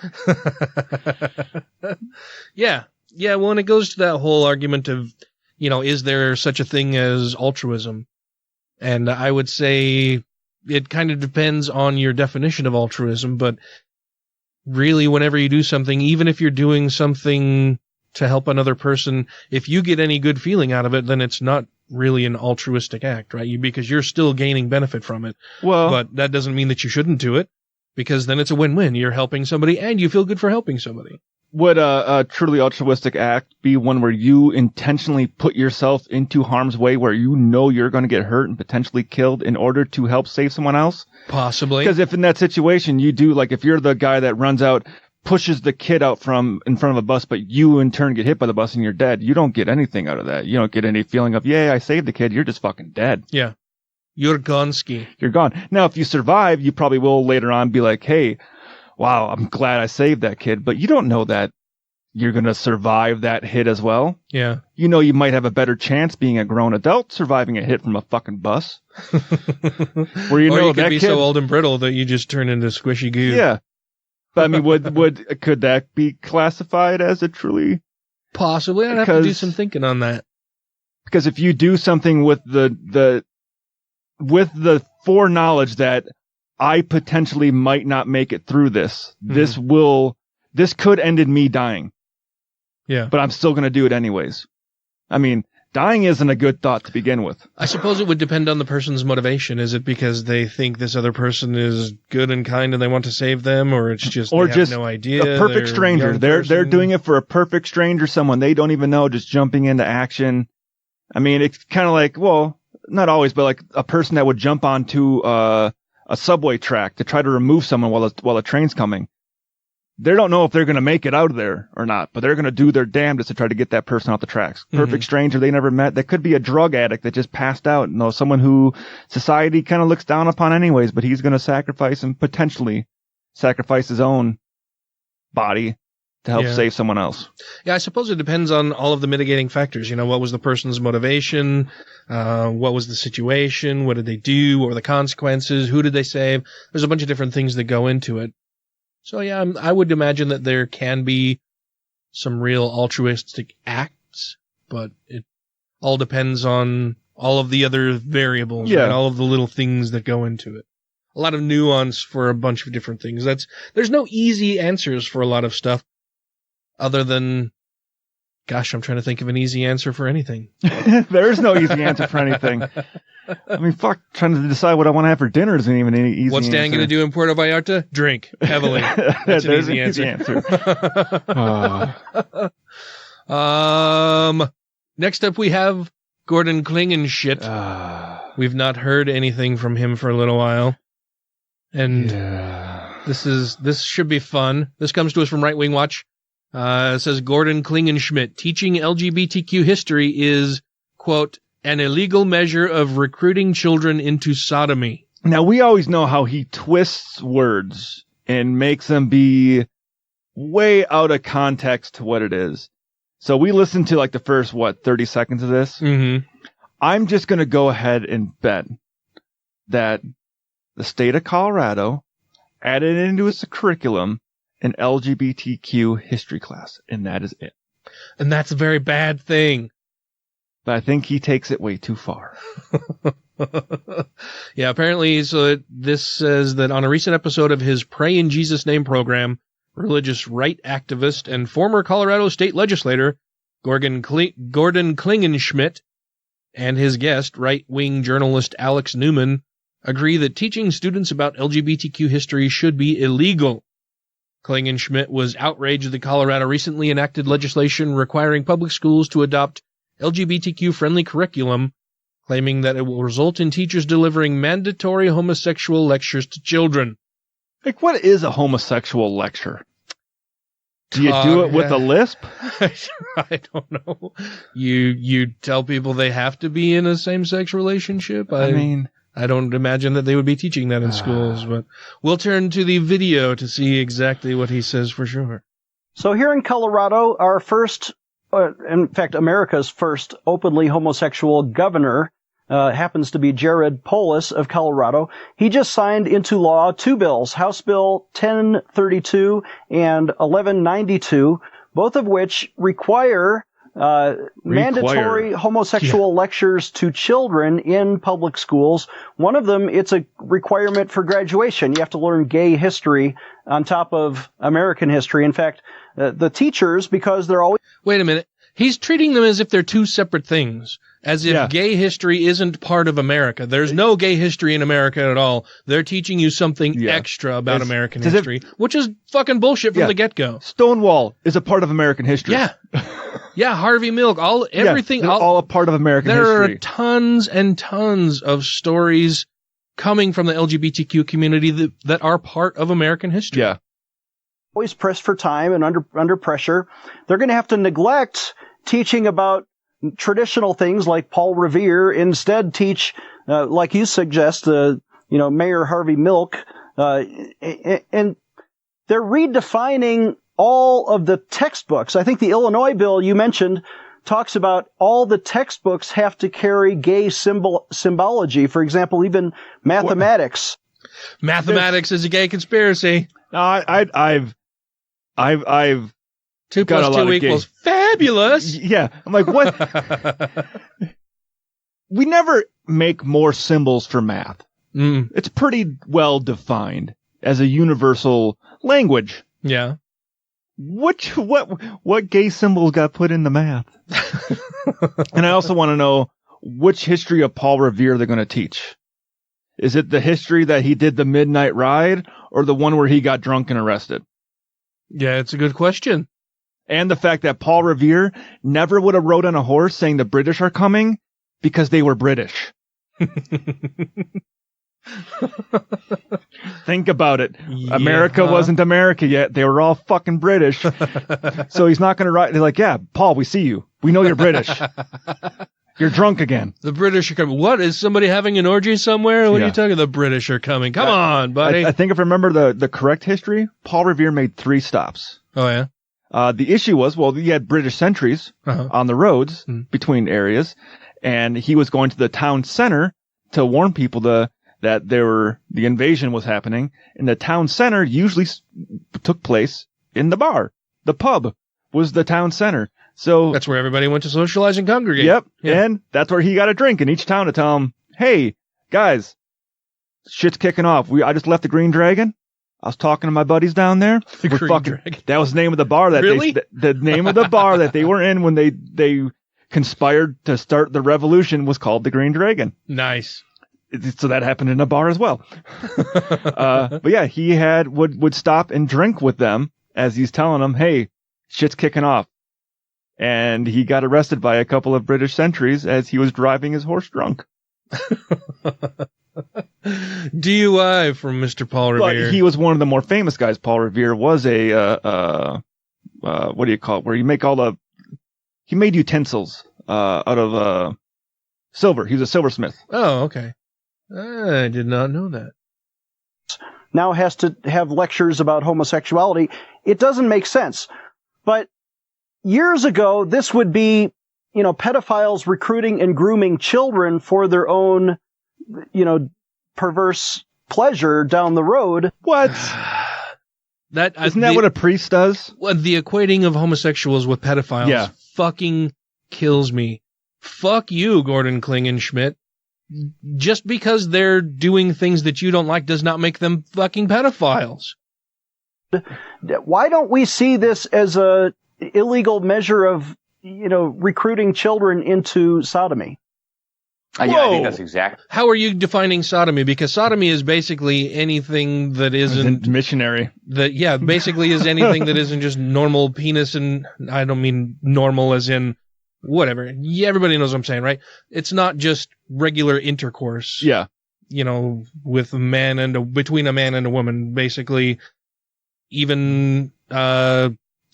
Speaker 8: Yeah. Well, and it goes to that whole argument of, is there such a thing as altruism? And I would say it kind of depends on your definition of altruism, but really, whenever you do something, even if you're doing something to help another person, if you get any good feeling out of it, then it's not really an altruistic act, right? Because you're still gaining benefit from it.
Speaker 9: Well,
Speaker 8: but that doesn't mean that you shouldn't do it, because then it's a win-win. You're helping somebody and you feel good for helping somebody.
Speaker 9: Would a truly altruistic act be one where you intentionally put yourself into harm's way, where you know you're going to get hurt and potentially killed in order to help save someone else?
Speaker 8: Possibly.
Speaker 9: Because if in that situation you do, like if you're the guy that runs out, pushes the kid out from in front of a bus, but you in turn get hit by the bus and you're dead, you don't get anything out of that. You don't get any feeling of, yay, I saved the kid. You're just fucking dead.
Speaker 8: Yeah. You're gonski.
Speaker 9: You're gone. Now, if you survive, you probably will later on be like, hey, wow, I'm glad I saved that kid. But you don't know that you're going to survive that hit as well.
Speaker 8: Yeah.
Speaker 9: You know, you might have a better chance being a grown adult surviving a hit from a fucking bus. Where you
Speaker 8: or
Speaker 9: know
Speaker 8: you could
Speaker 9: that
Speaker 8: be
Speaker 9: kid,
Speaker 8: so old and brittle that you just turn into squishy goo.
Speaker 9: Yeah. But could that be classified as a truly?
Speaker 8: Possibly. I'd have to do some thinking on that.
Speaker 9: Because if you do something with the foreknowledge that I potentially might not make it through this, this could end in me dying.
Speaker 8: Yeah.
Speaker 9: But I'm still going to do it anyways. Dying isn't a good thought to begin with.
Speaker 8: I suppose it would depend on the person's motivation. Is it because they think this other person is good and kind and they want to save them, or it's just they have no idea?
Speaker 9: A perfect stranger. They're doing it for a perfect stranger, someone they don't even know, just jumping into action. It's kind of like, well, not always, but like a person that would jump onto a subway track to try to remove someone while a train's coming. They don't know if they're going to make it out of there or not, but they're going to do their damnedest to try to get that person off the tracks. Perfect stranger they never met. That could be a drug addict that just passed out. Someone who society kind of looks down upon anyways, but he's going to sacrifice and potentially sacrifice his own body to help save someone else.
Speaker 8: Yeah, I suppose it depends on all of the mitigating factors. What was the person's motivation? What was the situation? What did they do? What were the consequences? Who did they save? There's a bunch of different things that go into it. So yeah, I would imagine that there can be some real altruistic acts, but it all depends on all of the other variables, right? All of the little things that go into it. A lot of nuance for a bunch of different things. There's no easy answers for a lot of stuff other than, gosh, I'm trying to think of an easy answer for anything.
Speaker 9: There is no easy answer for anything. Trying to decide what I want to have for dinner isn't even any easy
Speaker 8: What's Dan going to do in Puerto Vallarta? Drink heavily. That's an easy answer. Next up we have Gordon Klingenshit. We've not heard anything from him for a little while. And this should be fun. This comes to us from Right Wing Watch. It says Gordon Klingenschmidt, teaching LGBTQ history is, quote, an illegal measure of recruiting children into sodomy.
Speaker 9: Now, we always know how he twists words and makes them be way out of context to what it is. So we listened to like the first, 30 seconds of this?
Speaker 8: Mm-hmm.
Speaker 9: I'm just going to go ahead and bet that the state of Colorado added into its curriculum an LGBTQ history class, and that is it.
Speaker 8: And that's a very bad thing.
Speaker 9: But I think he takes it way too far.
Speaker 8: Yeah, apparently, so this says that on a recent episode of his Pray in Jesus' Name program, religious right activist and former Colorado state legislator Gordon Klingenschmidt and his guest, right-wing journalist Alex Newman, agree that teaching students about LGBTQ history should be illegal. Klingenschmidt was outraged that Colorado recently enacted legislation requiring public schools to adopt LGBTQ-friendly curriculum, claiming that it will result in teachers delivering mandatory homosexual lectures to children.
Speaker 9: Like, what is a homosexual lecture? Do you do it with a lisp?
Speaker 8: I don't know. You tell people they have to be in a same-sex relationship? I mean, I don't imagine that they would be teaching that in schools, but we'll turn to the video to see exactly what he says for sure.
Speaker 1: So here in Colorado, our first, in fact, America's first openly homosexual governor happens to be Jared Polis of Colorado. He just signed into law 2 bills, House Bill 1032 and 1192, both of which require mandatory homosexual lectures to children in public schools. One of them, it's a requirement for graduation. You have to learn gay history on top of American history. In fact, the teachers, because they're always...
Speaker 8: Wait a minute. He's treating them as if they're 2 separate things. As if gay history isn't part of America. There's no gay history in America at all. They're teaching you something extra about American history, which is fucking bullshit from the get-go.
Speaker 9: Stonewall is a part of American history.
Speaker 8: Yeah. Yeah, Harvey Milk, everything.
Speaker 9: They're all a part of American history.
Speaker 8: There are tons and tons of stories coming from the LGBTQ community that are part of American history.
Speaker 9: Yeah.
Speaker 1: Always pressed for time and under pressure. They're going to have to neglect teaching about traditional things like Paul Revere, instead teach, like you suggest, Mayor Harvey Milk, and they're redefining all of the textbooks. I think the Illinois bill you mentioned talks about all the textbooks have to carry gay symbology. For example, even mathematics.
Speaker 8: Mathematics is a gay conspiracy.
Speaker 9: No, I've
Speaker 8: 2 plus 2 equals fabulous.
Speaker 9: Yeah. I'm like, what? We never make more symbols for math. It's pretty well defined as a universal language.
Speaker 8: Yeah.
Speaker 9: What gay symbols got put in the math? And I also want to know which history of Paul Revere they're going to teach. Is it the history that he did the midnight ride, or the one where he got drunk and arrested?
Speaker 8: Yeah, it's a good question.
Speaker 9: And the fact that Paul Revere never would have rode on a horse saying the British are coming because they were British. Think about it. Yeah. America wasn't America yet. They were all fucking British. So he's not going to ride. They're like, yeah, Paul, we see you. We know you're British. You're drunk again.
Speaker 8: The British are coming. What? Is somebody having an orgy somewhere? What are you talking? The British are coming. Come on, buddy.
Speaker 9: I think if I remember the correct history, Paul Revere made 3 stops.
Speaker 8: Oh, yeah?
Speaker 9: The issue was, you had British sentries on the roads between areas, and he was going to the town center to warn people that the invasion was happening, and the town center usually took place in the bar. The pub was the town center. So
Speaker 8: that's where everybody went to socialize and congregate.
Speaker 9: Yep. Yeah. And that's where he got a drink in each town to tell them, hey, guys, shit's kicking off. I just left the Green Dragon. I was talking to my buddies down there. That was the name of the bar that the name of the bar that they were in when they conspired to start the revolution was called the Green Dragon.
Speaker 8: Nice.
Speaker 9: So that happened in a bar as well. But yeah, he would stop and drink with them as he's telling them, hey, shit's kicking off. And he got arrested by a couple of British sentries as he was driving his horse drunk.
Speaker 8: DUI from Mr. Paul Revere.
Speaker 9: But he was one of the more famous guys. Paul Revere was a, what do you call it? Where you make he made utensils, out of, silver. He was a silversmith.
Speaker 8: Oh, okay. I did not know that.
Speaker 1: Now has to have lectures about homosexuality. It doesn't make sense. But years ago, this would be, pedophiles recruiting and grooming children for their own, perverse pleasure down the road.
Speaker 9: What? Isn't that what a priest does?
Speaker 8: Well, the equating of homosexuals with pedophiles fucking kills me. Fuck you, Gordon Klingenschmidt. Just because they're doing things that you don't like does not make them fucking pedophiles.
Speaker 1: Why don't we see this as a illegal measure of, recruiting children into sodomy?
Speaker 3: Yeah, I think that's exactly.
Speaker 8: How are you defining sodomy? Because sodomy is basically anything that isn't
Speaker 9: missionary.
Speaker 8: Basically is anything that isn't just normal penis, and I don't mean normal as in whatever. Yeah, everybody knows what I'm saying, right? It's not just regular intercourse.
Speaker 9: Yeah.
Speaker 8: With between a man and a woman. Basically, even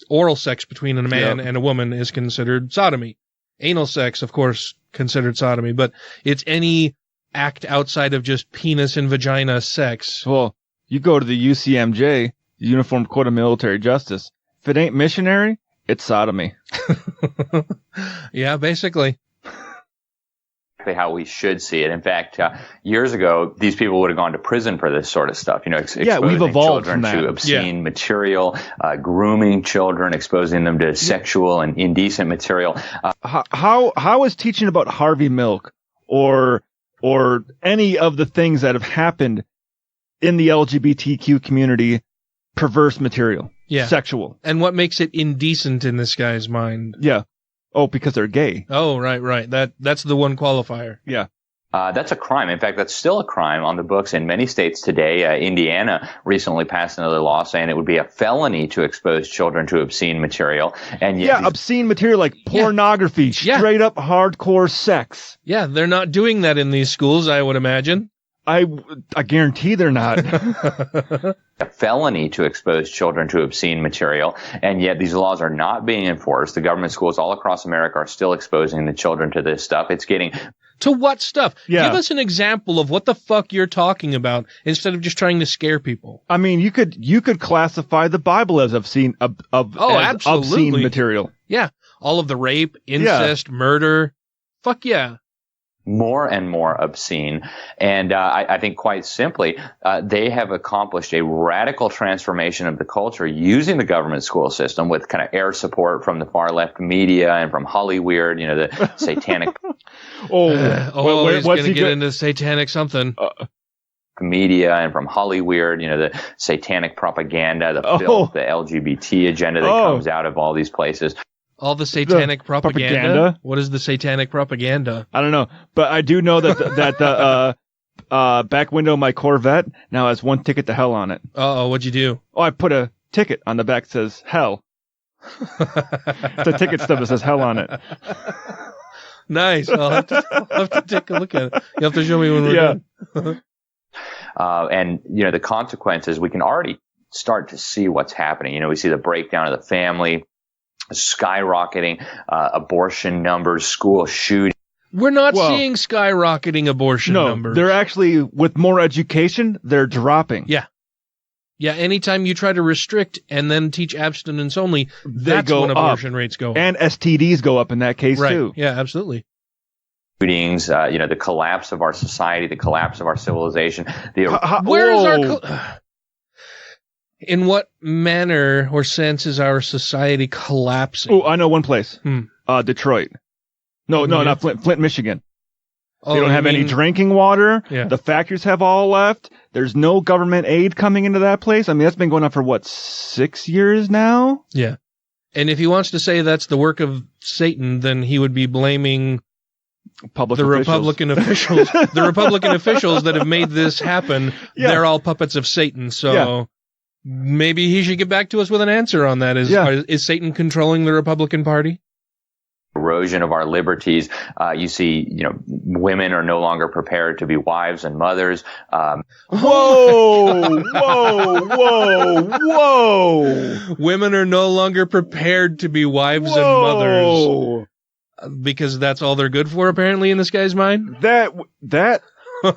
Speaker 8: oral sex between a man and a woman is considered sodomy. Anal sex, of course, considered sodomy, but it's any act outside of just penis and vagina sex.
Speaker 9: Well, you go to the UCMJ, Uniform Code of Military Justice. If it ain't missionary, it's sodomy.
Speaker 8: Yeah, basically.
Speaker 3: How we should see it. In fact, years ago, these people would have gone to prison for this sort of stuff. Exposing
Speaker 9: we've evolved
Speaker 3: children
Speaker 9: from that.
Speaker 3: to obscene material, grooming children, exposing them to sexual and indecent material.
Speaker 9: How is teaching about Harvey Milk or any of the things that have happened in the LGBTQ community perverse material?
Speaker 8: Yeah,
Speaker 9: sexual.
Speaker 8: And what makes it indecent in this guy's mind?
Speaker 9: Yeah. Oh, because they're gay.
Speaker 8: Oh, right. That's the one qualifier.
Speaker 9: Yeah.
Speaker 3: That's a crime. In fact, that's still a crime on the books in many states today. Indiana recently passed another law saying it would be a felony to expose children to obscene material. And yet
Speaker 9: obscene material like pornography, straight up hardcore sex.
Speaker 8: Yeah, they're not doing that in these schools, I would imagine.
Speaker 9: I guarantee they're not.
Speaker 3: A felony to expose children to obscene material, and yet these laws are not being enforced. The government schools all across America are still exposing the children to this stuff. It's getting...
Speaker 8: To what stuff?
Speaker 9: Yeah.
Speaker 8: Give us an example of what the fuck you're talking about instead of just trying to scare people.
Speaker 9: I mean, you could classify the Bible as obscene obscene material.
Speaker 8: Yeah. All of the rape, incest, murder. Fuck yeah.
Speaker 3: More and more obscene. And I think quite simply, they have accomplished a radical transformation of the culture using the government school system with kind of air support from the far left media and from Hollyweird, the satanic.
Speaker 8: He's going to get into satanic something.
Speaker 3: Media and from Hollyweird, the satanic propaganda, the filth, the LGBT agenda that comes out of all these places.
Speaker 8: All the satanic propaganda? What is the satanic propaganda?
Speaker 9: I don't know, but I do know that the back window of my Corvette now has one ticket to hell on it.
Speaker 8: Uh-oh, what'd you do?
Speaker 9: Oh, I put a ticket on the back that says hell. The ticket stub that says hell on it.
Speaker 8: Nice. I'll have to take a look at it. You'll have to show me when we're done.
Speaker 3: And, the consequences, we can already start to see what's happening. We see the breakdown of the family, skyrocketing abortion numbers, school shootings.
Speaker 8: We're not seeing skyrocketing abortion numbers.
Speaker 9: They're actually, with more education, they're dropping.
Speaker 8: Yeah. Yeah, anytime you try to restrict and then teach abstinence only, that's when abortion rates go up.
Speaker 9: And STDs go up in that case, too.
Speaker 8: Yeah, absolutely.
Speaker 3: Shootings, the collapse of our society, the collapse of our civilization.
Speaker 8: Where is our... In what manner or sense is our society collapsing?
Speaker 9: Oh, I know one place. Detroit. No, not Flint, Michigan. They don't have any drinking water.
Speaker 8: Yeah.
Speaker 9: The factories have all left. There's no government aid coming into that place. I mean, that's been going on for 6 years now?
Speaker 8: Yeah. And if he wants to say that's the work of Satan, then he would be blaming Republican officials. The Republican officials that have made this happen, they're all puppets of Satan. So maybe he should get back to us with an answer on that. Is Satan controlling the Republican Party?
Speaker 3: Erosion of our liberties. You see, women are no longer prepared to be wives and mothers.
Speaker 9: Whoa!
Speaker 8: Women are no longer prepared to be wives and mothers because that's all they're good for, apparently, in this guy's mind.
Speaker 9: That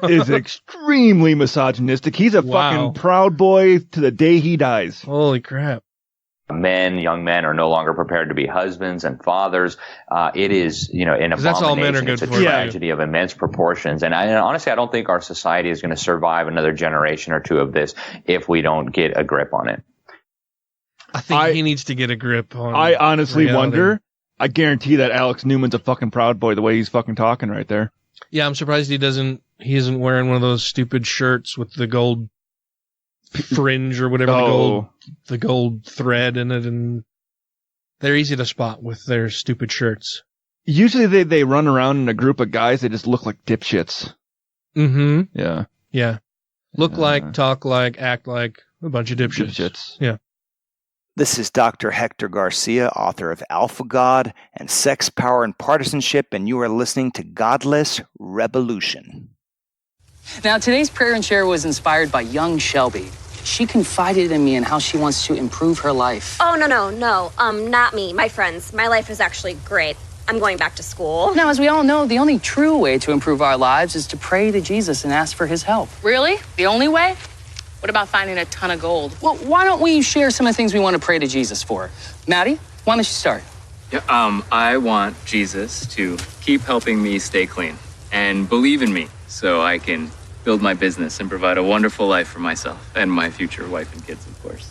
Speaker 9: is extremely misogynistic. He's a fucking proud boy to the day he dies.
Speaker 8: Holy crap.
Speaker 3: young men are no longer prepared to be husbands and fathers. It is, an abomination.
Speaker 8: That's all men are good
Speaker 3: it's a
Speaker 8: for.
Speaker 3: tragedy of immense proportions. And honestly, I don't think our society is going to survive another generation or two of this if we don't get a grip on it.
Speaker 8: I think he needs to get a grip on.
Speaker 9: I honestly
Speaker 8: reality.
Speaker 9: wonder. I guarantee that Alex Newman's a fucking Proud Boy the way he's fucking talking right there.
Speaker 8: Yeah, I'm surprised he isn't wearing one of those stupid shirts with the gold fringe or whatever, the gold thread in it, and they're easy to spot with their stupid shirts.
Speaker 9: Usually they run around in a group of guys that just look like dipshits.
Speaker 8: Mm-hmm.
Speaker 9: Yeah.
Speaker 8: Yeah. Look like, talk like, act like a bunch of dipshits. Yeah.
Speaker 5: This is Dr. Hector Garcia, author of Alpha God and Sex, Power, and Partisanship, and you are listening to Godless Rebelution.
Speaker 18: Now, today's prayer and share was inspired by young Shelby. She confided in me in how she wants to improve her life.
Speaker 21: Oh, no. Not me. My friends. My life is actually great. I'm going back to school.
Speaker 18: Now, as we all know, the only true way to improve our lives is to pray to Jesus and ask for his help.
Speaker 14: Really? The only way? What about finding a ton of gold?
Speaker 18: Well, why don't we share some of the things we want to pray to Jesus for? Maddie, why don't you start?
Speaker 22: Yeah, I want Jesus to keep helping me stay clean and believe in me so I can build my business and provide a wonderful life for myself and my future wife and kids, of course.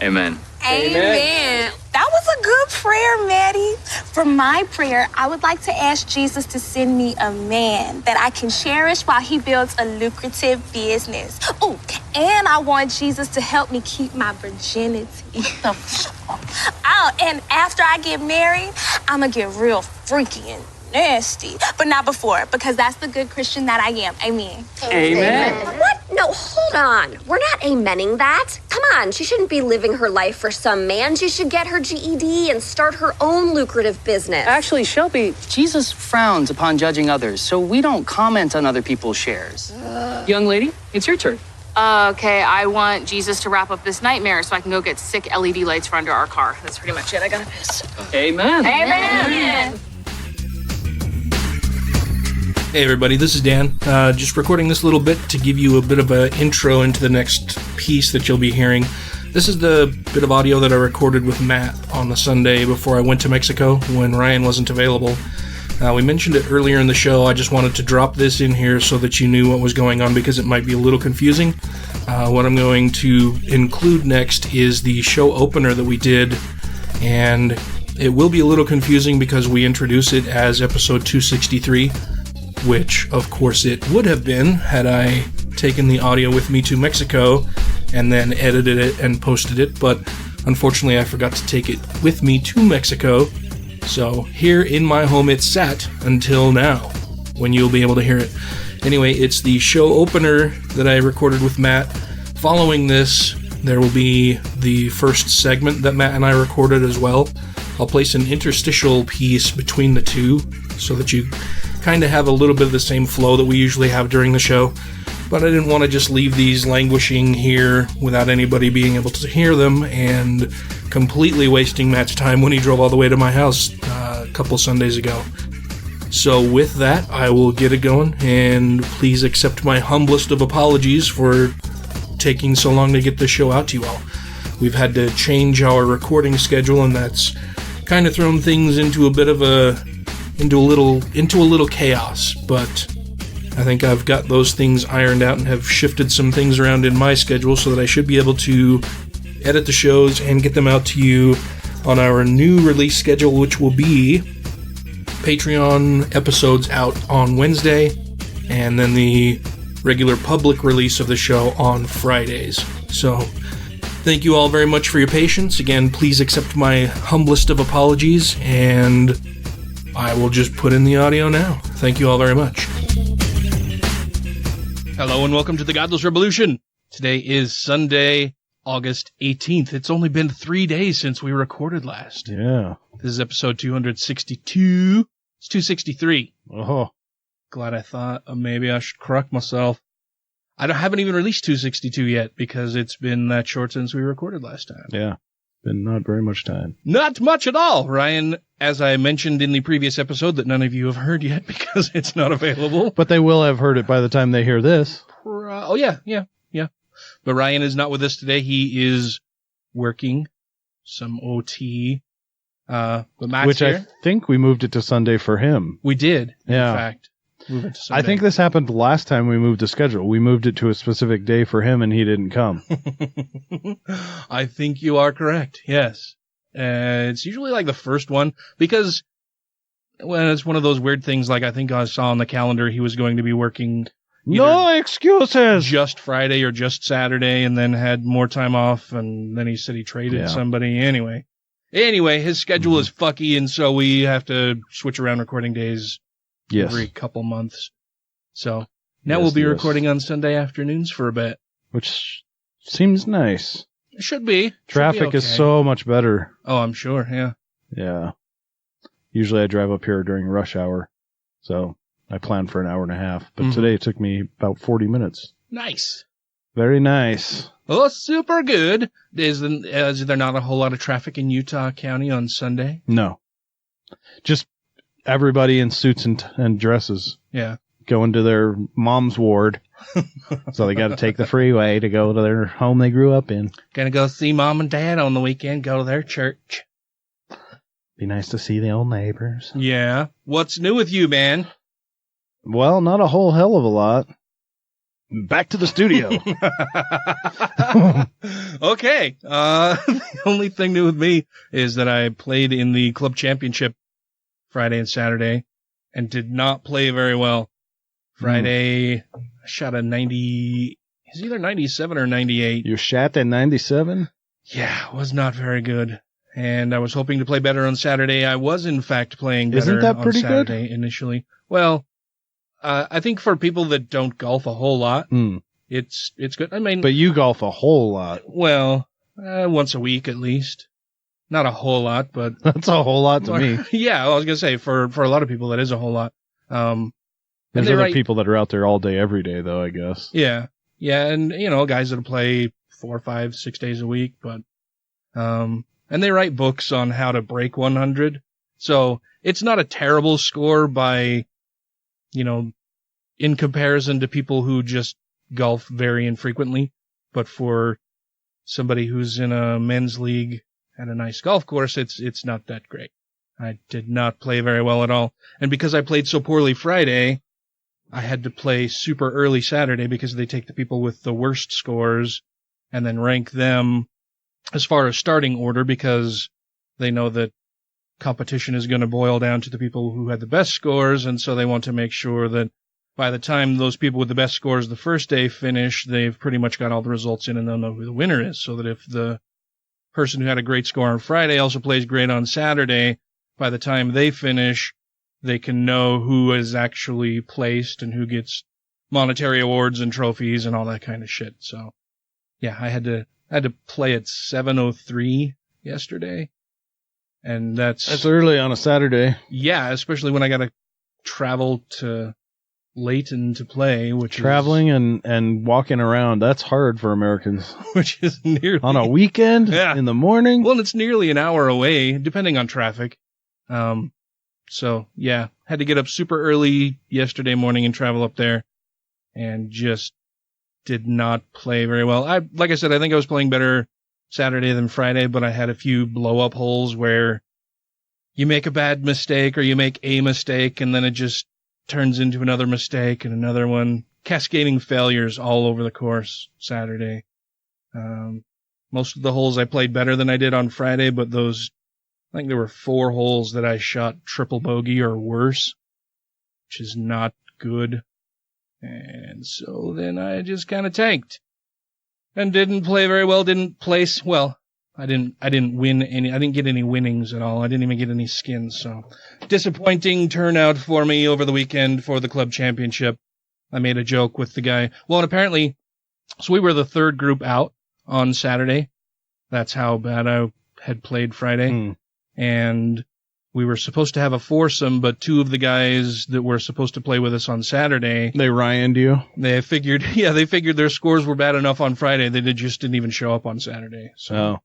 Speaker 22: Amen.
Speaker 23: Amen. That was a good prayer, Maddie. For my prayer, I would like to ask Jesus to send me a man that I can cherish while he builds a lucrative business. Oh, and I want Jesus to help me keep my virginity. Oh, and after I get married, I'm gonna get real freaky and nasty, but not before, because that's the good Christian that I am. Amen.
Speaker 21: Amen. What? No, hold on. We're not amening that. Come on, she shouldn't be living her life for some man. She should get her GED and start her own lucrative business.
Speaker 18: Actually, Shelby, Jesus frowns upon judging others, so we don't comment on other people's shares. Young lady, it's your turn.
Speaker 14: Okay, I want Jesus to wrap up this nightmare so I can go get sick LED lights for under our car. That's pretty much it. I gotta piss.
Speaker 18: Amen.
Speaker 14: Amen.
Speaker 8: Hey everybody, this is Dan. Just recording this little bit to give you a bit of an intro into the next piece that you'll be hearing. This is the bit of audio that I recorded with Matt on the Sunday before I went to Mexico when Ryan wasn't available. We mentioned it earlier in the show. I just wanted to drop this in here so that you knew what was going on because it might be a little confusing. What I'm going to include next is the show opener that we did, and it will be a little confusing because we introduce it as episode 263. Which, of course, it would have been had I taken the audio with me to Mexico and then edited it and posted it, but unfortunately I forgot to take it with me to Mexico, so here in my home it sat until now, when you'll be able to hear it. Anyway, it's the show opener that I recorded with Matt. Following this, there will be the first segment that Matt and I recorded as well. I'll place an interstitial piece between the two so that you kind of have a little bit of the same flow that we usually have during the show, but I didn't want to just leave these languishing here without anybody being able to hear them and completely wasting Matt's time when he drove all the way to my house a couple Sundays ago. So with that, I will get it going, and please accept my humblest of apologies for taking so long to get this show out to you all. We've had to change our recording schedule, and that's kind of thrown things into a bit of into a little chaos, but I think I've got those things ironed out and have shifted some things around in my schedule so that I should be able to edit the shows and get them out to you on our new release schedule, which will be Patreon episodes out on Wednesday, and then the regular public release of the show on Fridays. So, thank you all very much for your patience. Again, please accept my humblest of apologies, and I will just put in the audio now. Thank you all very much. Hello and welcome to the Godless Rebelution. Today is Sunday, August 18th. It's only been 3 days since we recorded last.
Speaker 1: Yeah.
Speaker 8: This is episode 262. It's 263.
Speaker 1: Oh.
Speaker 8: Glad I thought maybe I should correct myself. I haven't even released 262 yet because it's been that short since we recorded last time.
Speaker 1: Yeah. Been not very much time.
Speaker 8: Not much at all, Ryan, as I mentioned in the previous episode that none of you have heard yet because it's not available.
Speaker 1: But they will have heard it by the time they hear this.
Speaker 8: Oh, yeah. But Ryan is not with us today. He is working some OT. But Matt's
Speaker 4: Which
Speaker 8: here.
Speaker 4: I think we moved it to Sunday for him.
Speaker 8: We did,
Speaker 4: Yeah.
Speaker 8: in fact. Move it to Sunday.
Speaker 4: I think this happened the last time we moved the schedule. We moved it to a specific day for him, and he didn't come.
Speaker 8: I think you are correct. Yes. It's usually like the first one because it's one of those weird things. Like I think I saw on the calendar he was going to be working.
Speaker 4: No excuses.
Speaker 8: Just Friday or just Saturday, and then had more time off, and then he said he traded somebody. Anyway, his schedule is fucky, and so we have to switch around recording days every couple months. So now we'll be recording on Sunday afternoons for a bit.
Speaker 4: Which seems nice.
Speaker 8: It should be.
Speaker 4: Traffic is so much better.
Speaker 8: Oh, I'm sure, yeah.
Speaker 4: Yeah. Usually I drive up here during rush hour, so I plan for an hour and a half. But today it took me about 40 minutes.
Speaker 8: Nice.
Speaker 4: Very nice.
Speaker 8: Oh, super good. Is there not a whole lot of traffic in Utah County on Sunday?
Speaker 4: No. Just everybody in suits and dresses.
Speaker 8: Yeah.
Speaker 4: Going to their mom's ward. So they got to take the freeway to go to their home they grew up in.
Speaker 8: Gonna go see mom and dad on the weekend, go to their church.
Speaker 4: Be nice to see the old neighbors.
Speaker 8: Yeah. What's new with you, man?
Speaker 4: Well, not a whole hell of a lot. Back to the studio.
Speaker 8: Okay. The only thing new with me is that I played in the club championship Friday and Saturday and did not play very well. Friday, I shot a 90, it's either 97 or 98.
Speaker 4: You shot at 97?
Speaker 8: Yeah, it was not very good. And I was hoping to play better on Saturday. I was, in fact, playing better
Speaker 4: Isn't that pretty
Speaker 8: on Saturday initially. Well, I think for people that don't golf a whole lot, it's good. I mean,
Speaker 4: but you golf a whole lot.
Speaker 8: Well, once a week at least. Not a whole lot, but
Speaker 4: that's a whole lot to me.
Speaker 8: Yeah, I was gonna say for a lot of people that is a whole lot.
Speaker 4: There's other people that are out there all day, every day, though, I guess.
Speaker 8: Yeah, and guys that'll play 4, 5, 6 days a week, but and they write books on how to break 100. So it's not a terrible score by, in comparison to people who just golf very infrequently. But for somebody who's in a men's league at a nice golf course, it's not that great. I did not play very well at all. And because I played so poorly Friday, I had to play super early Saturday because they take the people with the worst scores and then rank them as far as starting order because they know that competition is going to boil down to the people who had the best scores, and so they want to make sure that by the time those people with the best scores the first day finish, they've pretty much got all the results in and they'll know who the winner is, so that if the person who had a great score on Friday also plays great on Saturday, by the time they finish, they can know who is actually placed and who gets monetary awards and trophies and all that kind of shit. So, yeah, I had to play at 7:03 yesterday, and that's
Speaker 4: early on a Saturday.
Speaker 8: Yeah, especially when I got to travel to Layton to play, which
Speaker 4: traveling and walking around. That's hard for Americans.
Speaker 8: Which is nearly
Speaker 4: on a weekend in the morning.
Speaker 8: Well, it's nearly an hour away, depending on traffic. So yeah, had to get up super early yesterday morning and travel up there, and just did not play very well. Like I said, I think I was playing better Saturday than Friday, but I had a few blow up holes where you make a bad mistake or you make a mistake and then it just turns into another mistake and another one. Cascading failures all over the course Saturday. Most of the holes I played better than I did on Friday, but I think there were 4 holes that I shot triple bogey or worse, which is not good. And so then I just kind of tanked and didn't play very well, didn't place well. I didn't win any, I didn't get any winnings at all. I didn't even get any skins. So disappointing turnout for me over the weekend for the club championship. I made a joke with the guy. Well, and apparently, so we were the third group out on Saturday. That's how bad I had played Friday. And we were supposed to have a foursome, but 2 of the guys that were supposed to play with us on Saturday,
Speaker 4: they Ryan'd you.
Speaker 8: They figured their scores were bad enough on Friday. They just didn't even show up on Saturday. So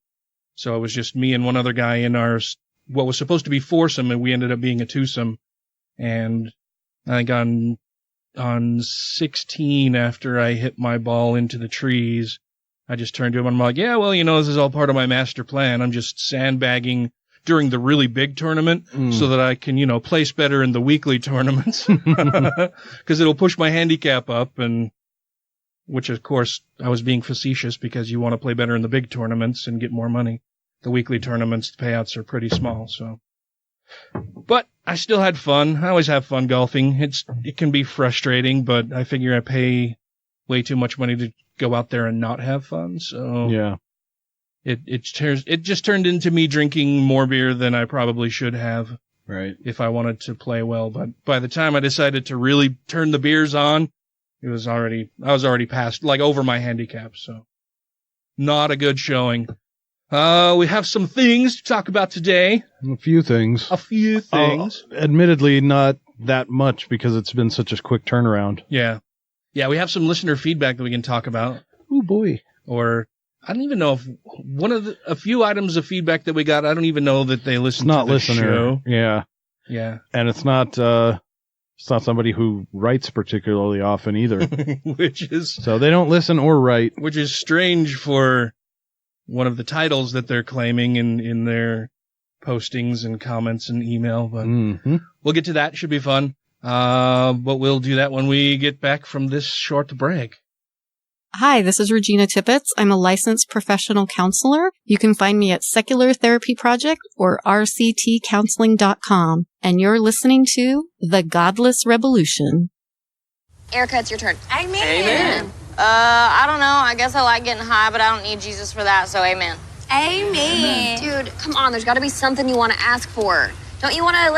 Speaker 8: it was just me and one other guy in our, what was supposed to be foursome, and we ended up being a twosome. And I think on 16, after I hit my ball into the trees, I just turned to him and I'm like, yeah, well, this is all part of my master plan. I'm just sandbagging during the really big tournament so that I can, place better in the weekly tournaments because it'll push my handicap up, and which, of course, I was being facetious because you want to play better in the big tournaments and get more money. The weekly tournaments, the payouts are pretty small, so. But I still had fun. I always have fun golfing. It can be frustrating, but I figure I pay way too much money to go out there and not have fun, so.
Speaker 4: Yeah.
Speaker 8: It just turned into me drinking more beer than I probably should have.
Speaker 4: Right.
Speaker 8: If I wanted to play well. But by the time I decided to really turn the beers on, I was already past, over my handicap, so. Not a good showing. We have some things to talk about today.
Speaker 4: A few things. Admittedly, not that much because it's been such a quick turnaround.
Speaker 8: Yeah. Yeah, we have some listener feedback that we can talk about.
Speaker 4: Oh, boy.
Speaker 8: Or, I don't even know if a few items of feedback that we got, I don't even know that they listen to the show.
Speaker 4: Yeah.
Speaker 8: Yeah.
Speaker 4: And it's not somebody who writes particularly often either. So they don't listen or write.
Speaker 8: Which is strange for one of the titles that they're claiming in their postings and comments and email, but we'll get to that. It should be fun. But we'll do that when we get back from this short break.
Speaker 6: Hi, this is Regina Tippett. I'm a licensed professional counselor. You can find me at Secular Therapy Project or rctcounseling.com. And you're listening to The Godless Rebelution.
Speaker 21: Erica, it's your turn.
Speaker 7: Amen. I don't know. I guess I like getting high, but I don't need Jesus for that, so amen.
Speaker 21: Amen. Dude, come on. There's got to be something you want to ask for. Don't you want to,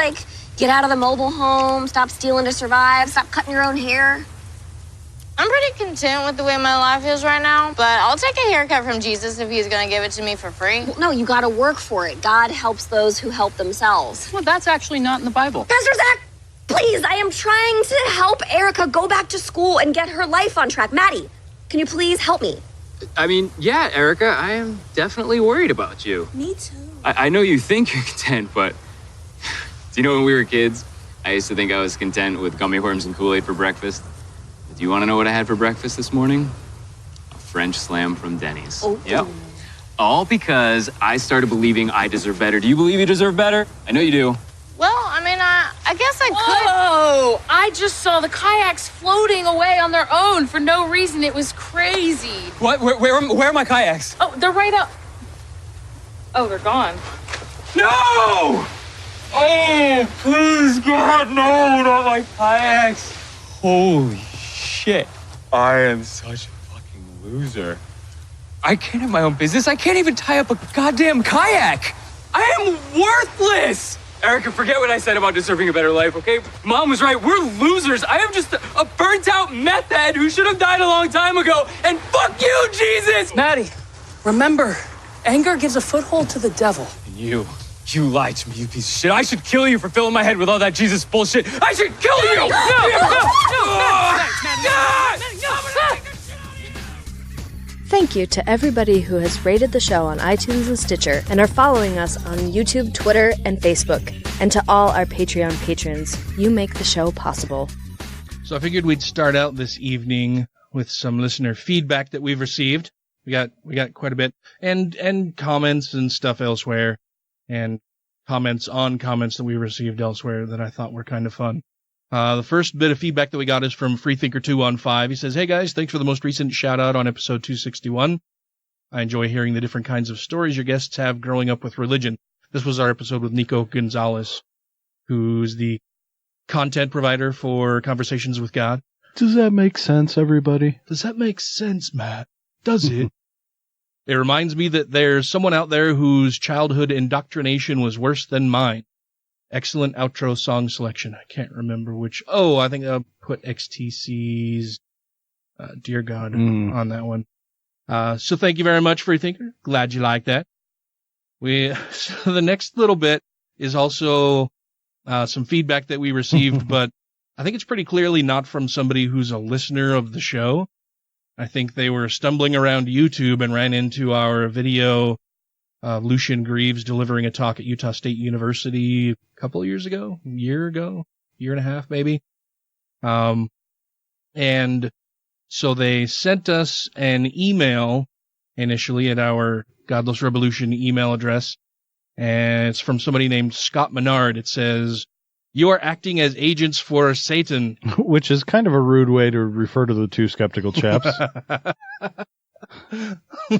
Speaker 21: get out of the mobile home, stop stealing to survive, stop cutting your own hair?
Speaker 7: I'm pretty content with the way my life is right now, but I'll take a haircut from Jesus if he's going to give it to me for free.
Speaker 21: Well, no, you got to work for it. God helps those who help themselves.
Speaker 18: Well, that's actually not in the Bible.
Speaker 21: Pastor Zach, please, I am trying to help Erica go back to school and get her life on track. Maddie, can you please help me?
Speaker 22: I mean, yeah, Erica, I am definitely worried about you.
Speaker 21: Me too.
Speaker 22: I know you think you're content, but do you know when we were kids, I used to think I was content with gummy worms and Kool-Aid for breakfast. Do you want to know what I had for breakfast this morning? A French slam from Denny's.
Speaker 21: Oh.
Speaker 22: Yep. All because I started believing I deserve better. Do you believe you deserve better? I know you do.
Speaker 7: Well, I mean, I guess I could.
Speaker 14: Oh, I just saw the kayaks floating away on their own for no reason. It was crazy.
Speaker 22: What? Where are my kayaks?
Speaker 14: Oh, they're right up. Oh, they're gone.
Speaker 22: No! Oh, please, God, no, not my kayaks. Holy shit. I am such a fucking loser. I can't have my own business. I can't even tie up a goddamn kayak. I am worthless. Erica, forget what I said about deserving a better life, okay? Mom was right. We're losers. I am just a burnt-out meth head who should have died a long time ago. And fuck you, Jesus!
Speaker 18: Maddie, remember, anger gives a foothold to the devil.
Speaker 22: And you lied to me, you piece of shit. I should kill you for filling my head with all that Jesus bullshit. I should kill you!
Speaker 12: Thank you to everybody who has rated the show on iTunes and Stitcher and are following us on YouTube, Twitter, and Facebook. And to all our Patreon patrons, you make the show possible.
Speaker 8: So I figured we'd start out this evening with some listener feedback that we've received. We got quite a bit, and comments and stuff elsewhere, and comments on comments that we received elsewhere that I thought were kind of fun. The first bit of feedback that we got is from Freethinker215. He says, "Hey guys, thanks for the most recent shout out on episode 261. I enjoy hearing the different kinds of stories your guests have growing up with religion. This was our episode with Nico Gonzalez, who's the content provider for Conversations with God."
Speaker 4: Does that make sense, everybody?
Speaker 8: Does that make sense, Matt? Does it? It reminds me that there's someone out there whose childhood indoctrination was worse than mine. Excellent outro song selection. I can't remember which. Oh, I think I'll put XTC's Dear God on that one. So thank you very much, Freethinker. Glad you like that. So the next little bit is also some feedback that we received, but I think it's pretty clearly not from somebody who's a listener of the show. I think they were stumbling around YouTube and ran into our video Lucian Greaves delivering a talk at Utah State University a couple of years ago, year and a half maybe. And so they sent us an email initially at our Godless Rebelution email address. And it's from somebody named Scott Menard. It says, "You are acting as agents for Satan."
Speaker 4: Which is kind of a rude way to refer to the two skeptical chaps.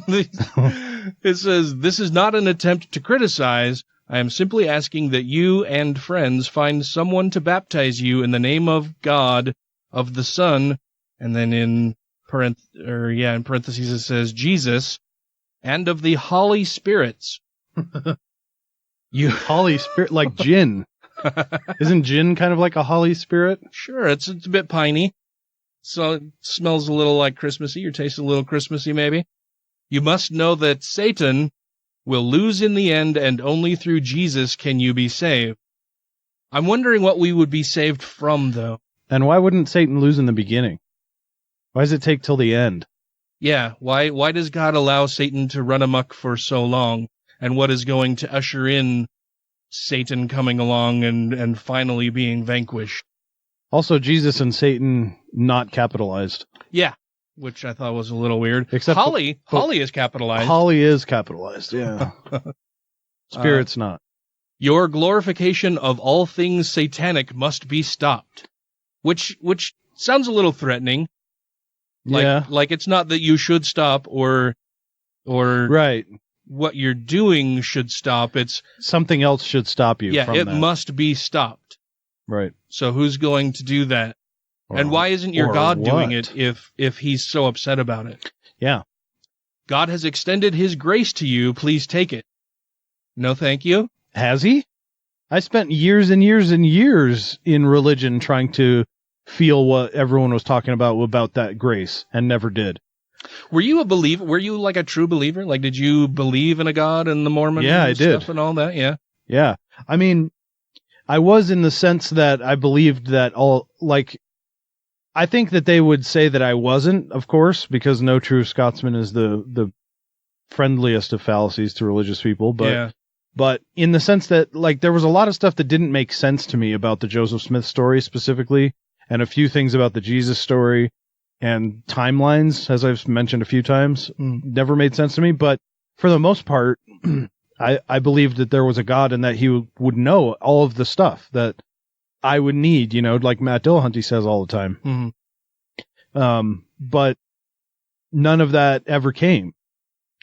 Speaker 8: It says, "This is not an attempt to criticize. I am simply asking that you and friends find someone to baptize you in the name of God, of the Son," and then in parentheses it says Jesus, "and of the Holy Spirits."
Speaker 4: You Holy Spirit, like gin. Isn't gin kind of like a Holy Spirit?
Speaker 8: Sure, it's a bit piney. So it smells a little like Christmassy, or tastes a little Christmassy maybe. "You must know that Satan will lose in the end, and only through Jesus can you be saved." I'm wondering what we would be saved from, though.
Speaker 4: And why wouldn't Satan lose in the beginning? Why does it take till the end?
Speaker 8: Yeah, why does God allow Satan to run amok for so long? And what is going to usher in Satan coming along and finally being vanquished?
Speaker 4: Also, Jesus and Satan not capitalized.
Speaker 8: Yeah, which I thought was a little weird.
Speaker 4: Except
Speaker 8: Holly is capitalized.
Speaker 4: Holly is capitalized, yeah. Spirit's not.
Speaker 8: "Your glorification of all things satanic must be stopped." Which sounds a little threatening. Like it's not that you should stop or
Speaker 4: right.
Speaker 8: What you're doing should stop. It's
Speaker 4: something else should stop you.
Speaker 8: Yeah,
Speaker 4: from
Speaker 8: it
Speaker 4: that.
Speaker 8: must be stopped.
Speaker 4: Right.
Speaker 8: So who's going to do that? And why isn't your God doing it if he's so upset about it?
Speaker 4: Yeah.
Speaker 8: "God has extended his grace to you. Please take it." No, thank you.
Speaker 4: Has he? I spent years and years and years in religion trying to feel what everyone was talking about that grace, and never did.
Speaker 8: Were you a believer? Were you like a true believer? Like, did you believe in a God and the Mormon
Speaker 4: I
Speaker 8: stuff
Speaker 4: did.
Speaker 8: and all that? Yeah.
Speaker 4: Yeah. I mean, I was in the sense that I believed that I think that they would say that I wasn't, of course, because no true Scotsman is the friendliest of fallacies to religious people. But in the sense that, like, there was a lot of stuff that didn't make sense to me about the Joseph Smith story specifically, and a few things about the Jesus story. And timelines, as I've mentioned a few times, never made sense to me. But for the most part, I believed that there was a God and that he would know all of the stuff that I would need, like Matt Dillahunty says all the time.
Speaker 8: Mm-hmm.
Speaker 4: But none of that ever came.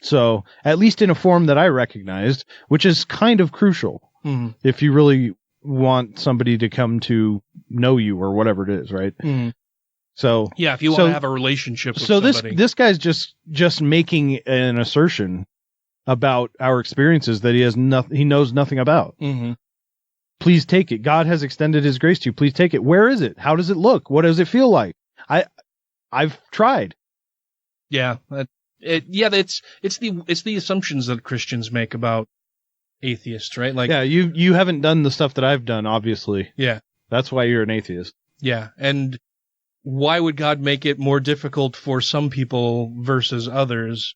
Speaker 4: So, at least in a form that I recognized, which is kind of crucial if you really want somebody to come to know you or whatever it is, right?
Speaker 8: Mm-hmm.
Speaker 4: So
Speaker 8: yeah, if you want to have a relationship with somebody.
Speaker 4: this guy's just making an assertion about our experiences that he knows nothing about.
Speaker 8: Mm-hmm.
Speaker 4: Please take it. God has extended his grace to you. Please take it. Where is it? How does it look? What does it feel like? I've tried.
Speaker 8: Yeah, it's the assumptions that Christians make about atheists, right? Like,
Speaker 4: yeah, you haven't done the stuff that I've done, obviously.
Speaker 8: Yeah,
Speaker 4: that's why you're an atheist.
Speaker 8: Yeah, and why would God make it more difficult for some people versus others?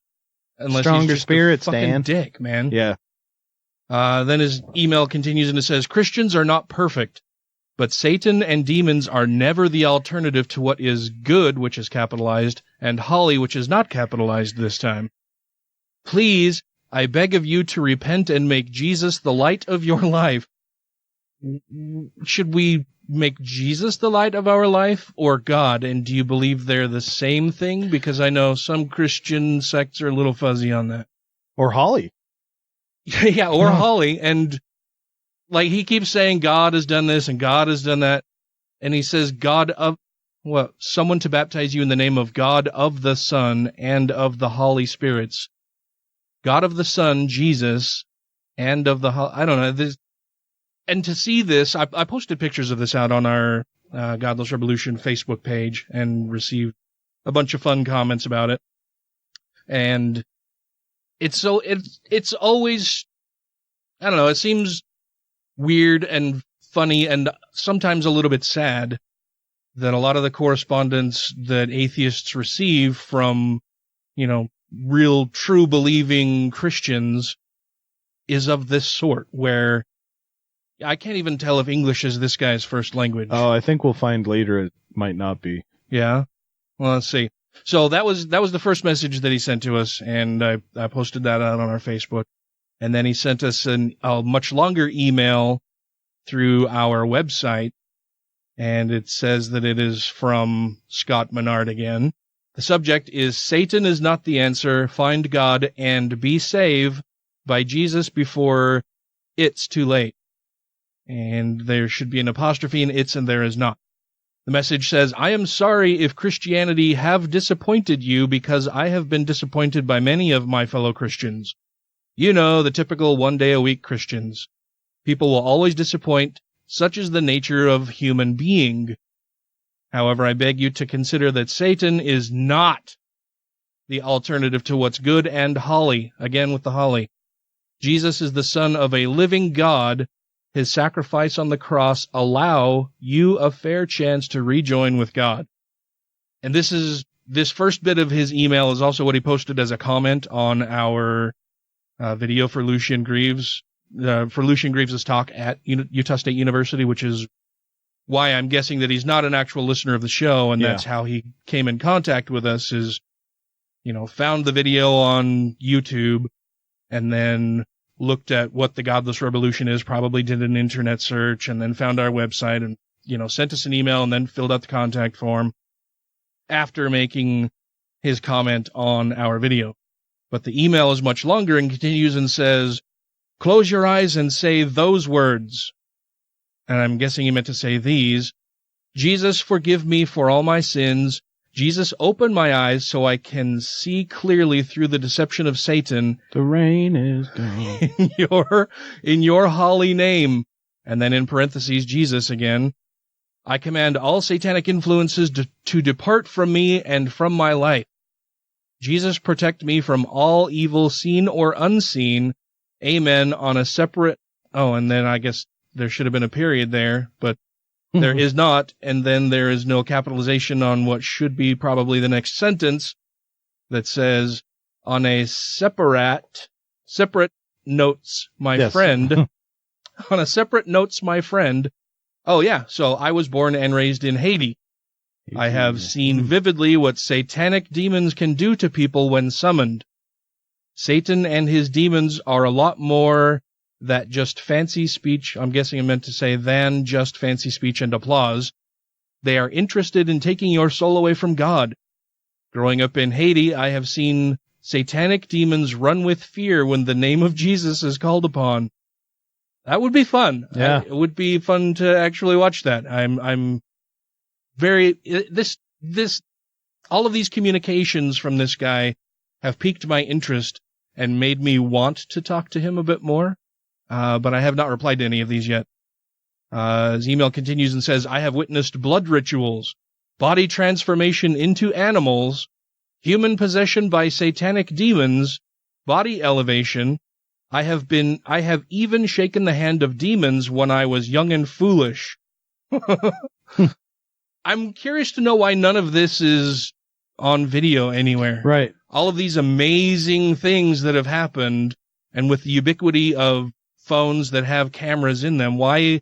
Speaker 8: Unless
Speaker 4: stronger
Speaker 8: he's just
Speaker 4: spirits,
Speaker 8: a fucking
Speaker 4: Dan.
Speaker 8: dick, man.
Speaker 4: Yeah.
Speaker 8: Then his email continues and it says, "Christians are not perfect, but Satan and demons are never the alternative to what is good," which is capitalized, and Holly, which is not capitalized this time. "Please, I beg of you to repent and make Jesus the light of your life." Should we make Jesus the light of our life or God? And do you believe they're the same thing? Because I know some Christian sects are a little fuzzy on that.
Speaker 4: Or Holly.
Speaker 8: Yeah, or Holly. And like he keeps saying God has done this and God has done that. And he says someone to baptize you in the name of God, of the Son, and of the Holy Spirits. God of the Son, Jesus, and of the I don't know. And to see this, I posted pictures of this out on our Godless Rebelution Facebook page and received a bunch of fun comments about it. And it's always, I don't know, it seems weird and funny and sometimes a little bit sad that a lot of the correspondence that atheists receive from, real true believing Christians is of this sort, where I can't even tell if English is this guy's first language.
Speaker 4: Oh, I think we'll find later it might not be.
Speaker 8: Yeah? Well, let's see. So that was the first message that he sent to us, and I posted that out on our Facebook. And then he sent us a much longer email through our website, and it says that it is from Scott Menard again. The subject is Satan is not the answer. Find God and be saved by Jesus before it's too late. And there should be an apostrophe in it's, and there is not. The message says, I am sorry if Christianity have disappointed you, because I have been disappointed by many of my fellow Christians. You know, the typical one-day-a-week Christians. People will always disappoint. Such is the nature of human being. However, I beg you to consider that Satan is not the alternative to what's good and holly. Again with the holly. Jesus is the Son of a living God. His sacrifice on the cross allow you a fair chance to rejoin with God. And this first bit of his email is also what he posted as a comment on our video for Lucian Greaves, for Lucian Greaves' talk at Utah State University, which is why I'm guessing that he's not an actual listener of the show, and that's how he came in contact with us, is, found the video on YouTube and then looked at what the Godless Rebelution is, probably did an internet search, and then found our website and, sent us an email and then filled out the contact form after making his comment on our video. But the email is much longer and continues and says, close your eyes and say those words. And I'm guessing he meant to say these. Jesus, forgive me for all my sins. Jesus, open my eyes so I can see clearly through the deception of Satan.
Speaker 4: The rain is gone.
Speaker 8: In your holy name. And then in parentheses, Jesus again. I command all satanic influences to depart from me and from my life. Jesus, protect me from all evil, seen or unseen. Amen. On a separate... Oh, and then I guess there should have been a period there, but there is not, and then there is no capitalization on what should be probably the next sentence that says, on a separate notes, my friend. On a separate notes, my friend. Oh, yeah, so I was born and raised in Haiti. I have seen vividly what satanic demons can do to people when summoned. Satan and his demons are a lot more that just fancy speech, I'm guessing I meant to say, than just fancy speech and applause. They are interested in taking your soul away from God. Growing up in Haiti, I have seen satanic demons run with fear when the name of Jesus is called upon. That would be fun.
Speaker 4: Yeah.
Speaker 8: It would be fun to actually watch that. I'm very, all of these communications from this guy have piqued my interest and made me want to talk to him a bit more. But I have not replied to any of these yet. His email continues and says, I have witnessed blood rituals, body transformation into animals, human possession by satanic demons, body elevation. I have even shaken the hand of demons when I was young and foolish. I'm curious to know why none of this is on video anywhere.
Speaker 4: Right.
Speaker 8: All of these amazing things that have happened, and with the ubiquity of phones that have cameras in them, why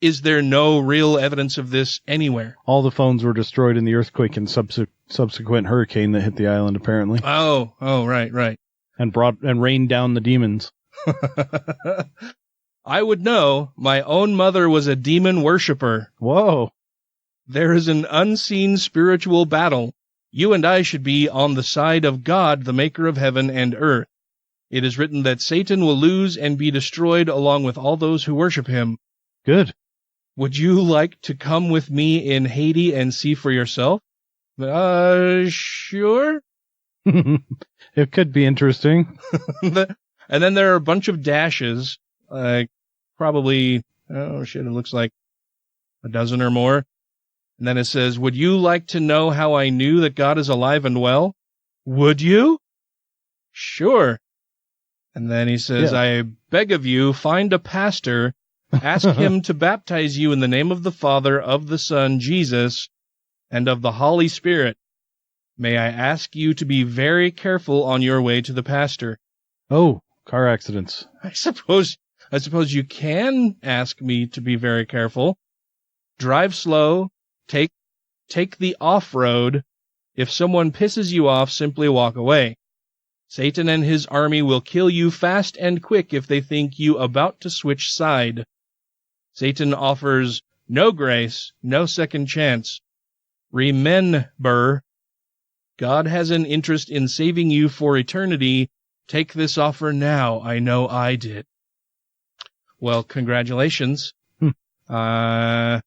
Speaker 8: is there no real evidence of this anywhere?
Speaker 4: All the phones were destroyed in the earthquake and subsequent hurricane that hit the island, apparently.
Speaker 8: Oh, right.
Speaker 4: And rained down the demons.
Speaker 8: I would know. My own mother was a demon worshiper.
Speaker 4: Whoa.
Speaker 8: There is an unseen spiritual battle. You and I should be on the side of God, the maker of heaven and earth. It is written that Satan will lose and be destroyed along with all those who worship him.
Speaker 4: Good.
Speaker 8: Would you like to come with me in Haiti and see for yourself? Sure.
Speaker 4: It could be interesting.
Speaker 8: And then there are a bunch of dashes, probably, it looks like a dozen or more. And then it says, would you like to know how I knew that God is alive and well? Would you? Sure. And then he says, I beg of you, find a pastor, ask him to baptize you in the name of the Father, of the Son, Jesus, and of the Holy Spirit. May I ask you to be very careful on your way to the pastor.
Speaker 4: Oh, car accidents.
Speaker 8: I suppose you can ask me to be very careful. Drive slow, take the off-road. If someone pisses you off, simply walk away. Satan and his army will kill you fast and quick if they think you about to switch side. Satan offers no grace, no second chance. Remember, God has an interest in saving you for eternity. Take this offer now. I know I did. Well, congratulations. Why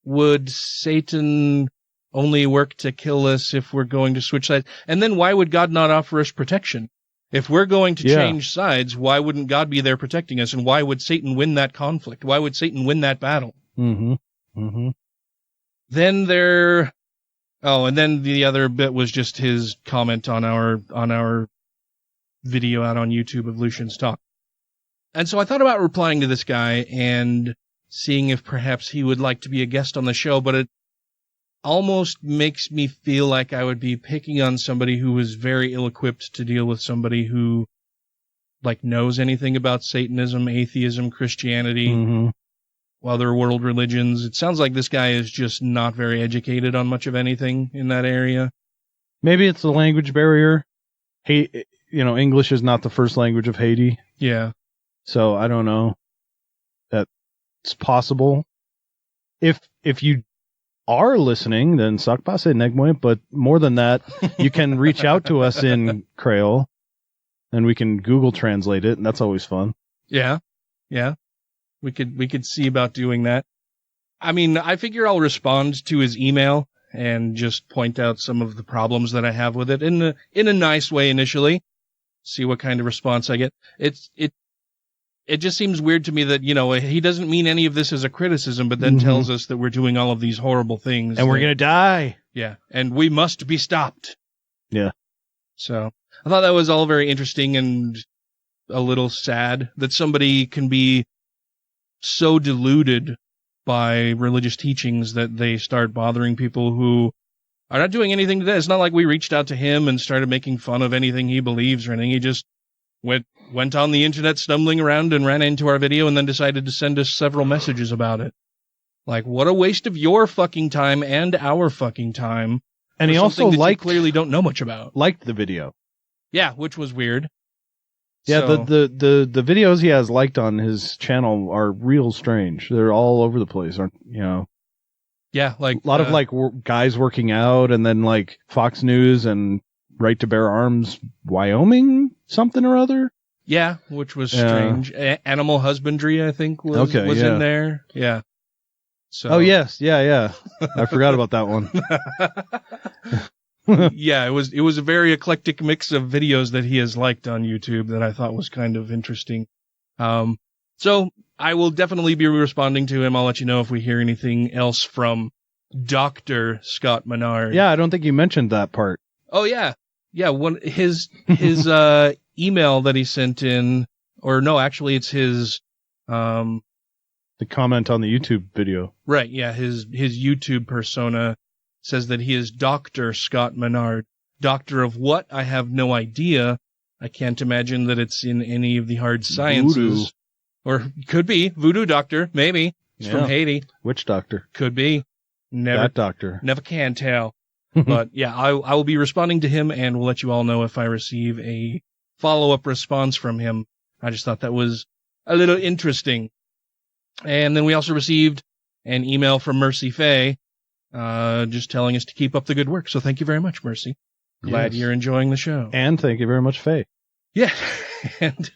Speaker 8: would Satan only work to kill us if we're going to switch sides? And then why would God not offer us protection? If we're going to change sides, why wouldn't God be there protecting us? And why would Satan win that conflict? Why would Satan win that battle?
Speaker 4: Mm-hmm. Mm-hmm.
Speaker 8: Then and then the other bit was just his comment on our video out on YouTube of Lucian's talk. And so I thought about replying to this guy and seeing if perhaps he would like to be a guest on the show, but it almost makes me feel like I would be picking on somebody who was very ill-equipped to deal with somebody who, like, knows anything about Satanism, atheism, Christianity, other world religions. It sounds like this guy is just not very educated on much of anything in that area.
Speaker 4: Maybe it's the language barrier. English is not the first language of Haiti.
Speaker 8: Yeah.
Speaker 4: So I don't know. That's possible. If you are listening, then Sakpase Negmoy, but more than that, you can reach out to us in Creole, and we can Google translate it, and that's always fun.
Speaker 8: Yeah. Yeah. We could see about doing that. I mean, I figure I'll respond to his email and just point out some of the problems that I have with it in a nice way initially. See what kind of response I get. It just seems weird to me that, he doesn't mean any of this as a criticism, but then tells us that we're doing all of these horrible things.
Speaker 4: And we're going to die.
Speaker 8: Yeah. And we must be stopped.
Speaker 4: Yeah.
Speaker 8: So I thought that was all very interesting and a little sad that somebody can be so deluded by religious teachings that they start bothering people who are not doing anything today. It's not like we reached out to him and started making fun of anything he believes or anything. He just went on the internet stumbling around and ran into our video and then decided to send us several messages about it. Like, what a waste of your fucking time and our fucking time.
Speaker 4: And he also
Speaker 8: you clearly don't know much about.
Speaker 4: Liked the video.
Speaker 8: Yeah, which was weird.
Speaker 4: Yeah,
Speaker 8: So-
Speaker 4: the videos he has liked on his channel are real strange. They're all over the place, aren't
Speaker 8: Yeah, like
Speaker 4: a lot of guys working out, and then like Fox News and Right to Bear Arms, Wyoming, something or other.
Speaker 8: Yeah, which was
Speaker 4: Yeah.
Speaker 8: strange. Animal husbandry, I think, was in there. Yeah. So.
Speaker 4: Oh yes, yeah. I forgot about that one.
Speaker 8: Yeah, it was a very eclectic mix of videos that he has liked on YouTube that I thought was kind of interesting. So I will definitely be responding to him. I'll let you know if we hear anything else from Dr. Scott Menard.
Speaker 4: Yeah, I don't think you mentioned that part.
Speaker 8: Oh yeah. Yeah, his email that he sent in, or no, actually it's his
Speaker 4: the comment on the YouTube video.
Speaker 8: Right, yeah, his YouTube persona says that he is Dr. Scott Menard. Doctor of what? I have no idea. I can't imagine that it's in any of the hard sciences.
Speaker 4: Voodoo.
Speaker 8: Or could be. Voodoo doctor, maybe. He's from Haiti.
Speaker 4: Witch doctor.
Speaker 8: Could be.
Speaker 4: That doctor.
Speaker 8: Never can tell. But yeah, I will be responding to him, and we'll let you all know if I receive a follow-up response from him. I just thought that was a little interesting. And then we also received an email from Mercy Faye, just telling us to keep up the good work. So thank you very much, Mercy. Glad you're enjoying the show.
Speaker 4: And thank you very much, Faye.
Speaker 8: Yeah. And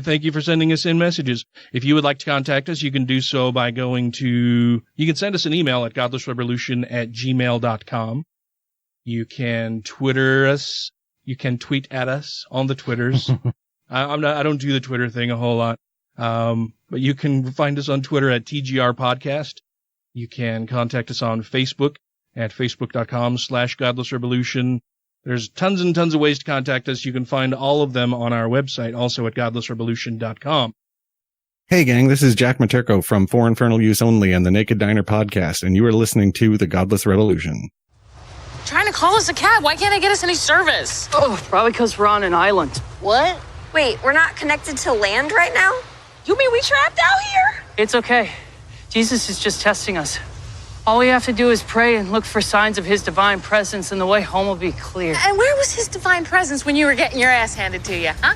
Speaker 8: thank you for sending us in messages. If you would like to contact us, you can do so by you can send us an email at godlessrebelution@gmail.com. You can Twitter us. You can tweet at us on the Twitters. I don't do the Twitter thing a whole lot. But you can find us on Twitter at TGR Podcast. You can contact us on Facebook at facebook.com/GodlessRebelution. There's tons and tons of ways to contact us. You can find all of them on our website, also at GodlessRebelution.com.
Speaker 2: Hey gang, this is Jack Materko from For Infernal Use Only and the Naked Diner podcast, and you are listening to the Godless Rebelution.
Speaker 14: Trying to call us a cab. Why can't I get us any service?
Speaker 18: Oh, probably because we're on an island.
Speaker 21: What? Wait, we're not connected to land right now?
Speaker 23: You mean we trapped out here?
Speaker 18: It's okay. Jesus is just testing us. All we have to do is pray and look for signs of his divine presence, and the way home will be clear.
Speaker 11: And where was his divine presence when you were getting your ass handed to you, huh?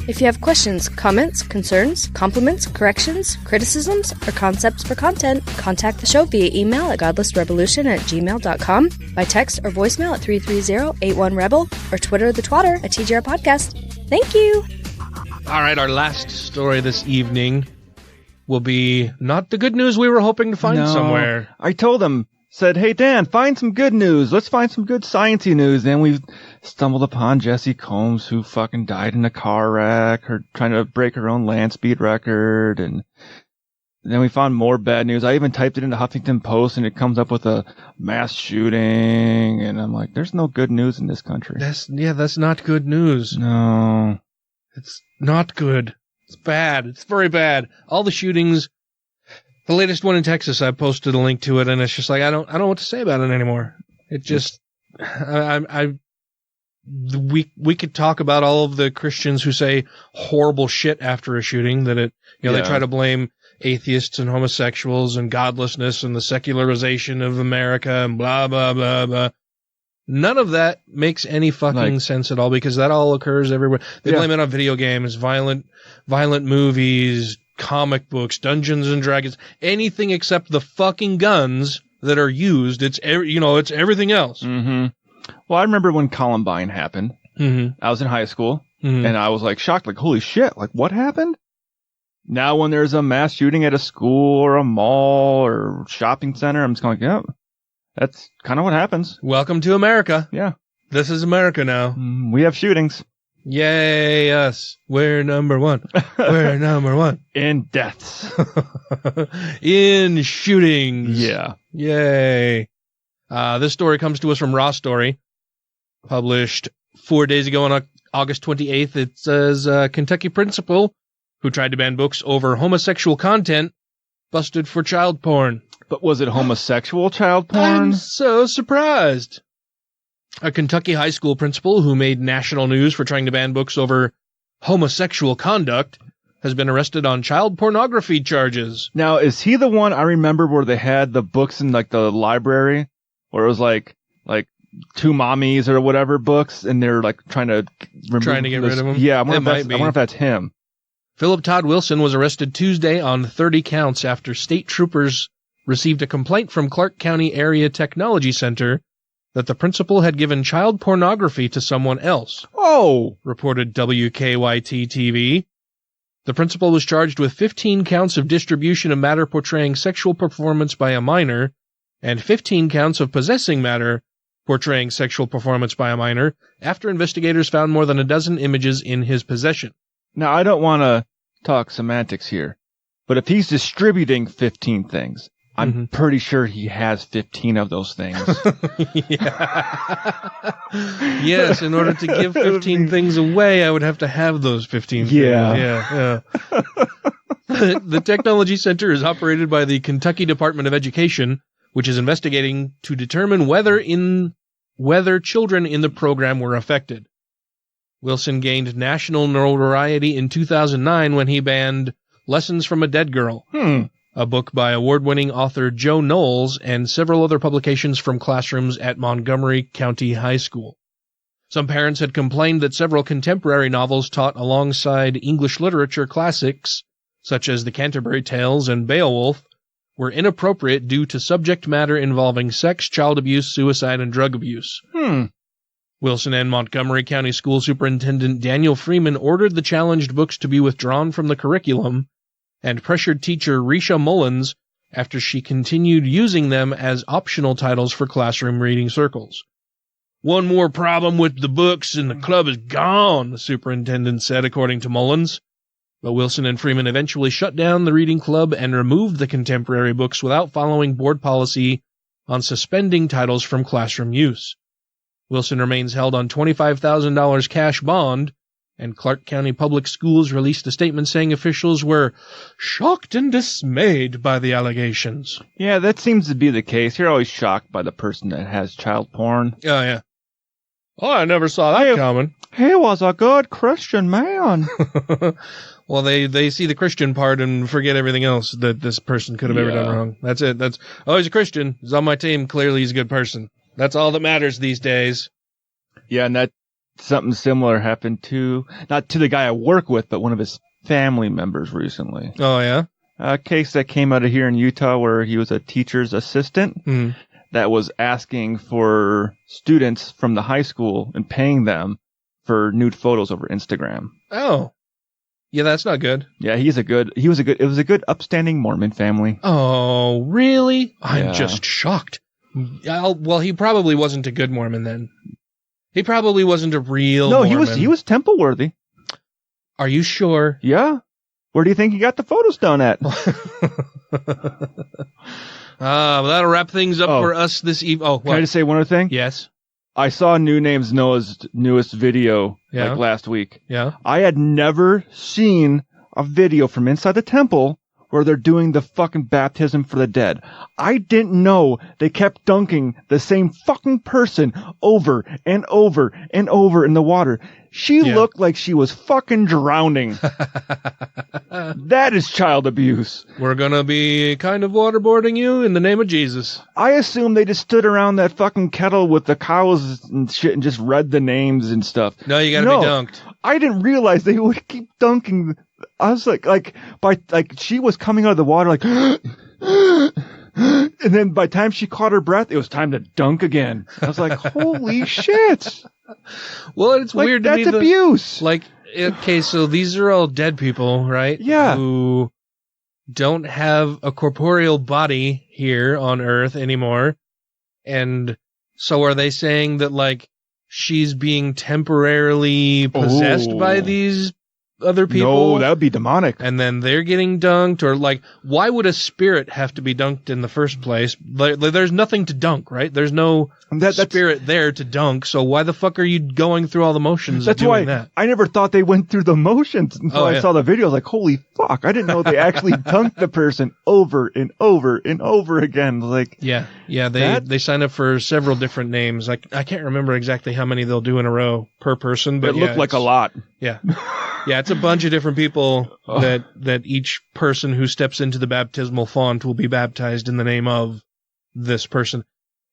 Speaker 12: If you have questions, comments, concerns, compliments, corrections, criticisms, or concepts for content, contact the show via email at godlessrebelution@gmail.com, by text or voicemail at 330-81-REBEL, or Twitter the twatter at TGR Podcast. Thank you!
Speaker 8: All right, our last story this evening will be not the good news we were hoping to find somewhere.
Speaker 9: I told him, said, hey, Dan, find some good news. Let's find some good sciencey news. Then we stumbled upon Jessie Combs, who fucking died in a car wreck, her trying to break her own land speed record. And then we found more bad news. I even typed it into Huffington Post, and it comes up with a mass shooting. And I'm like, there's no good news in this country.
Speaker 8: That's not good news.
Speaker 9: No.
Speaker 8: It's not good. It's bad. It's very bad. All the shootings. The latest one in Texas, I posted a link to it, and it's just like I don't know what to say about it anymore. It just, we could talk about all of the Christians who say horrible shit after a shooting, that they try to blame atheists and homosexuals and godlessness and the secularization of America and blah blah blah blah. None of that makes any fucking sense at all, because that all occurs everywhere. They blame it on video games, violent movies, comic books, Dungeons and Dragons, anything except the fucking guns that are used. It's everything else.
Speaker 9: Mm-hmm. Well, I remember when Columbine happened.
Speaker 8: Mm-hmm.
Speaker 9: I was in high school, and I was like shocked, like, holy shit, like what happened? Now when there's a mass shooting at a school or a mall or shopping center, I'm just going, yep, that's kind of what happens.
Speaker 8: Welcome to America.
Speaker 9: Yeah.
Speaker 8: This is America now.
Speaker 9: We have shootings.
Speaker 8: Yay, us. We're number one. We're number one.
Speaker 9: In deaths.
Speaker 8: In shootings.
Speaker 9: Yeah.
Speaker 8: Yay. This story comes to us from Raw Story, published 4 days ago on August 28th. It says, Kentucky principal who tried to ban books over homosexual content busted for child porn.
Speaker 9: But was it homosexual child porn?
Speaker 8: I'm so surprised. A Kentucky high school principal who made national news for trying to ban books over homosexual conduct has been arrested on child pornography charges.
Speaker 9: Now, is he the one I remember where they had the books in like the library, where it was like two mommies or whatever books, and they're like trying to
Speaker 8: get rid of them?
Speaker 9: Yeah, I wonder if that's him.
Speaker 8: Philip Todd Wilson was arrested Tuesday on 30 counts after state troopers received a complaint from Clark County Area Technology Center that the principal had given child pornography to someone else.
Speaker 9: Oh!
Speaker 8: Reported WKYT-TV. The principal was charged with 15 counts of distribution of matter portraying sexual performance by a minor and 15 counts of possessing matter portraying sexual performance by a minor after investigators found more than a dozen images in his possession.
Speaker 9: Now, I don't want to talk semantics here, but if he's distributing 15 things, I'm pretty sure he has 15 of those things.
Speaker 8: Yes, in order to give 15 things away, I would have to have those 15 things. Yeah. The Technology Center is operated by the Kentucky Department of Education, which is investigating to determine whether children in the program were affected. Wilson gained national notoriety in 2009 when he banned Lessons from a Dead Girl, a book by award-winning author Joe Knowles, and several other publications from classrooms at Montgomery County High School. Some parents had complained that several contemporary novels taught alongside English literature classics, such as The Canterbury Tales and Beowulf, were inappropriate due to subject matter involving sex, child abuse, suicide, and drug abuse. Wilson and Montgomery County School Superintendent Daniel Freeman ordered the challenged books to be withdrawn from the curriculum and pressured teacher Risha Mullins after she continued using them as optional titles for classroom reading circles. One more problem with the books and the club is gone, the superintendent said, according to Mullins. But Wilson and Freeman eventually shut down the reading club and removed the contemporary books without following board policy on suspending titles from classroom use. Wilson remains held on $25,000 cash bond, and Clark County Public Schools released a statement saying officials were shocked and dismayed by the allegations.
Speaker 9: Yeah, that seems to be the case. You're always shocked by the person that has child porn.
Speaker 8: Oh, yeah. Oh, I never saw that coming.
Speaker 9: He was a good Christian man.
Speaker 8: Well, they see the Christian part and forget everything else that this person could have ever done wrong. That's it. He's a Christian. He's on my team. Clearly, he's a good person. That's all that matters these days.
Speaker 9: Yeah, and that something similar happened not to the guy I work with, but one of his family members recently.
Speaker 8: Oh, yeah?
Speaker 9: A case that came out of here in Utah where he was a teacher's assistant that was asking for students from the high school and paying them for nude photos over Instagram.
Speaker 8: Oh. Yeah, that's not good.
Speaker 9: Yeah, it was a good upstanding Mormon family.
Speaker 8: Oh, really? I'm just shocked. Well, he probably wasn't a good Mormon then. He probably wasn't a real Mormon.
Speaker 9: He was temple worthy.
Speaker 8: Are you sure?
Speaker 9: Yeah. Where do you think he got the photos done at?
Speaker 8: Well, that'll wrap things up for us this evening. Oh,
Speaker 9: can I just say one other thing?
Speaker 8: Yes.
Speaker 9: I saw New Name's Noah's newest video like last week.
Speaker 8: Yeah.
Speaker 9: I had never seen a video from inside the temple where they're doing the fucking baptism for the dead. I didn't know they kept dunking the same fucking person over and over and over in the water. She looked like she was fucking drowning. That is child abuse.
Speaker 8: We're gonna be kind of waterboarding you in the name of Jesus.
Speaker 9: I assume they just stood around that fucking kettle with the cows and shit and just read the names and stuff.
Speaker 8: No, you gotta be dunked.
Speaker 9: I didn't realize they would keep dunking. I was like she was coming out of the water like, and then by the time she caught her breath, it was time to dunk again. I was like, holy shit.
Speaker 8: Well, it's weird to me.
Speaker 9: That's abuse.
Speaker 8: Okay, so these are all dead people, right?
Speaker 9: Yeah.
Speaker 8: Who don't have a corporeal body here on Earth anymore. And so are they saying that, she's being temporarily possessed by these other people?
Speaker 9: No, that would be demonic.
Speaker 8: And then they're getting dunked? Or, why would a spirit have to be dunked in the first place? There's nothing to dunk, right? There's no spirit there to dunk, so why the fuck are you going through all the motions of doing that?
Speaker 9: I never thought they went through the motions until I saw the video. I was like, holy fuck, I didn't know they actually dunked the person over and over and over again.
Speaker 8: They sign up for several different names. I can't remember exactly how many they'll do in a row per person, but
Speaker 9: it looked like a lot.
Speaker 8: Yeah. Yeah, it's a bunch of different people that each person who steps into the baptismal font will be baptized in the name of this person.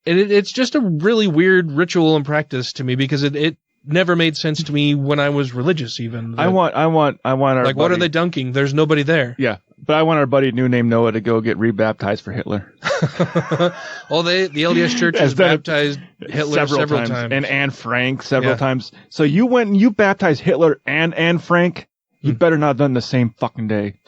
Speaker 8: And it's just a really weird ritual and practice to me because it never made sense to me when I was religious even.
Speaker 9: I want our buddy,
Speaker 8: what are they dunking? There's nobody there.
Speaker 9: Yeah, but I want our buddy New Name Noah to go get rebaptized for Hitler.
Speaker 8: The LDS Church has baptized Hitler several times.
Speaker 9: And Anne Frank several times. So you went and you baptized Hitler and Anne Frank? You better not have done the same fucking day.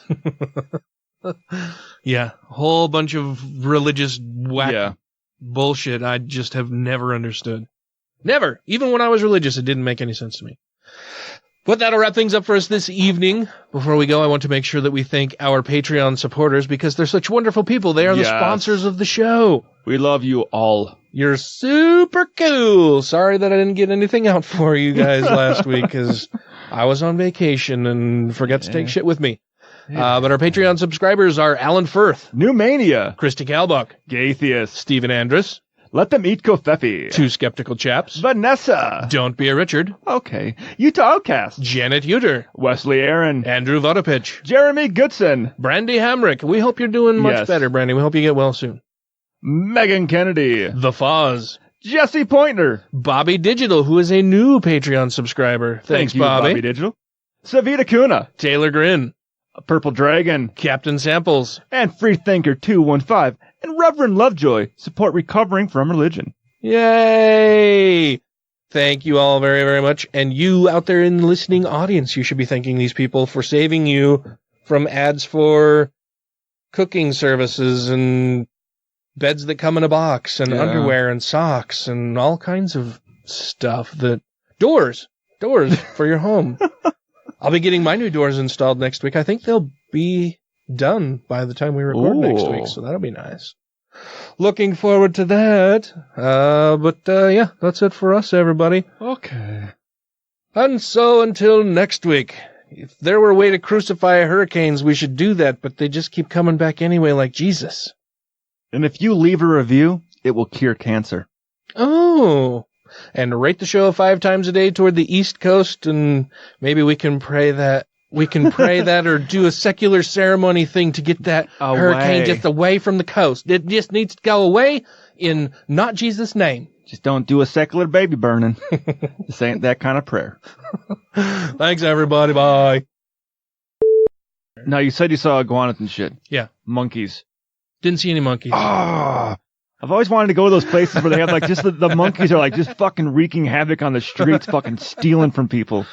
Speaker 8: Yeah, a whole bunch of religious whack bullshit I just have never understood. Never. Even when I was religious, it didn't make any sense to me. But that'll wrap things up for us this evening. Before we go, I want to make sure that we thank our Patreon supporters because they're such wonderful people. They are the sponsors of the show.
Speaker 9: We love you all.
Speaker 8: You're super cool. Sorry that I didn't get anything out for you guys last week because I was on vacation and forgot to take shit with me. But our Patreon subscribers are Alan Firth,
Speaker 9: New Mania,
Speaker 8: Christy Kalbuck,
Speaker 9: Gaytheist,
Speaker 8: Stephen Andrus,
Speaker 9: Let Them Eat Kofefi,
Speaker 8: Two Skeptical Chaps,
Speaker 9: Vanessa,
Speaker 8: Don't Be a Richard,
Speaker 9: okay, Utah Outcast,
Speaker 8: Janet Uter,
Speaker 9: Wesley Aaron,
Speaker 8: Andrew Vodopich,
Speaker 9: Jeremy Goodson,
Speaker 8: Brandy Hamrick. We hope you're doing much better, Brandy. We hope you get well soon.
Speaker 9: Megan Kennedy,
Speaker 8: The Foz,
Speaker 9: Jesse Pointner,
Speaker 8: Bobby Digital, who is a new Patreon subscriber. Thanks,
Speaker 9: you, Bobby Digital. Savita Kuna,
Speaker 8: Taylor Grin,
Speaker 9: Purple Dragon,
Speaker 8: Captain Samples,
Speaker 9: and Freethinker 215, and Reverend Lovejoy support recovering from religion.
Speaker 8: Yay! Thank you all very, very much. And you out there in the listening audience, you should be thanking these people for saving you from ads for cooking services and beds that come in a box and underwear and socks and all kinds of stuff. Doors for your home. I'll be getting my new doors installed next week. I think they'll be done by the time we record next week, so that'll be nice. Looking forward to that. But that's it for us, everybody.
Speaker 9: Okay.
Speaker 8: And so until next week, if there were a way to crucify hurricanes, we should do that, but they just keep coming back anyway like Jesus.
Speaker 9: And if you leave a review, it will cure cancer.
Speaker 8: Oh. And rate the show 5 times a day toward the East Coast, and maybe we can pray that We can pray that or do a secular ceremony thing to get that hurricane just away from the coast. It just needs to go away in not Jesus' name.
Speaker 9: Just don't do a secular baby burning. This ain't that kind of prayer.
Speaker 8: Thanks, everybody. Bye.
Speaker 9: Now, you said you saw iguanas and shit.
Speaker 8: Yeah.
Speaker 9: Monkeys.
Speaker 8: Didn't see any monkeys.
Speaker 9: Ah, I've always wanted to go to those places where they have like just the monkeys are like just fucking wreaking havoc on the streets, fucking stealing from people.